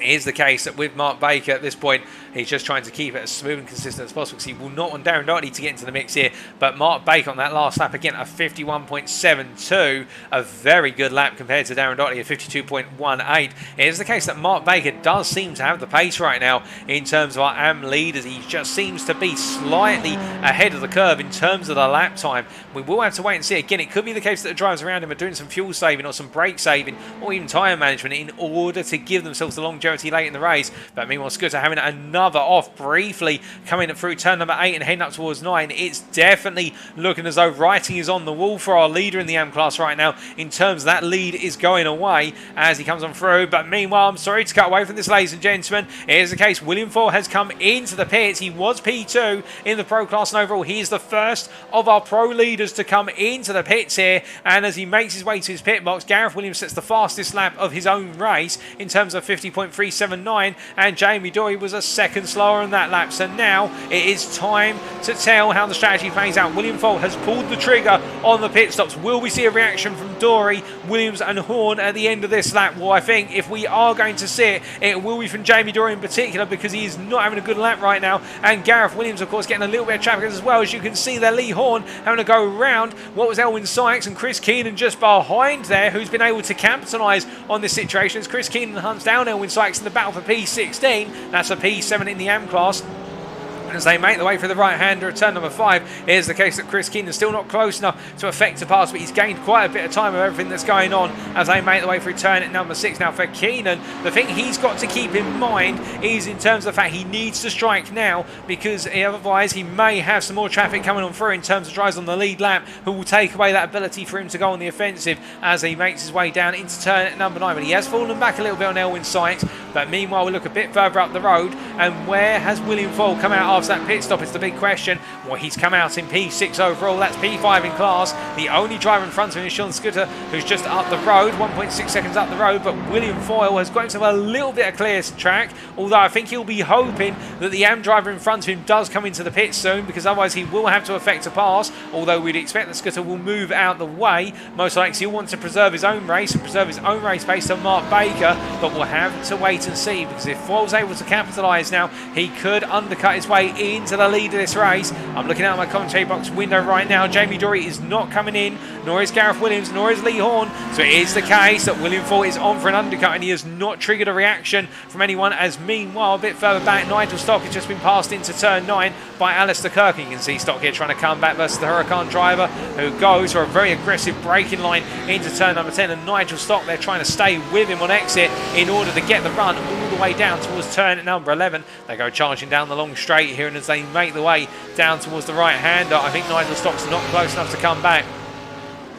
it is the case that with Mark Baker at this point, he's just trying to keep it as smooth and consistent as possible, because he will not want Darren Doherty to get into the mix here. But Mark Baker on that last lap, again, a 51.72, a very good lap compared to Darren Doherty, a 52.18. It is the case that Mark Baker does seem to have the pace right now in terms of our AM leaders. He just seems to be slightly ahead of the curve in terms of the lap time. We will have to wait and see. Again, it could be the case that the drivers around him are doing some fuel saving or some brake saving or even tyre management in order to give themselves the longevity late in the race. But meanwhile, Scudder having another off briefly coming through turn number 8 and heading up towards 9. It's definitely looking as though writing is on the wall for our leader in the AM class right now, in terms of that lead is going away as he comes on through. But meanwhile, I'm sorry to cut away from this, ladies and gentlemen, it is the case William Foyle has come into the pits. He was P2 in the Pro class, and overall he is the first of our Pro leaders to come into the pits here, and as he makes his way to his pit box, Gareth Williams sets the fastest lap of his own race in terms of 50.3 1:03.79, and Jamie Dory was a second slower on that lap. So now it is time to tell how the strategy plays out. William Foyle has pulled the trigger on the pit stops. Will we see a reaction from Dory, Williams and Horn at the end of this lap? Well, I think if we are going to see it, it will be from Jamie Dory in particular, because he is not having a good lap right now, and Gareth Williams of course getting a little bit of traffic as well. As you can see there, Lee Horn having to go round what was Elwyn Sykes, and Chris Keenan just behind there, who's been able to capitalise on this situation as Chris Keenan hunts down Elwyn Sykes in the battle for P16. That's a P7 in the AM class. As they make the way for the right-hander at turn number 5, it is the case that Chris Keenan is still not close enough to effect a pass, but he's gained quite a bit of time with everything that's going on as they make the way through turn at number 6. Now for Keenan, the thing he's got to keep in mind is in terms of the fact he needs to strike now, because otherwise he may have some more traffic coming on through in terms of drivers on the lead lap who will take away that ability for him to go on the offensive as he makes his way down into turn at number 9. But he has fallen back a little bit on Elwyn Sykes, but meanwhile we look a bit further up the road, and where has William Foyle come out after that pit stop? It's the big question. Well, he's come out in P6 overall. That's P5 in class. The only driver in front of him is Sean Scooter, who's just up the road, 1.6 seconds up the road. But William Foyle has got himself a little bit of clear track, although I think he'll be hoping that the AM driver in front of him does come into the pit soon, because otherwise he will have to effect a pass, although we'd expect that Scooter will move out the way. Most likely he'll want to preserve his own race and preserve his own race pace on Mark Baker, but we'll have to wait and see, because if Foyle's able to capitalise now, he could undercut his way into the lead of this race. I'm looking out my commentary box window right now. Jamie Dory is not coming in, nor is Gareth Williams, nor is Lee Horn. So it is the case that William Foyle is on for an undercut, and he has not triggered a reaction from anyone. As meanwhile, a bit further back, Nigel Stock has just been passed into turn 9 by Alistair Kirk. And you can see Stock here trying to come back versus the Huracan driver, who goes for a very aggressive braking line into turn number 10. And Nigel Stock, they're trying to stay with him on exit in order to get the run all the way down towards turn number 11. They go charging down the long straight here, and as they make the way down towards the right-hander, I think Nigel Stock's not close enough to come back,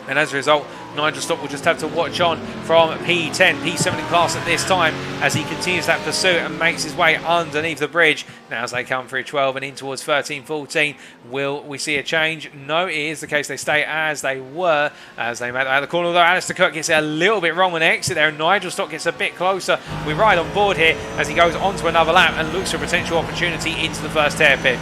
and as a result Nigel Stock will just have to watch on from P10, P7 in class at this time, as he continues that pursuit and makes his way underneath the bridge. Now as they come through 12 and in towards 13, 14, will we see a change? No, it is the case they stay as they were as they make out the corner, although Alistair Kirk gets it a little bit wrong on exit there, and Nigel Stock gets a bit closer. We ride on board here as he goes onto another lap and looks for a potential opportunity into the first hairpin.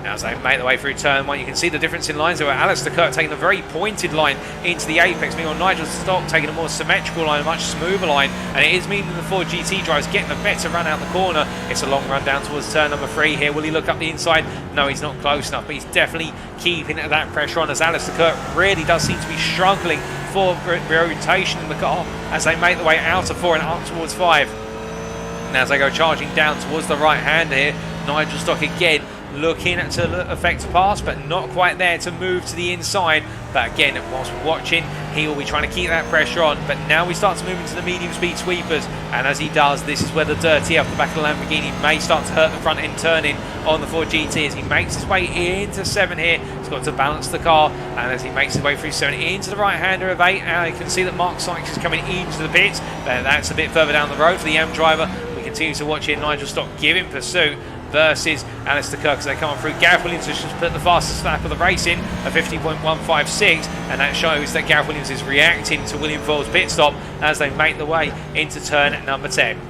Now as they make their way through turn 1, you can see the difference in lines there, where Alistair Kirk taking a very pointed line into the apex, meanwhile Nigel Stock taking a more symmetrical line, a much smoother line, and it is meaning the Ford GT drivers getting the better run out the corner. It's a long run down towards turn number 3 here. Will he look up the inside? No, he's not close enough, but he's definitely keeping that pressure on, as Alistair Kirk really does seem to be struggling for rotation in the car as they make the way out of 4 and up towards 5. And as they go charging down towards the right hand here, Nigel Stock again looking to effect a pass, but not quite there to move to the inside. But again, whilst we're watching, he will be trying to keep that pressure on. But now we start to move into the medium speed sweepers, and as he does, this is where the dirty off the back of the Lamborghini may start to hurt the front end turning on the Ford GT as he makes his way into 7 here. He's got to balance the car, and as he makes his way through 7 into the right hander of 8, and you can see that Mark Sykes is coming into the pits, but that's a bit further down the road for the AM driver. We continue to watch here Nigel Stock giving pursuit versus Alistair Kirk as they come on through. Gareth Williams has just put the fastest lap of the race in, a 50.156, and that shows that Gareth Williams is reacting to William Foyle's pit stop as they make the way into turn number 10.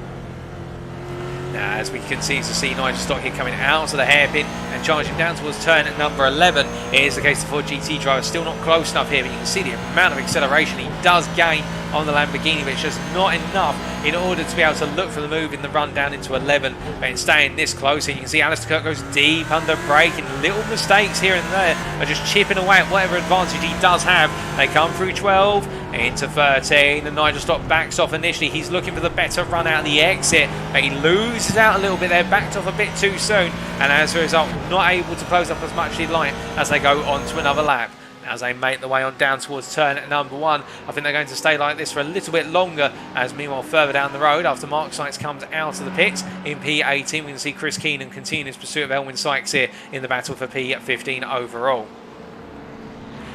Now, as we continue to see Nigel Stock here coming out of the hairpin and charging down towards turn number 11, it is the case the Ford GT driver still not close enough here, but you can see the amount of acceleration he does gain on the Lamborghini, but it's just not enough in order to be able to look for the move in the run down into 11. But in staying this close, and you can see Alistair Kirk goes deep under braking. Little mistakes here and there are just chipping away at whatever advantage he does have. They come through 12 into 13, and Nigel Stock backs off initially. He's looking for the better run out of the exit, but he loses out a little bit there, backed off a bit too soon, and as a result not able to close up as much as he'd like as they go on to another lap. As they make the way on down towards turn number 1, I think they're going to stay like this for a little bit longer, as meanwhile further down the road, after Mark Sykes comes out of the pits in P18, we can see Chris Keenan continue his pursuit of Elwyn Sykes here in the battle for P15 overall.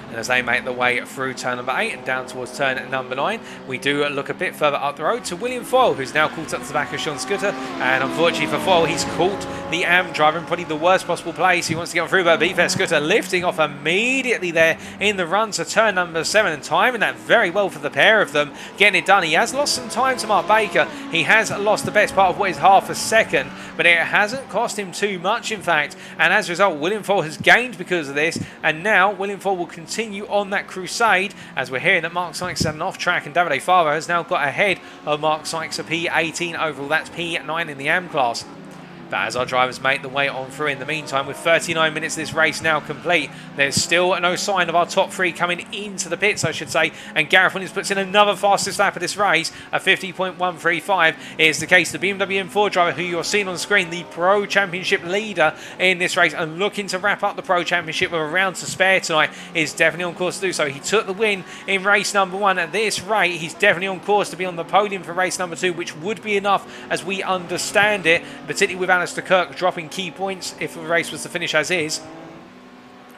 And as they make the way through turn number 8 and down towards turn number 9, we do look a bit further up the road to William Foyle, who's now caught up to the back of Sean Scudder. And unfortunately for Foyle, he's caught the AM driver in probably the worst possible place. He wants to get through, but be fair, Scudder lifting off immediately there in the run to turn number 7 and timing that very well for the pair of them, getting it done. He has lost some time to Mark Baker. He has lost the best part of what is half a second, but it hasn't cost him too much, in fact. And as a result, William Foyle has gained because of this, and now William Foyle will continue on that crusade, as we're hearing that Mark Sykes had an off track, and Davide Fava has now got ahead of Mark Sykes, a P18 overall. That's P9 in the AM class. But as our drivers make the way on through in the meantime, with 39 minutes of this race now complete, there's still no sign of our top 3 coming into the pits, I should say. And Gareth Williams puts in another fastest lap of this race, a 50.135. It is the case the BMW M4 driver, who you're seeing on the screen, the Pro Championship leader in this race, and looking to wrap up the Pro Championship with a round to spare tonight, is definitely on course to do so. He took the win in race number 1. At this rate, he's definitely on course to be on the podium for race number 2, which would be enough as we understand it, particularly with Alistair Kirk dropping key points if the race was to finish as is.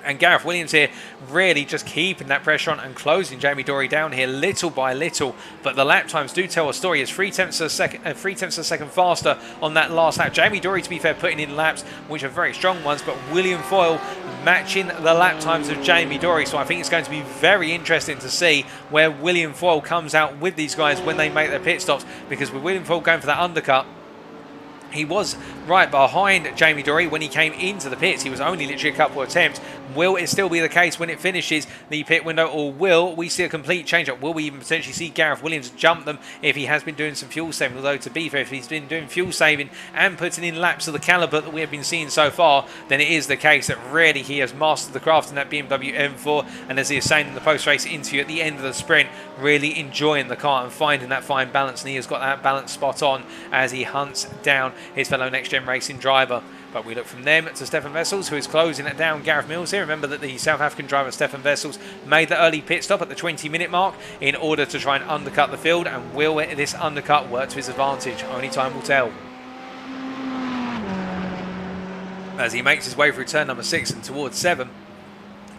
And Gareth Williams here really just keeping that pressure on and closing Jamie Dorey down here little by little. But the lap times do tell a story. It's 3/10 of a second faster on that last lap. Jamie Dorey, to be fair, putting in laps which are very strong ones, but William Foyle matching the lap times of Jamie Dorey. So I think it's going to be very interesting to see where William Foyle comes out with these guys when they make their pit stops, because with William Foyle going for that undercut, he was right behind Jamie Dorey when he came into the pits. He was only literally a couple of attempts. Will it still be the case when it finishes the pit window, or will we see a complete change-up? Will we even potentially see Gareth Williams jump them if he has been doing some fuel saving? Although, to be fair, if he's been doing fuel saving and putting in laps of the calibre that we have been seeing so far, then it is the case that really he has mastered the craft in that BMW M4. And as he is saying in the post-race interview at the end of the sprint, really enjoying the car and finding that fine balance. And he has got that balance spot on as he hunts down his fellow NXTGEN Racing driver. But we look from them to Stefan Wessels, who is closing it down Gareth Mills here. Remember that the South African driver Stefan Wessels made the early pit stop at the 20-minute mark in order to try and undercut the field. And will this undercut work to his advantage? Only time will tell. As he makes his way through turn number 6 and towards 7,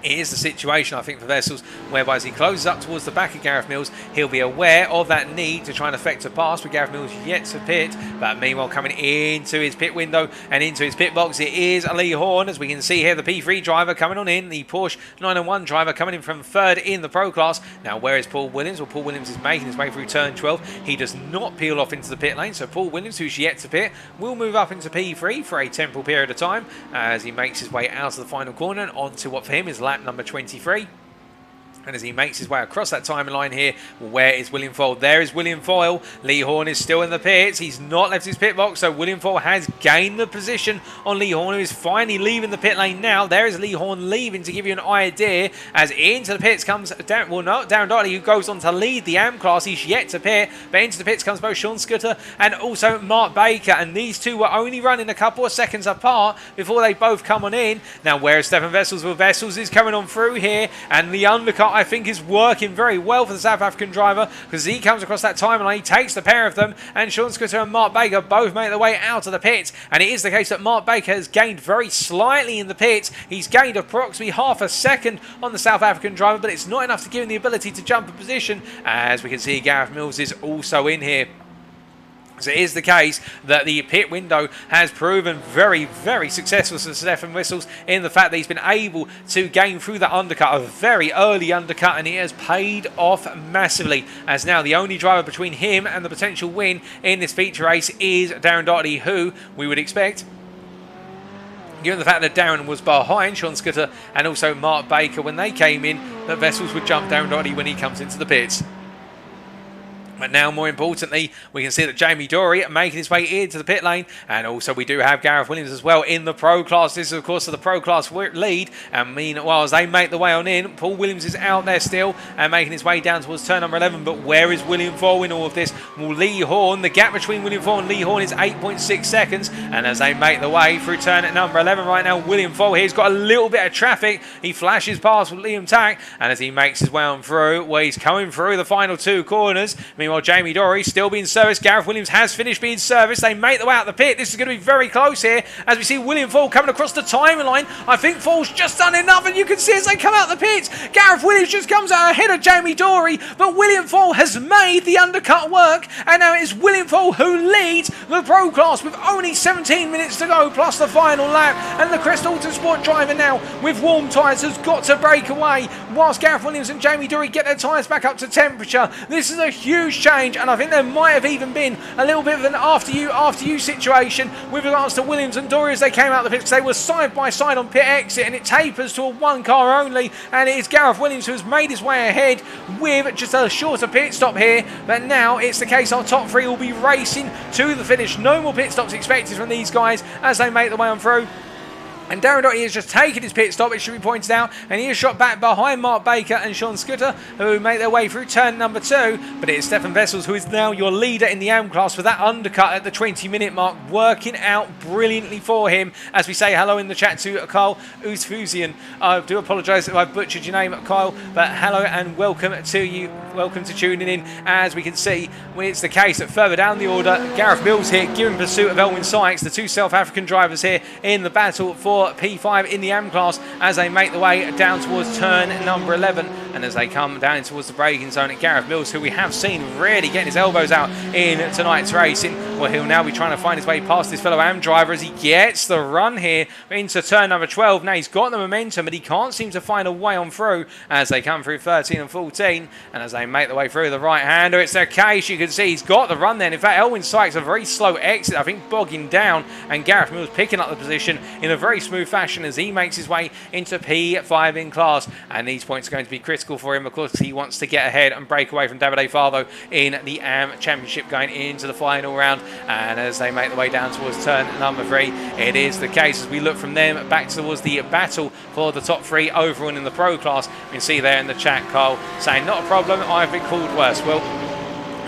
it is the situation, I think, for Wessels, whereby as he closes up towards the back of Gareth Mills, he'll be aware of that need to try and effect a pass, with Gareth Mills yet to pit. But meanwhile, coming into his pit window and into his pit box, it is Lee Horn, as we can see here, the P3 driver coming on in, the Porsche 901 driver coming in from 3rd in the Pro class. Now, where is Paul Williams? Well, Paul Williams is making his way through turn 12. He does not peel off into the pit lane, so Paul Williams, who's yet to pit, will move up into P3 for a temporal period of time as he makes his way out of the final corner and onto what for him is lap number 23. And as he makes his way across that timeline here, where is William Foyle? There is William Foyle. Lee Horn is still in the pits. He's not left his pit box, so William Foyle has gained the position on Lee Horn, who is finally leaving the pit lane now. There is Lee Horn leaving, to give you an idea, as into the pits comes Darren, well, not Darren Doherty, who goes on to lead the AM class. He's yet to pit, but into the pits comes both Sean Scudder and also Mark Baker, and these two were only running a couple of seconds apart before they both come on in. Now, where is Stefan Wessels? Well, Wessels is coming on through here, and the undercut, I think, is working very well for the South African driver, because he comes across that timeline, he takes the pair of them, and Sean Scudder and Mark Baker both make their way out of the pits. And it is the case that Mark Baker has gained very slightly in the pits. He's gained approximately half a second on the South African driver, but it's not enough to give him the ability to jump a position. As we can see, Gareth Mills is also in here. So it is the case that the pit window has proven very, very successful for Stefan Wessels, in the fact that he's been able to gain through that undercut, a very early undercut, and it has paid off massively, as now the only driver between him and the potential win in this feature race is Darren Doherty, who we would expect, given the fact that Darren was behind Sean Scudder and also Mark Baker when they came in, that Wessels would jump Darren Doherty when he comes into the pits. But now, more importantly, we can see that Jamie Dorey making his way into the pit lane, and also we do have Gareth Williams as well in the Pro class. This is, of course, the Pro class lead, and meanwhile, as they make the way on in, Paul Williams is out there still and making his way down towards turn number 11. But where is William Foyle in all of this? Well, Lee Horn, the gap between William Foyle and Lee Horn is 8.6 seconds, and as they make the way through turn at number 11 right now, William Foyle here's got a little bit of traffic. He flashes past with Liam Tack, and as he makes his way on through, well, he's coming through the final two corners. Meanwhile, Meanwhile, Jamie Dory still being serviced. Gareth Williams has finished being serviced. They make the way out the pit. This is going to be very close here as we see William Foyle coming across the timeline. I think Foyle's just done enough, and you can see as they come out the pits, Gareth Williams just comes out ahead of Jamie Dory, but William Foyle has made the undercut work, and now it is William Foyle who leads the Pro class with only 17 minutes to go, plus the final lap, and the Crest Autosport driver now with warm tyres has got to break away, whilst Gareth Williams and Jamie Dory get their tyres back up to temperature. This is a huge change, and I think there might have even been a little bit of an after you situation with regards to Williams and Dory as they came out the pits. They were side by side on pit exit, and it tapers to a one car only, and it is Gareth Williams who has made his way ahead with just a shorter pit stop here. But now it's the case our top three will be racing to the finish. No more pit stops expected from these guys as they make the way on through. And Darren Doherty has just taken his pit stop, it should be pointed out, and he is shot back behind Mark Baker and Sean Scooter, who make their way through turn number 2. But it is Stefan Vessels who is now your leader in the AM class with that undercut at the 20-minute mark, working out brilliantly for him. As we say hello in the chat to Kyle Ousfusian. I do apologise if I butchered your name, Kyle, but hello and welcome to you. Welcome to tuning in. As we can see, it's the case that further down the order, Gareth Mills here giving pursuit of Elwyn Sykes, the two South African drivers here in the battle for P5 in the AM class as they make the way down towards turn number 11. And as they come down towards the braking zone at Gareth Mills, who we have seen really getting his elbows out in tonight's racing, well, he'll now be trying to find his way past his fellow AM driver as he gets the run here into turn number 12. Now he's got the momentum, but he can't seem to find a way on through as they come through 13 and 14. And as they make the way through the right-hander, it's the case. You can see he's got the run then. In fact, Elwyn Sykes, a very slow exit, I think bogging down, and Gareth Mills picking up the position in a very smooth fashion as he makes his way into P5 in class. And these points are going to be critical for him, of course, he wants to get ahead and break away from Davide Favo in the AM Championship going into the final round. And as they make the way down towards turn number 3, it is the case as we look from them back towards the battle for the top 3 overall in the Pro class. You can see there in the chat, Carl saying, not a problem, I've been called worse. Well,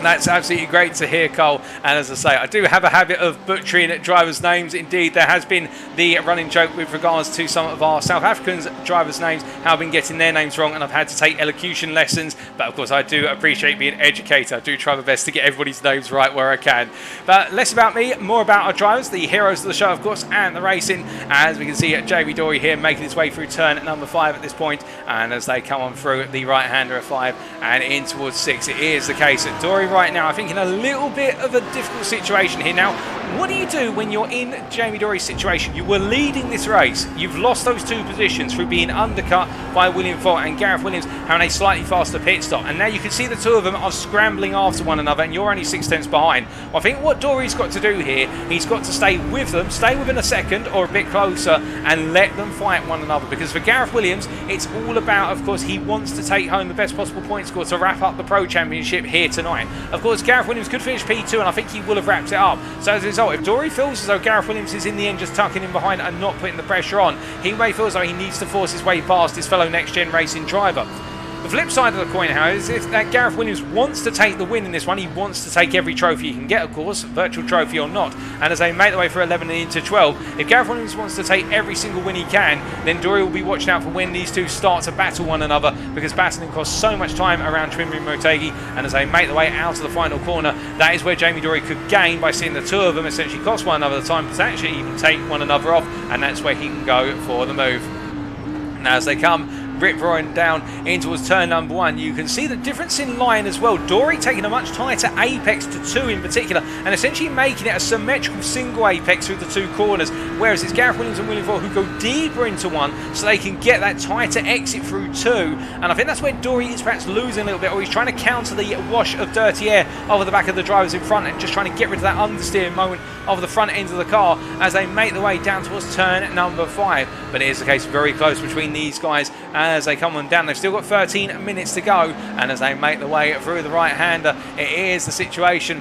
that's absolutely great to hear, Cole. And as I say, I do have a habit of butchering drivers' names. Indeed, there has been the running joke with regards to some of our South Africans drivers' names, how I've been getting their names wrong, and I've had to take elocution lessons. But of course, I do appreciate being an educator. I do try my best to get everybody's names right where I can. But less about me, more about our drivers, the heroes of the show, of course, and the racing. As we can see, Jamie Dory here making his way through turn number 5 at this point. And as they come on through the right-hander of 5 and in towards 6, it is the case that Dory right now, I think, in a little bit of a difficult situation here. Now, what do you do when you're in Jamie Dory's situation? You were leading this race. You've lost those 2 positions through being undercut by William Foyle and Gareth Williams having a slightly faster pit stop. And now you can see the 2 of them are scrambling after one another and you're only 6 tenths behind. Well, I think what Dory's got to do here, he's got to stay with them, stay within a second or a bit closer and let them fight one another. Because for Gareth Williams, it's all about, of course, he wants to take home the best possible point score to wrap up the Pro Championship here tonight. Of course, Gareth Williams could finish P2 and I think he will have wrapped it up. So as a result, if Dory feels as though Gareth Williams is in the end just tucking in behind and not putting the pressure on, he may feel as though he needs to force his way past his fellow next-gen racing driver. The flip side of the coin, however, is if that Gareth Williams wants to take the win in this one, he wants to take every trophy he can get, of course, virtual trophy or not. And as they make their way through 11 and into 12, if Gareth Williams wants to take every single win he can, then Dory will be watching out for when these 2 start to battle one another, because battling costs so much time around Twimbri and Motegi. And as they make their way out of the final corner, that is where Jamie Dory could gain by seeing the 2 of them essentially cost one another the time to actually even take one another off, and that's where he can go for the move. Now as they come rip-roaring down in towards turn number 1, you can see the difference in line as well. Dory taking a much tighter apex to 2 in particular, and essentially making it a symmetrical single apex through the 2 corners, whereas it's Gareth Williams and William Foyle who go deeper into 1 so they can get that tighter exit through 2. And I think that's where Dory is perhaps losing a little bit, or he's trying to counter the wash of dirty air over the back of the drivers in front and just trying to get rid of that understeering moment of the front end of the car as they make their way down towards turn number 5. But it is the case very close between these guys as they come on down. They've still got 13 minutes to go, and as they make their way through the right-hander, it is the situation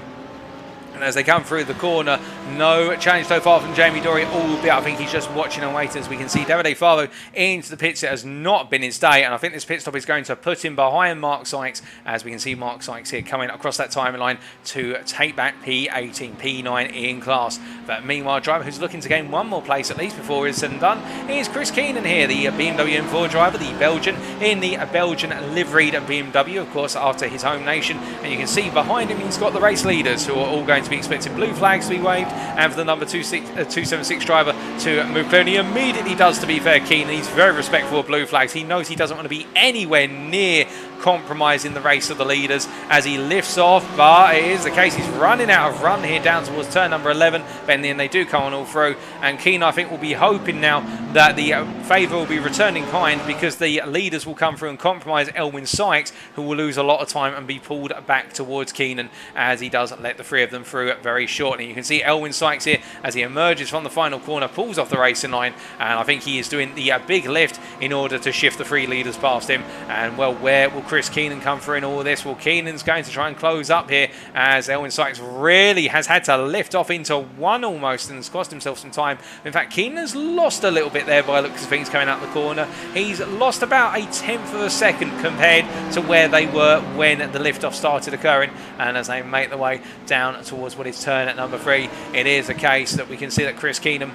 As they come through the corner, no challenge so far from Jamie Dory, albeit I think he's just watching and waiting. As we can see, Davide Favo into the pits. It has not been his day, and I think this pit stop is going to put him behind Mark Sykes, as we can see Mark Sykes here coming across that timeline to take back P18, P9 in class. But meanwhile, driver who's looking to gain one more place at least before it's said and done is Chris Keenan here, the BMW M4 driver, the Belgian, in the Belgian liveried BMW, of course, after his home nation. And you can see behind him he's got the race leaders who are all going to be expecting blue flags to be waved, and for the number 276 driver to move clear. And he immediately does, to be fair, Keenan. He's very respectful of blue flags. He knows he doesn't want to be anywhere near compromising the race of the leaders as he lifts off, but it is the case he's running out of run here down towards turn number 11, but in the end they do come on all through, and Keenan I think will be hoping now that the favour will be returning kind, because the leaders will come through and compromise Elwyn Sykes, who will lose a lot of time and be pulled back towards Keenan as he does let the three of them through very shortly. You can see Elwyn Sykes here as he emerges from the final corner, pulls off the racing line, and I think he is doing the big lift in order to shift the three leaders past him. And well, where will Chris Keenan come through in all this? Well, Keenan's going to try and close up here as Elwyn Sykes really has had to lift off into one almost and has cost himself some time. In fact, Keenan's lost a little bit there by looks of things coming out the corner. He's lost about a tenth of a second compared to where they were when the lift-off started occurring. And as they make the way down towards what is turn at number 3, it is a case that we can see that Chris Keenan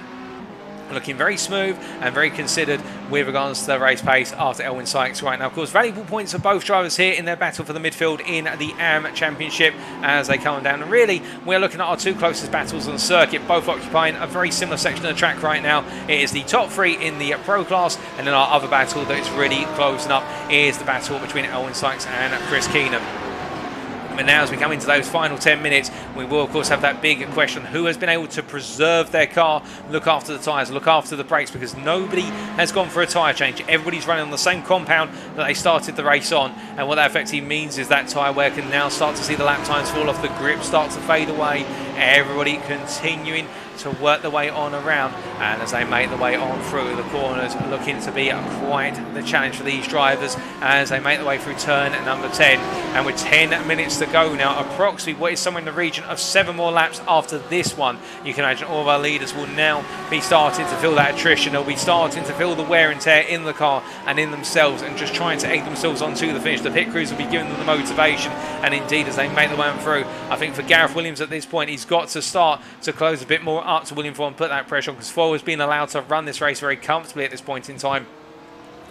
looking very smooth and very considered with regards to the race pace after Elwyn Sykes right now. Of course, valuable points for both drivers here in their battle for the midfield in the AM Championship as they come down. And really, we're looking at our two closest battles on the circuit, both occupying a very similar section of the track right now. It is the top 3 in the Pro class, and then our other battle that is really closing up is the battle between Elwyn Sykes and Chris Keenan. But now as we come into those final 10 minutes, we will of course have that big question: who has been able to preserve their car, look after the tyres, look after the brakes, because nobody has gone for a tyre change. Everybody's running on the same compound that they started the race on, and what that effectively means is that tyre wear can now start to see the lap times fall off, the grip start to fade away, everybody continuing to work the way on around, and as they make the way on through the corners, looking to be quite the challenge for these drivers as they make the way through turn number 10. And with 10 minutes to go now, approximately what is somewhere in the region of 7 more laps after this one, you can imagine all of our leaders will now be starting to feel that attrition. They'll be starting to feel the wear and tear in the car and in themselves, and just trying to egg themselves onto the finish. The pit crews will be giving them the motivation, and indeed as they make the way on through, I think for Gareth Williams at this point, he's got to start to close a bit more up to William Foyle and put that pressure on, because Foyle has been allowed to run this race very comfortably at this point in time.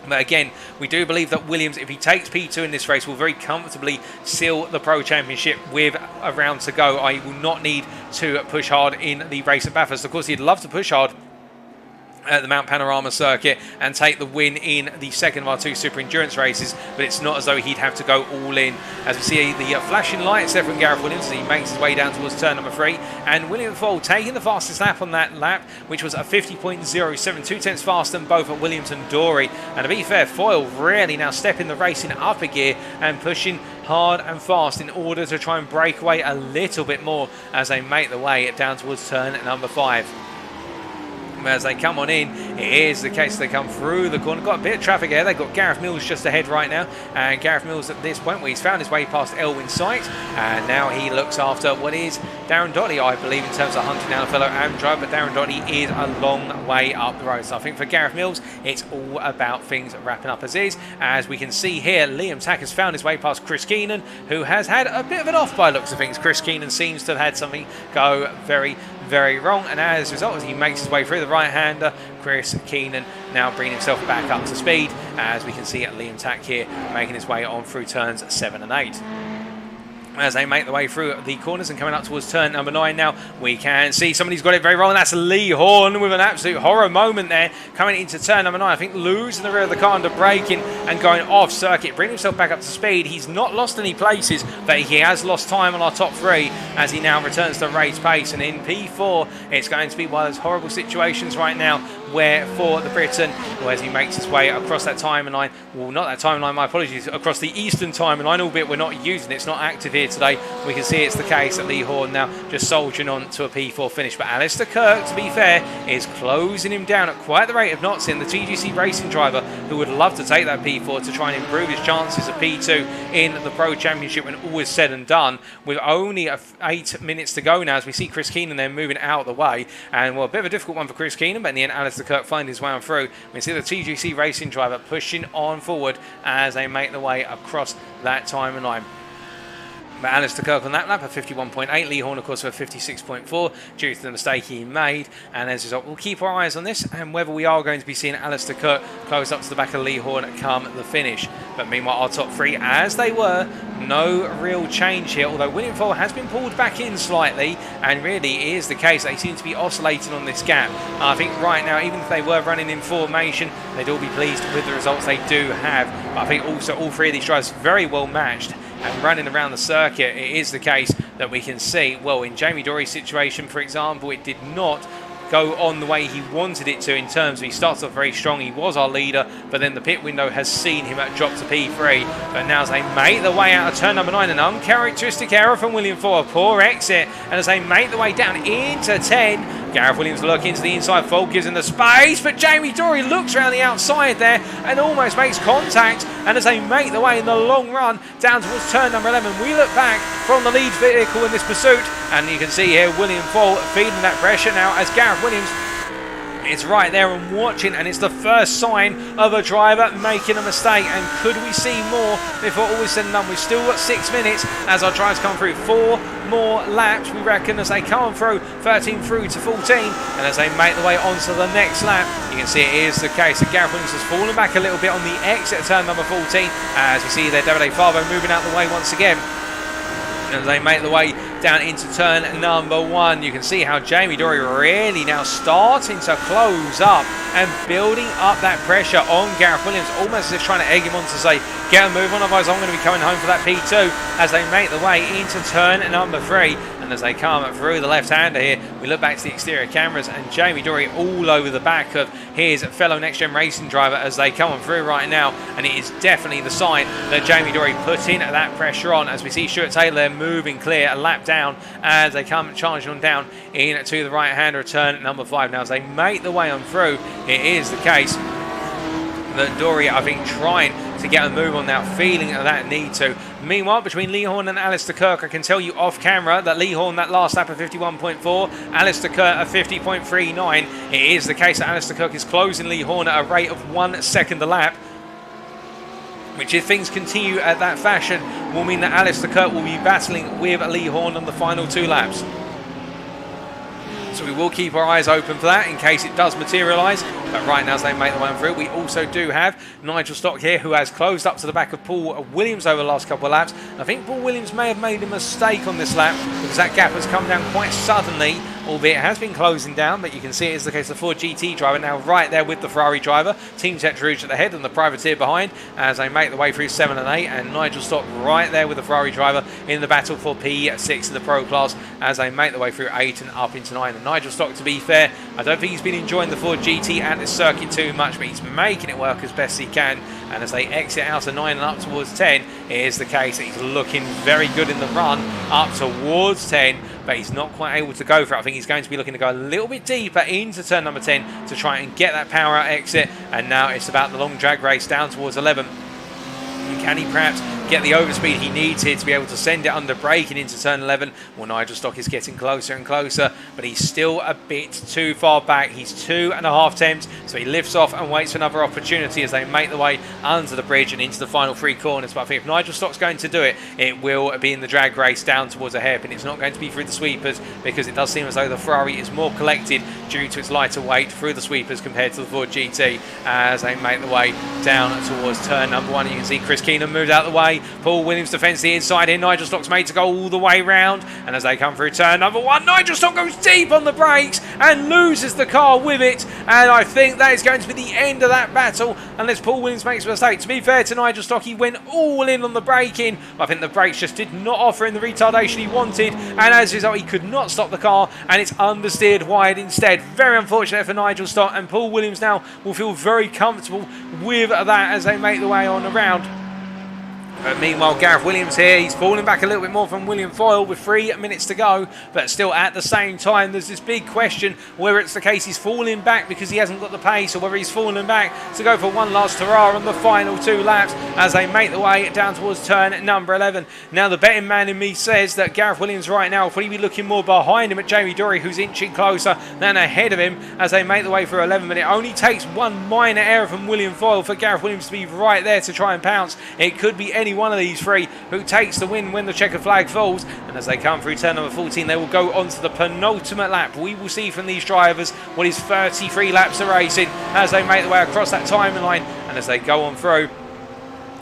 But again, we do believe that Williams, if he takes P2 in this race, will very comfortably seal the Pro Championship with a round to go. I will not need to push hard in the race at Bathurst. Of course, he'd love to push hard at the Mount Panorama circuit and take the win in the second of our 2 super endurance races, but it's not as though he'd have to go all in. As we see the flashing lights there from Gareth Williams as he makes his way down towards turn number 3, and William Foyle taking the fastest lap on that lap, which was a 50.07, 2 tenths faster than both at Williams and Dory. And to be fair, Foyle really now stepping the race in upper gear and pushing hard and fast in order to try and break away a little bit more as they make the way down towards turn number 5. As they come on in, it is the case they come through the corner. Got a bit of traffic here. They've got Gareth Mills just ahead right now, and Gareth Mills at this point, where he's found his way past Elwyn Sykes, and now he looks after what is Darren Dotley, I believe, in terms of hunting down a fellow AM driver, but Darren Dotley is a long way up the road. So I think for Gareth Mills, it's all about things wrapping up as is. As we can see here, Liam Tack has found his way past Chris Keenan, who has had a bit of an off by looks of things. Chris Keenan seems to have had something go very wrong, and as a result, as he makes his way through the right-hander, Chris Keenan now bringing himself back up to speed, as we can see at Liam Tack here making his way on through turns 7 and 8. As they make the way through the corners and coming up towards turn number 9 now, we can see somebody's got it very wrong. That's Lee Horn with an absolute horror moment there coming into turn number 9. I think losing the rear of the car under braking and going off circuit, bringing himself back up to speed. He's not lost any places, but he has lost time on our top 3 as he now returns to race pace. And in P4, it's going to be one of those horrible situations right now where for the Briton, as he makes his way across that timeline, well, not that timeline, my apologies, across the eastern timeline, albeit we're not using it, it's not active here today. We can see it's the case that Lee Horn now just soldiering on to a P4 finish. But Alistair Kirk, to be fair, is closing him down at quite the rate of knots in. The TGC Racing driver who would love to take that P4 to try and improve his chances of P2 in the Pro Championship when all is said and done. With only 8 minutes to go now, as we see Chris Keenan then moving out of the way. And, well, a bit of a difficult one for Chris Keenan, but in the end, Alistair Kirk finds his way on through. We see the TGC Racing driver pushing on forward as they make the way across that timeline. But Alistair Kirk on that lap at 51.8, Lee Horn of course for 56.4 due to the mistake he made, and as a result we'll keep our eyes on this and whether we are going to be seeing Alistair Kirk close up to the back of Lee Horn come the finish. But meanwhile our top three as they were, no real change here, although William Foyle has been pulled back in slightly, and really it is the case they seem to be oscillating on this gap. I think right now even if they were running in formation they'd all be pleased with the results they do have. But I think also all three of these drivers very well matched and running around the circuit. It is the case that we can see, well, in Jamie Dory's situation, for example, it did not go on the way he wanted it to in terms of he starts off very strong, he was our leader, but then the pit window has seen him drop to P3. But now as they make the way out of turn number 9, an uncharacteristic error from William Foyle, poor exit, and as they make the way down into 10, Gareth Williams look into the inside, Foyle gives him the space, but Jamie Dory looks around the outside there and almost makes contact, and as they make the way in the long run down towards turn number 11, we look back from the lead vehicle in this pursuit, and you can see here William Foyle feeding that pressure now as Gareth Williams is right there and watching, and it's the first sign of a driver making a mistake. And could we see more before all is said and done? We've still got 6 minutes as our drivers come through. 4 more laps we reckon as they come through, 13 through to 14, and as they make the way onto the next lap, you can see it is the case that Gareth Williams has fallen back a little bit on the exit of turn number 14 as we see there Davide Favo moving out the way once again. As they make the way down into turn number 1, you can see how Jamie Dory really now starting to close up and building up that pressure on Gareth Williams, almost as if trying to egg him on to say, get a move on, otherwise I'm going to be coming home for that P2, as they make the way into turn number 3. And as they come through the left-hander here, we look back to the exterior cameras and Jamie Dory all over the back of his fellow NXTGEN racing driver as they come on through right now, and it is definitely the sign that Jamie Dory put in that pressure on, as we see Stuart Taylor moving clear a lap down as they come charging on down into the right-hander turn number 5. Now as they make the way on through, it is the case that Dory, I think, trying to get a move on now, feeling that need to. Meanwhile, between Lee Horn and Alistair Kirk, I can tell you off camera that Lee Horn, that last lap of 51.4, Alistair Kirk at 50.39. It is the case that Alistair Kirk is closing Lee Horn at a rate of 1 second a lap, which if things continue at that fashion will mean that Alistair Kirk will be battling with Lee Horn on the final 2 laps. So we will keep our eyes open for that in case it does materialise. But right now as they make the way through, we also do have Nigel Stock here, who has closed up to the back of Paul Williams over the last couple of laps. I think Paul Williams may have made a mistake on this lap because that gap has come down quite suddenly, albeit it has been closing down, but you can see it is the case of the Ford GT driver now right there with the Ferrari driver, Team Tetra Rouge at the head and the privateer behind as they make the way through 7 and 8, and Nigel Stock right there with the Ferrari driver in the battle for P6 in the Pro class as they make the way through 8 and up into 9. And Nigel Stock, to be fair, I don't think he's been enjoying the Ford GT at this circuit too much, but he's making it work as best he can, and as they exit out of 9 and up towards 10, it is the case that he's looking very good in the run up towards 10, but he's not quite able to go for it. I think he's going to be looking to go a little bit deeper into turn number 10 to try and get that power out exit, and now it's about the long drag race down towards 11. Can he perhaps get the overspeed he needs here to be able to send it under braking into turn 11? Well, Nigel Stock is getting closer and closer, but he's still a bit too far back. He's 2.5 tenths, so he lifts off and waits for another opportunity as they make the way under the bridge and into the final 3 corners. But I think if Nigel Stock's going to do it, it will be in the drag race down towards a hairpin. It's not going to be through the sweepers because it does seem as though the Ferrari is more collected due to its lighter weight through the sweepers compared to the Ford GT as they make the way down towards turn number 1. You can see Chris Keenan moved out the way. Paul Williams defends the inside here. Nigel Stock's made to go all the way round, and as they come through turn number 1, Nigel Stock goes deep on the brakes and loses the car with it, and I think that is going to be the end of that battle unless Paul Williams makes a mistake. To be fair to Nigel Stock, he went all in on the braking. I think the brakes just did not offer him the retardation he wanted, and as a result he could not stop the car, and it's understeered wide instead. Very unfortunate for Nigel Stock, and Paul Williams now will feel very comfortable with that as they make the way on around. But meanwhile, Gareth Williams here, he's falling back a little bit more from William Foyle with 3 minutes to go. But still at the same time, there's this big question whether it's the case he's falling back because he hasn't got the pace or whether he's falling back to go for one last hurrah on the final 2 laps as they make the way down towards turn number 11. Now, the betting man in me says that Gareth Williams right now will probably be looking more behind him at Jamie Dory, who's inching closer than ahead of him as they make the way through 11. But it only takes one minor error from William Foyle for Gareth Williams to be right there to try and pounce. It could be any one of these 3 who takes the win when the checkered flag falls. And as they come through turn number 14, they will go on to the penultimate lap. We will see from these drivers what is 33 laps of racing as they make the way across that timeline and as they go on through.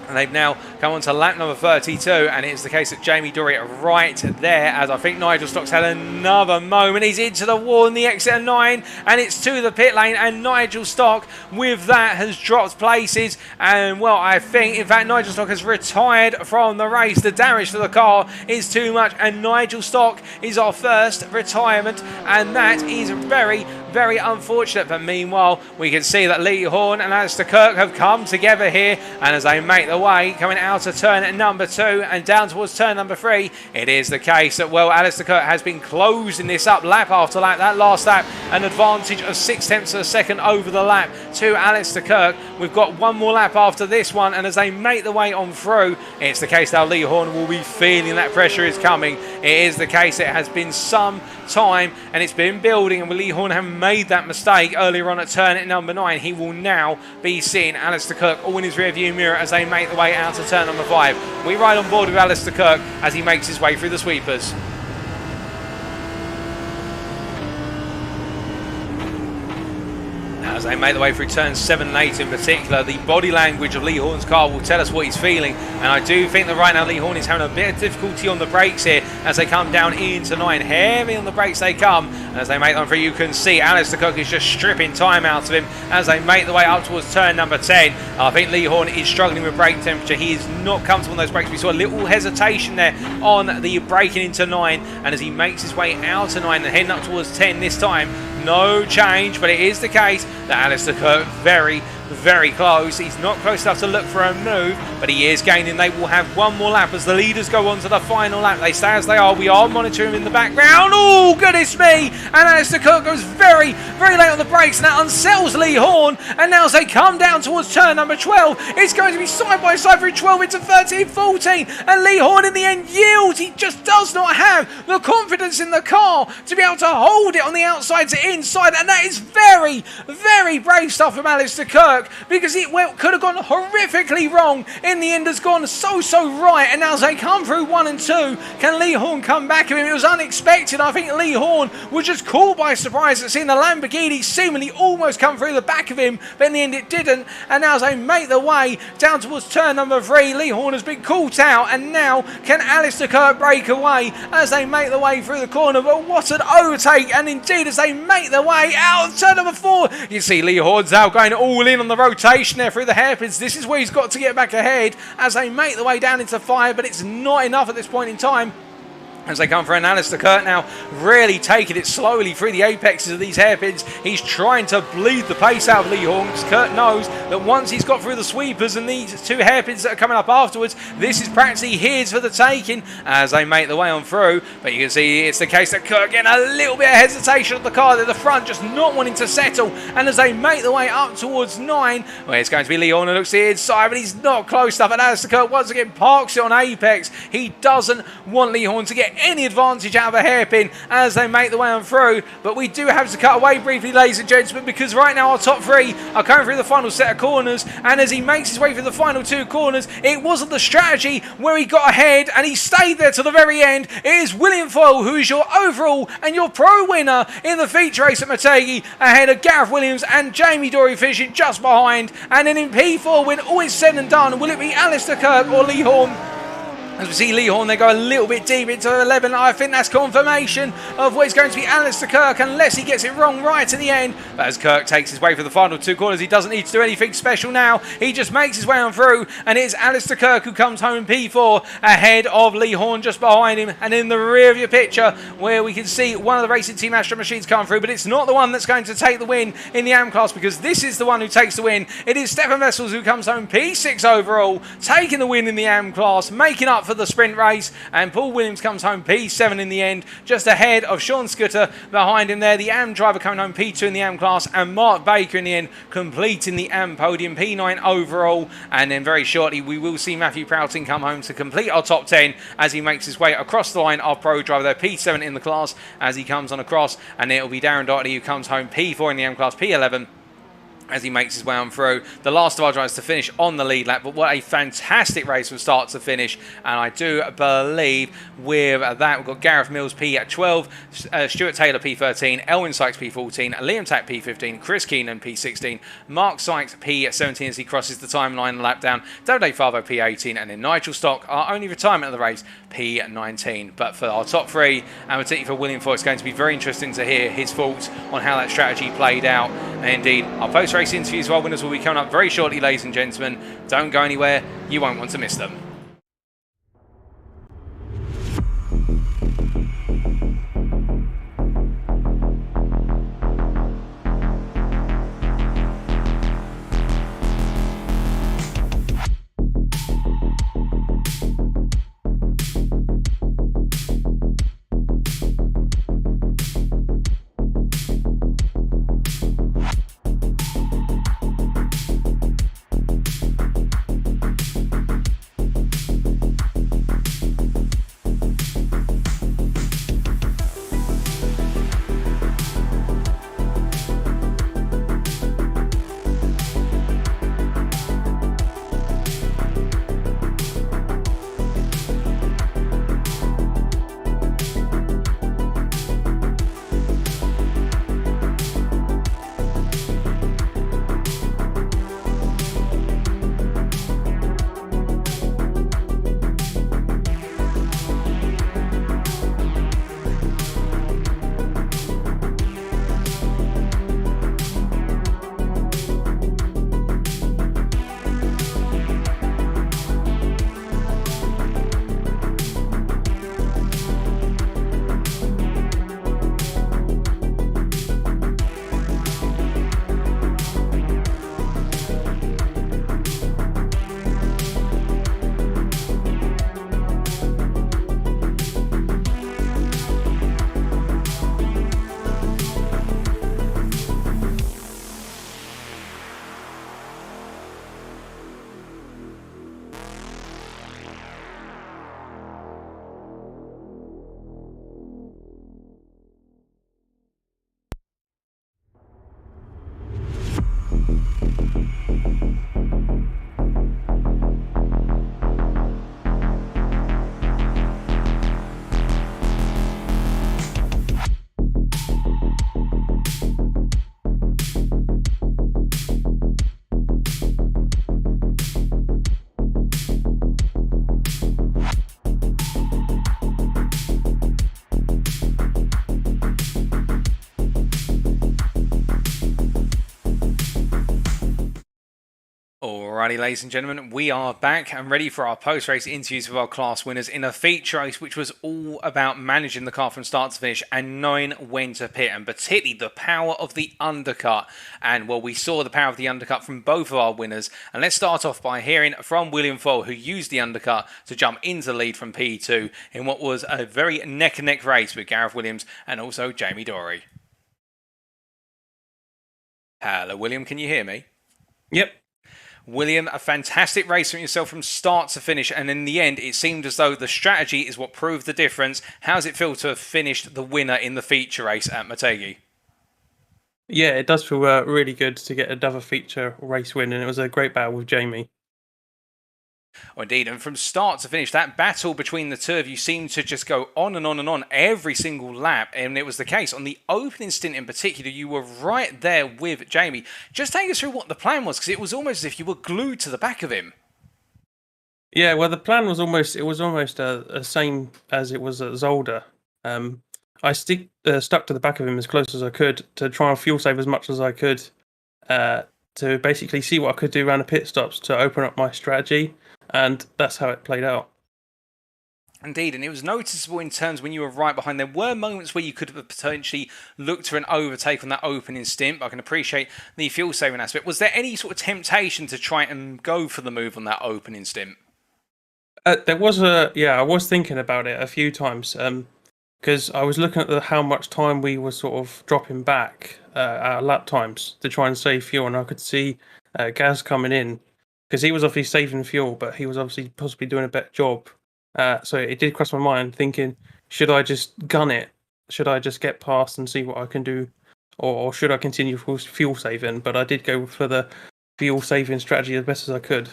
And they've now come on to lap number 32, and it is the case that Jamie Dory right there, as I think Nigel Stock's had another moment. He's into the wall in the exit of 9, and it's to the pit lane, and Nigel Stock with that has dropped places. And well, I think in fact Nigel Stock has retired from the race. The damage to the car is too much, and Nigel Stock is our first retirement, and that is very, very unfortunate. But meanwhile, we can see that Lee Horn and Alistair Kirk have come together here, and as they make the way coming out of turn number 2 and down towards turn number 3, it is the case that, well, Alistair Kirk has been closing this up lap after lap. That last lap, an advantage of 0.6 of a second over the lap to Alistair Kirk. We've got one more lap after this one, and as they make the way on through, it's the case that Lee Horn will be feeling that pressure is coming. It is the case it has been some time and it's been building, and with Lee Horn having made that mistake earlier on at turn number 9, he will now be seeing Alistair Kirk all in his rear view mirror as they make the way out of turn number 5. We ride on board with Alistair Kirk as he makes his way through the sweepers. As they make the way through turns 7 and 8 in particular, the body language of Lee Horn's car will tell us what he's feeling, and I do think that right now Lee Horn is having a bit of difficulty on the brakes here as they come down into 9. Heavy on the brakes they come, and as they make them through, you can see Alistair Kirk is just stripping time out of him as they make the way up towards turn number 10. I think Lee Horn is struggling with brake temperature. He is not comfortable on those brakes. We saw a little hesitation there on the braking into 9, and as he makes his way out of 9 and heading up towards 10 this time, no change, but it is the case that Alistair Kirk very, very close. He's not close enough to look for a move, but he is gaining. They will have one more lap as the leaders go on to the final lap. They stay as they are. We are monitoring in the background. Oh, goodness me! And Alistair Kirk goes very, very late on the brakes, and that unsettles Lee Horn. And now as they come down towards turn number 12, it's going to be side by side through 12 into 13, 14, and Lee Horn in the end yields. He just does not have the confidence in the car to be able to hold it on the outside to inside, and that is very, very brave stuff from Alistair Kirk, because it could have gone horrifically wrong. In the end, has gone so right, and now as they come through 1 and 2, can Lee Horn come back of him? It was unexpected. I think Lee Horn was just caught by surprise at seeing the Lamborghini seemingly almost come through the back of him, but in the end it didn't. And now as they make the way down towards turn number 3, Lee Horn has been caught out, and now can Alistair Kirk break away as they make the way through the corner? But what an overtake, and indeed as they make their way out of turn number 4, you see Lee Horn's now going all in on the rotation there through the hairpins. This is where he's got to get back ahead as they make the way down into 5, but it's not enough at this point in time. As they come for an Alistair Kirk now, really taking it slowly through the apexes of these hairpins. He's trying to bleed the pace out of Lee Horn, because Kirk knows that once he's got through the sweepers and these 2 hairpins that are coming up afterwards, this is practically his for the taking as they make the way on through. But you can see it's the case that Kirk getting a little bit of hesitation of the car at the front, just not wanting to settle. And as they make the way up towards 9, where it's going to be Lee Horn who looks to the inside, but he's not close enough. And Alistair Kirk once again parks it on apex. He doesn't want Lee Horn to get any advantage out of a hairpin as they make the way on through. But we do have to cut away briefly, ladies and gentlemen, because right now our top 3 are coming through the final set of corners, and as he makes his way through the final 2 corners, it wasn't the strategy where he got ahead and he stayed there to the very end. It is William Foyle who is your overall and your pro winner in the feature race at Motegi, ahead of Gareth Williams and Jamie Dory finishing just behind. And then in P4, when all is said and done, will it be Alistair Kirk or Lee Horn? As we see Lee Horn, they go a little bit deep into 11. I think that's confirmation of what is going to be Alistair Kirk, unless he gets it wrong right at the end. But as Kirk takes his way for the final 2 corners, he doesn't need to do anything special now. He just makes his way on through, and it's Alistair Kirk who comes home in P4 ahead of Lee Horn just behind him. And in the rear of your picture, where we can see one of the Racing Team Astro machines come through, but it's not the one that's going to take the win in the AM class, because this is the one who takes the win. It is Stefan Vessels who comes home P6 overall, taking the win in the AM class, making up for the sprint race, and Paul Williams comes home P7 in the end, just ahead of Sean Scooter behind him there. The AM driver coming home P2 in the AM class, and Mark Baker in the end completing the AM podium, P9 overall. And then very shortly we will see Matthew Prowting come home to complete our top 10 as he makes his way across the line, our pro driver there, P7 in the class as he comes on across, and then it will be Darren Doherty who comes home P4 in the AM class, P11 as he makes his way on through. The last of our drivers to finish on the lead lap, but what a fantastic race from start to finish. And I do believe with that we've got Gareth Mills P at 12, Stuart Taylor P13, Elwin Sykes P14, Liam Tack P15, Chris Keenan P16, Mark Sykes P17 as he crosses the timeline lap down, Davide Favo P18, and then Nigel Stock, our only retirement of the race, P19. But for our top 3, and particularly for William Foyle, it's going to be very interesting to hear his thoughts on how that strategy played out. And indeed, our post-race interviews for our winners will be coming up very shortly, ladies and gentlemen. Don't go anywhere, you won't want to miss them. Alrighty, ladies and gentlemen, we are back and ready for our post-race interviews with our class winners in a feature race which was all about managing the car from start to finish and knowing when to pit, and particularly the power of the undercut. And well, we saw the power of the undercut from both of our winners. And let's start off by hearing from William Foyle, who used the undercut to jump into the lead from P2 in what was a very neck-and-neck race with Gareth Williams and also Jamie Dorey. Hello, William, can you hear me? Yep. William, a fantastic race from yourself from start to finish, and in the end it seemed as though the strategy is what proved the difference. How does it feel to have finished the winner in the feature race at Motegi? Yeah, it does feel really good to get another feature race win, and it was a great battle with Jamie. Oh, indeed, and from start to finish, that battle between the two of you seemed to just go on and on and on every single lap, and it was the case on the opening stint in particular. You were right there with Jamie. Just take us through what the plan was, because it was almost as if you were glued to the back of him. Yeah, well, the plan was almost the same as it was at Zolder. I stuck to the back of him as close as I could to try and fuel save as much as I could, to basically see what I could do around the pit stops to open up my strategy, and that's how it played out. Indeed, and it was noticeable in terms when you were right behind. There were moments where you could have potentially looked for an overtake on that opening stint. I can appreciate the fuel saving aspect. Was there any sort of temptation to try and go for the move on that opening stint? There was I was thinking about it a few times, because I was looking at how much time we were sort of dropping back our lap times to try and save fuel, and I could see Gaz coming in because he was obviously saving fuel, but he was obviously possibly doing a better job. So it did cross my mind thinking, should I just gun it? Should I just get past and see what I can do? Or should I continue fuel saving? But I did go for the fuel saving strategy as best as I could.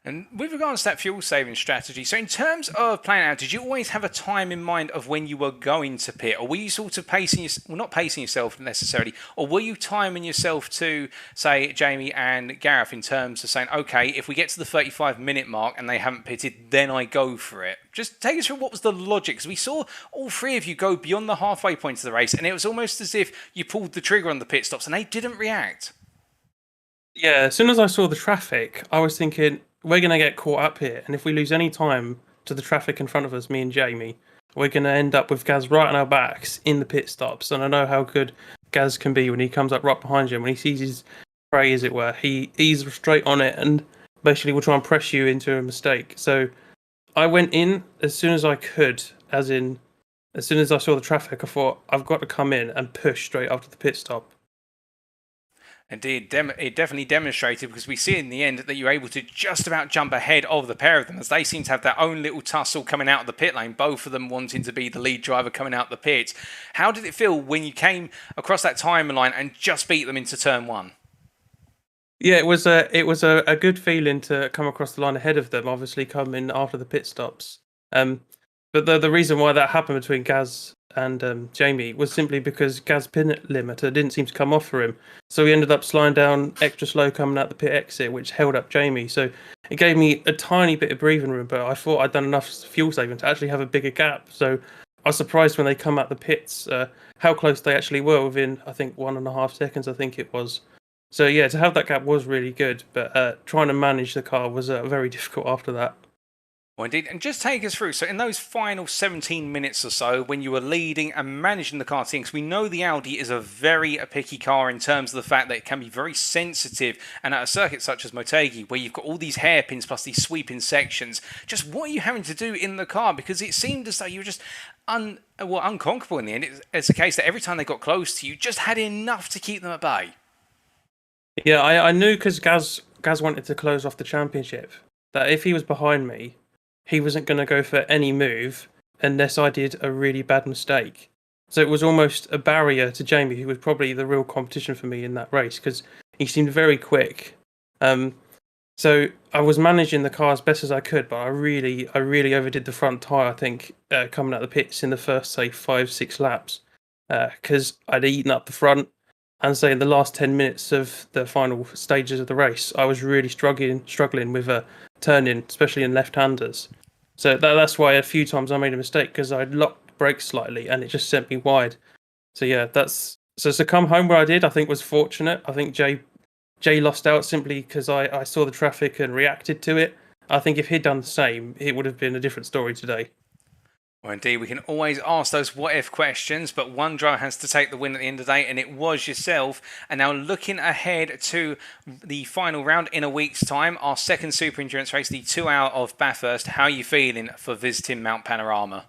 And with regards to that fuel saving strategy, so in terms of planning out, did you always have a time in mind of when you were going to pit? Or were you sort of not pacing yourself necessarily, or were you timing yourself to, say, Jamie and Gareth in terms of saying, okay, if we get to the 35-minute mark and they haven't pitted, then I go for it? Just take us through what was the logic, because we saw all three of you go beyond the halfway point of the race, and it was almost as if you pulled the trigger on the pit stops and they didn't react. Yeah, as soon as I saw the traffic, I was thinking, we're going to get caught up here. And if we lose any time to the traffic in front of us, me and Jamie, we're going to end up with Gaz right on our backs in the pit stops. And I know how good Gaz can be when he comes up right behind you. When he sees his prey, as it were, he's straight on it and basically will try and press you into a mistake. So I went in as soon as I could, as soon as I saw the traffic, I thought, I've got to come in and push straight after the pit stop. Indeed, it definitely demonstrated, because we see in the end that you're able to just about jump ahead of the pair of them, as they seem to have their own little tussle coming out of the pit lane, both of them wanting to be the lead driver coming out the pit. How did it feel when you came across that timeline and just beat them into turn one? Yeah, it was a good feeling to come across the line ahead of them, obviously coming after the pit stops. But the reason why that happened between Gaz and Jamie was simply because Gaz's pin limiter didn't seem to come off for him. So he ended up slowing down extra slow coming out the pit exit, which held up Jamie. So it gave me a tiny bit of breathing room, but I thought I'd done enough fuel saving to actually have a bigger gap. So I was surprised when they come out the pits, how close they actually were within, I think, 1.5 seconds, I think it was. So yeah, to have that gap was really good, but trying to manage the car was very difficult after that. Well, indeed, and just take us through. So in those final 17 minutes or so, when you were leading and managing the car team, because we know the Audi is a very picky car in terms of the fact that it can be very sensitive, and at a circuit such as Motegi, where you've got all these hairpins plus these sweeping sections, just what are you having to do in the car? Because it seemed as though you were just unconquerable in the end. It's a case that every time they got close to you, just had enough to keep them at bay. Yeah, I knew, because Gaz wanted to close off the championship, that if he was behind me, he wasn't going to go for any move unless I did a really bad mistake. So it was almost a barrier to Jamie, who was probably the real competition for me in that race, because he seemed very quick. So I was managing the car as best as I could, but I really overdid the front tyre, I think, coming out the pits in the first, say, 5-6 laps, because I'd eaten up the front. And say in the last 10 minutes of the final stages of the race, I was really struggling with turning, especially in left-handers. So that's why a few times I made a mistake, because I'd locked brakes slightly and it just sent me wide. So yeah, so to come home where I did, I think was fortunate. I think Jay lost out simply because I saw the traffic and reacted to it. I think if he'd done the same, it would have been a different story today. Well, indeed, we can always ask those what-if questions, but one driver has to take the win at the end of the day, and it was yourself. And now looking ahead to the final round in a week's time, our second Super Endurance race, the 2 Hour of Bathurst. How are you feeling for visiting Mount Panorama?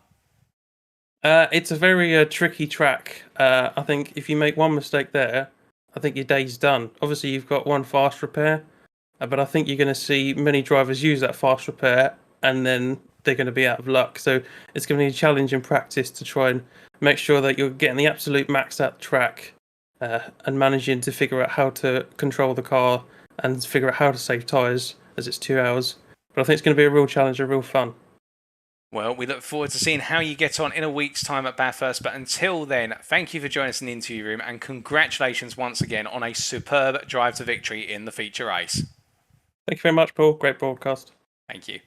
It's a very tricky track. I think if you make one mistake there, I think your day's done. Obviously, you've got one fast repair, but I think you're going to see many drivers use that fast repair, and then they're going to be out of luck. So it's going to be a challenge in practice to try and make sure that you're getting the absolute max out the track, and managing to figure out how to control the car and figure out how to save tyres, as it's 2 hours. But I think it's going to be a real challenge, a real fun. Well, we look forward to seeing how you get on in a week's time at Bathurst. But until then, thank you for joining us in the interview room, and congratulations once again on a superb drive to victory in the feature race. Thank you very much, Paul. Great broadcast. Thank you.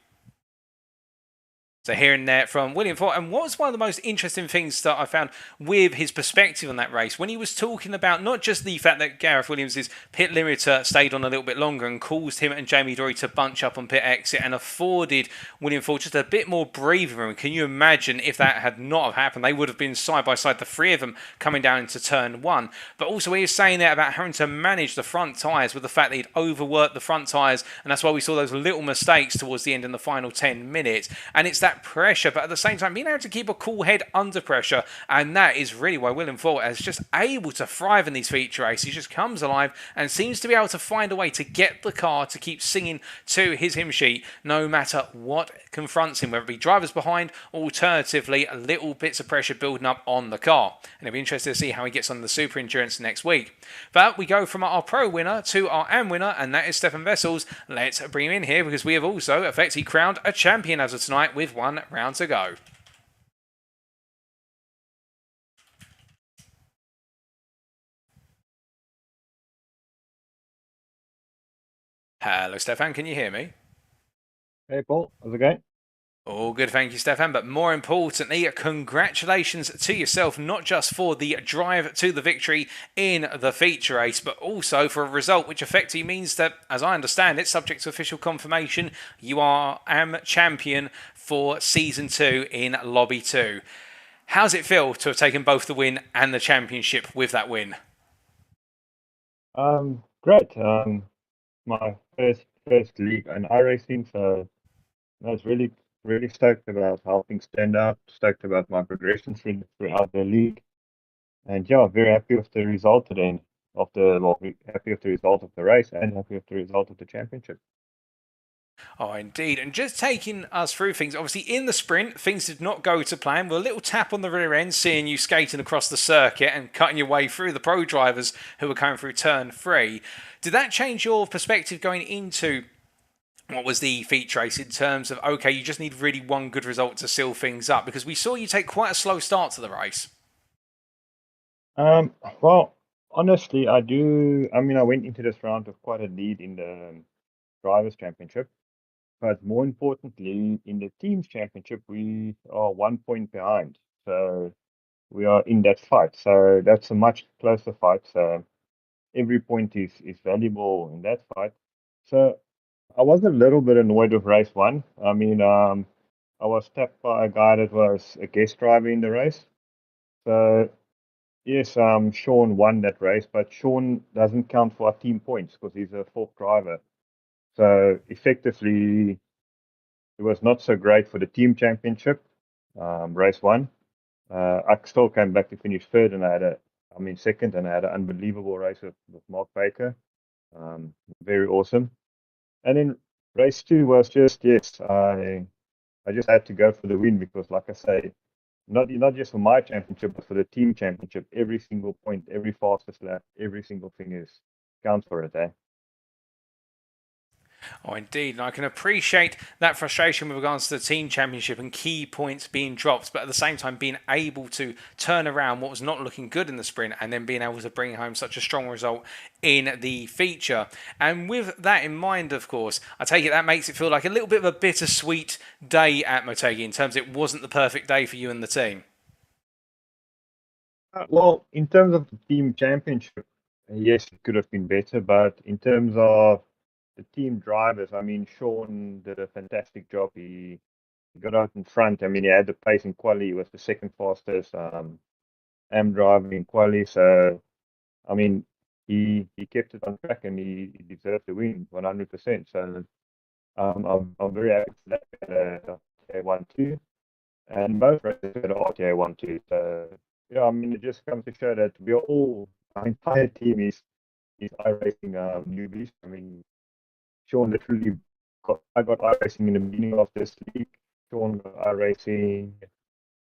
So hearing that from William Foyle, and what was one of the most interesting things that I found with his perspective on that race, when he was talking about not just the fact that Gareth Williams' pit limiter stayed on a little bit longer and caused him and Jamie Dory to bunch up on pit exit and afforded William Foyle just a bit more breathing room. Can you imagine if that had not have happened? They would have been side by side, the three of them coming down into turn one. But also he was saying there about having to manage the front tyres with the fact that he'd overworked the front tyres, and that's why we saw those little mistakes towards the end in the final 10 minutes. And it's that pressure, but at the same time being able to keep a cool head under pressure, and that is really why William Foyle is just able to thrive in these feature races. He just comes alive and seems to be able to find a way to get the car to keep singing to his hymn sheet no matter what confronts him, whether it be drivers behind or alternatively little bits of pressure building up on the car. And it'll be interesting to see how he gets on the Super Endurance next week. But we go from our Pro winner to our AM winner, and that is Stefan Wessels. Let's bring him in here because we have also effectively crowned a champion as of tonight with one round to go. Hello, Stefan. Can you hear me? Hey, Paul. How's it going? All good, thank you, Stefan. But more importantly, congratulations to yourself, not just for the drive to the victory in the feature race, but also for a result which effectively means that, as I understand it, subject to official confirmation, you are AM champion for Season 2 in Lobby 2. How's it feel to have taken both the win and the championship with that win? Great. My first league in iRacing, so I was really stoked about how things turned out, stoked about my progression throughout the league, and yeah, very happy with the result today. Happy with the result of the race and happy with the result of the championship. Oh, indeed. And just taking us through things, obviously in the sprint, things did not go to plan. With a little tap on the rear end, seeing you skating across the circuit and cutting your way through the pro drivers who were coming through turn 3. Did that change your perspective going into what was the feature race in terms of, okay, you just need really one good result to seal things up? Because we saw you take quite a slow start to the race. Well, honestly, I went into this round with quite a lead in the Drivers' Championship. But more importantly, in the Teams' Championship, we are 1 point behind. So we are in that fight. So that's a much closer fight. So every point is valuable in that fight. So I was a little bit annoyed with race 1. I was tapped by a guy that was a guest driver in the race. So yes, Sean won that race, but Sean doesn't count for our team points because he's a fourth driver. So effectively, it was not so great for the team championship, race 1. I still came back to finish third, and second, and I had an unbelievable race with Mark Baker. Very awesome. And then race 2 was just, I just had to go for the win because, like I say, not just for my championship, but for the team championship, every single point, every fastest lap, every single thing counts for it, eh? Oh, indeed. And I can appreciate that frustration with regards to the team championship and key points being dropped, but at the same time being able to turn around what was not looking good in the sprint and then being able to bring home such a strong result in the feature. And with that in mind, of course, I take it that makes it feel like a little bit of a bittersweet day at Motegi in terms of it wasn't the perfect day for you and the team. Well, in terms of the team championship, yes, it could have been better, but in terms of the team drivers, Sean did a fantastic job. He got out in front. He had the pace in quali. He was the second fastest AM driver in quali. So, he kept it on track and he deserved the win 100%. So, I'm very happy for that. RTA 1-2, and both races had RTA 1-2. So, yeah, it just comes to show that our entire team is iRacing newbies. Sean literally I got iRacing in the beginning of this league. Sean got iRacing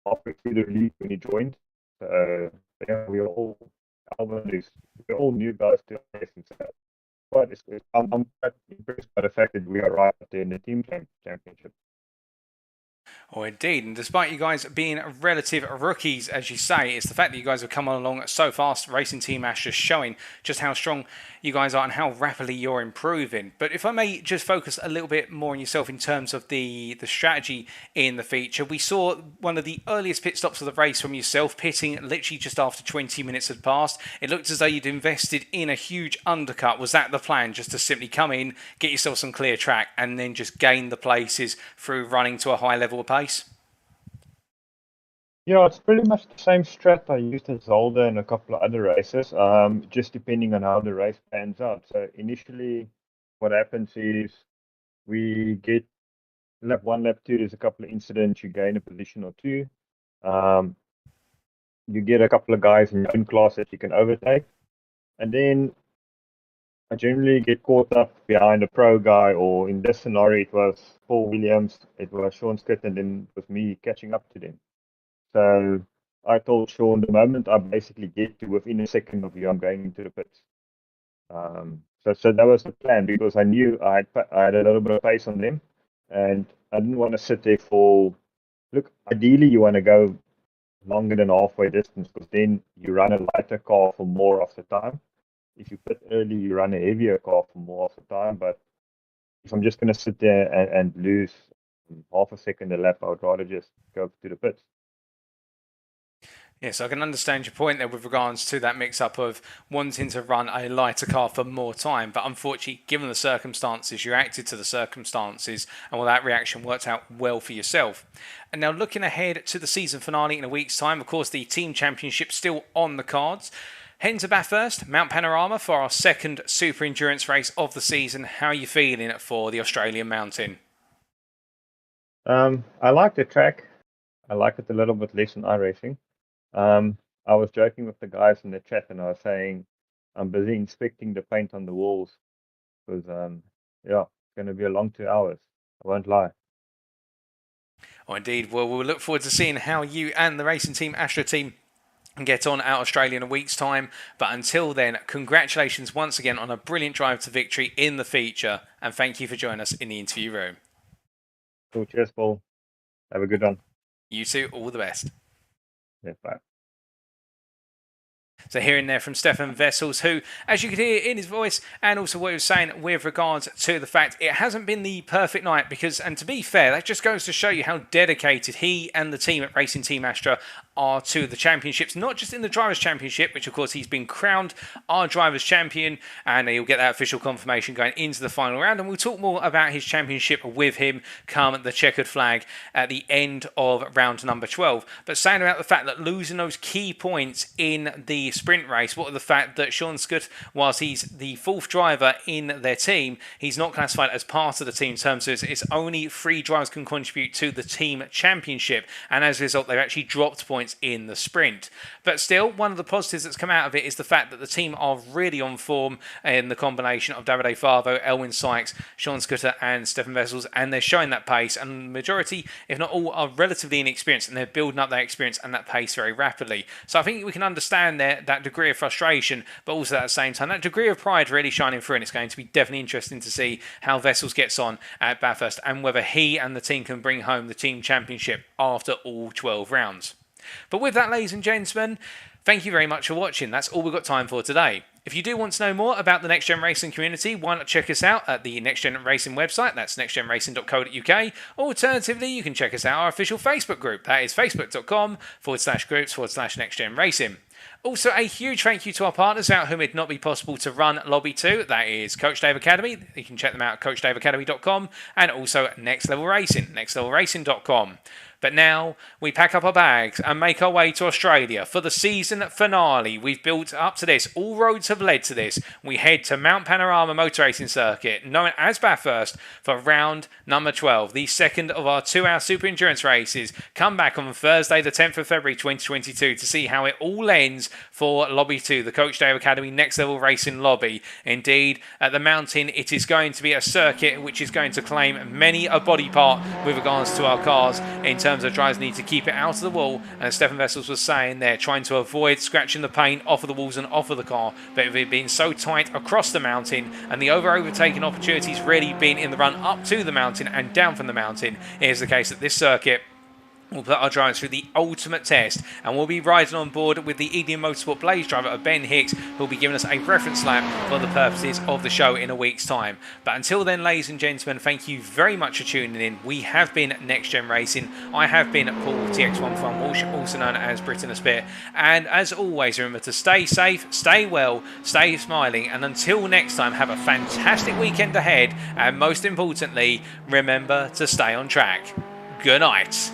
halfway through the league when he joined. So yeah, we're all new guys to iRacing. So I'm quite impressed by the fact that we are right up there in the team championship. Oh, indeed. And despite you guys being relative rookies, as you say, it's the fact that you guys have come along so fast. Racing Team Astra showing just how strong you guys are and how rapidly you're improving. But if I may just focus a little bit more on yourself in terms of the strategy in the feature, we saw one of the earliest pit stops of the race from yourself, pitting literally just after 20 minutes had passed. It looked as though you'd invested in a huge undercut. Was that the plan, just to simply come in, get yourself some clear track, and then just gain the places through running to a high level of pace? Yeah, it's pretty much the same strat I used at Zolder and a couple of other races, just depending on how the race pans out. So initially, what happens is we get lap 1, lap 2, there's a couple of incidents, you gain a position or two. You get a couple of guys in your own class that you can overtake. And then I generally get caught up behind a pro guy, or in this scenario, it was Paul Williams, it was Sean Skitt, and then it was me catching up to them. So I told Sean, the moment I basically get to within a second of you, I'm going into the pits. So that was the plan, because I knew I had a little bit of pace on them, and I didn't want to sit there for, look, ideally you want to go longer than halfway distance, because then you run a lighter car for more of the time. If you pit early, you run a heavier car for more of the time. But if I'm just going to sit there and lose half a second a lap, I would rather just go to the pits. Yes, I can understand your point there with regards to that mix-up of wanting to run a lighter car for more time. But unfortunately, given the circumstances, you acted to the circumstances, and well, that reaction worked out well for yourself. And now looking ahead to the season finale in a week's time, of course, the team championship still on the cards. Heading to Bathurst, Mount Panorama for our second super endurance race of the season. How are you feeling for the Australian mountain? I like the track. I like it a little bit less than iRacing. I was joking with the guys in the chat, and I was saying I'm busy inspecting the paint on the walls, because yeah, it's going to be a long 2 hours. I won't lie. Oh, indeed. Well, we'll look forward to seeing how you and the Racing Team Astra team get on out Australia in a week's time. But until then, congratulations once again on a brilliant drive to victory in the feature, and thank you for joining us in the interview room. Cool. Cheers, Paul. Have a good one. You too. All the best. Yeah, bye. So hearing there from Stefan Wessels, who, as you could hear in his voice, and also what he was saying with regards to the fact it hasn't been the perfect night, because, and to be fair, that just goes to show you how dedicated he and the team at Racing Team Astra are to the championships, not just in the Drivers' Championship, which of course he's been crowned our Drivers' Champion, and he'll get that official confirmation going into the final round, and we'll talk more about his championship with him come the checkered flag at the end of round number 12. But saying about the fact that losing those key points in the sprint race, what are the fact that Sean Scott, whilst he's the fourth driver in their team, he's not classified as part of the team in terms of it's only 3 drivers can contribute to the team championship, and as a result they've actually dropped points in the sprint. But still, one of the positives that's come out of it is the fact that the team are really on form in the combination of Davide Favo, Elwin Sykes, Sean Scudder and Stefan Wessels, and they're showing that pace, and the majority, if not all, are relatively inexperienced, and they're building up that experience and that pace very rapidly. So I think we can understand that degree of frustration, but also at the same time that degree of pride really shining through, and it's going to be definitely interesting to see how Wessels gets on at Bathurst and whether he and the team can bring home the team championship after all 12 rounds. But with that, ladies and gentlemen, thank you very much for watching. That's all we've got time for today. If you do want to know more about the NextGen Racing community, why not check us out at the NextGen Racing website, that's nextgenracing.co.uk. Alternatively, you can check us out our official Facebook group, that is facebook.com/groups/NextGenRacing. Also, a huge thank you to our partners without whom it'd not be possible to run Lobby 2. That is Coach Dave Academy. You can check them out at coachdaveacademy.com, and also Next Level Racing, nextlevelracing.com. But now we pack up our bags and make our way to Australia for the season finale. We've built up to this. All roads have led to this. We head to Mount Panorama Motor Racing Circuit, known as Bathurst, for round number 12, the second of our 2-hour super endurance races. Come back on Thursday, the 10th of February 2022 to see how it all ends for Lobby 2, the Coach Dave Academy Next Level Racing Lobby. Indeed, at the mountain, it is going to be a circuit which is going to claim many a body part with regards to our cars in terms of drivers need to keep it out of the wall, and as Stefan Wessels was saying there, trying to avoid scratching the paint off of the walls and off of the car. But with it being so tight across the mountain and the overtaking opportunities really being in the run up to the mountain and down from the mountain, it is the case that this circuit We'll put our drivers through the ultimate test, and we'll be riding on board with the EDM Motorsport Blaze driver of Ben Hicks, who'll be giving us a reference lap for the purposes of the show in a week's time. But until then, ladies and gentlemen, thank you very much for tuning in. We have been Next Gen Racing. I have been Paul TX1 Farm Walsh, also known as Britain a Spit. And as always, remember to stay safe, stay well, stay smiling, and until next time, have a fantastic weekend ahead. And most importantly, remember to stay on track. Good night.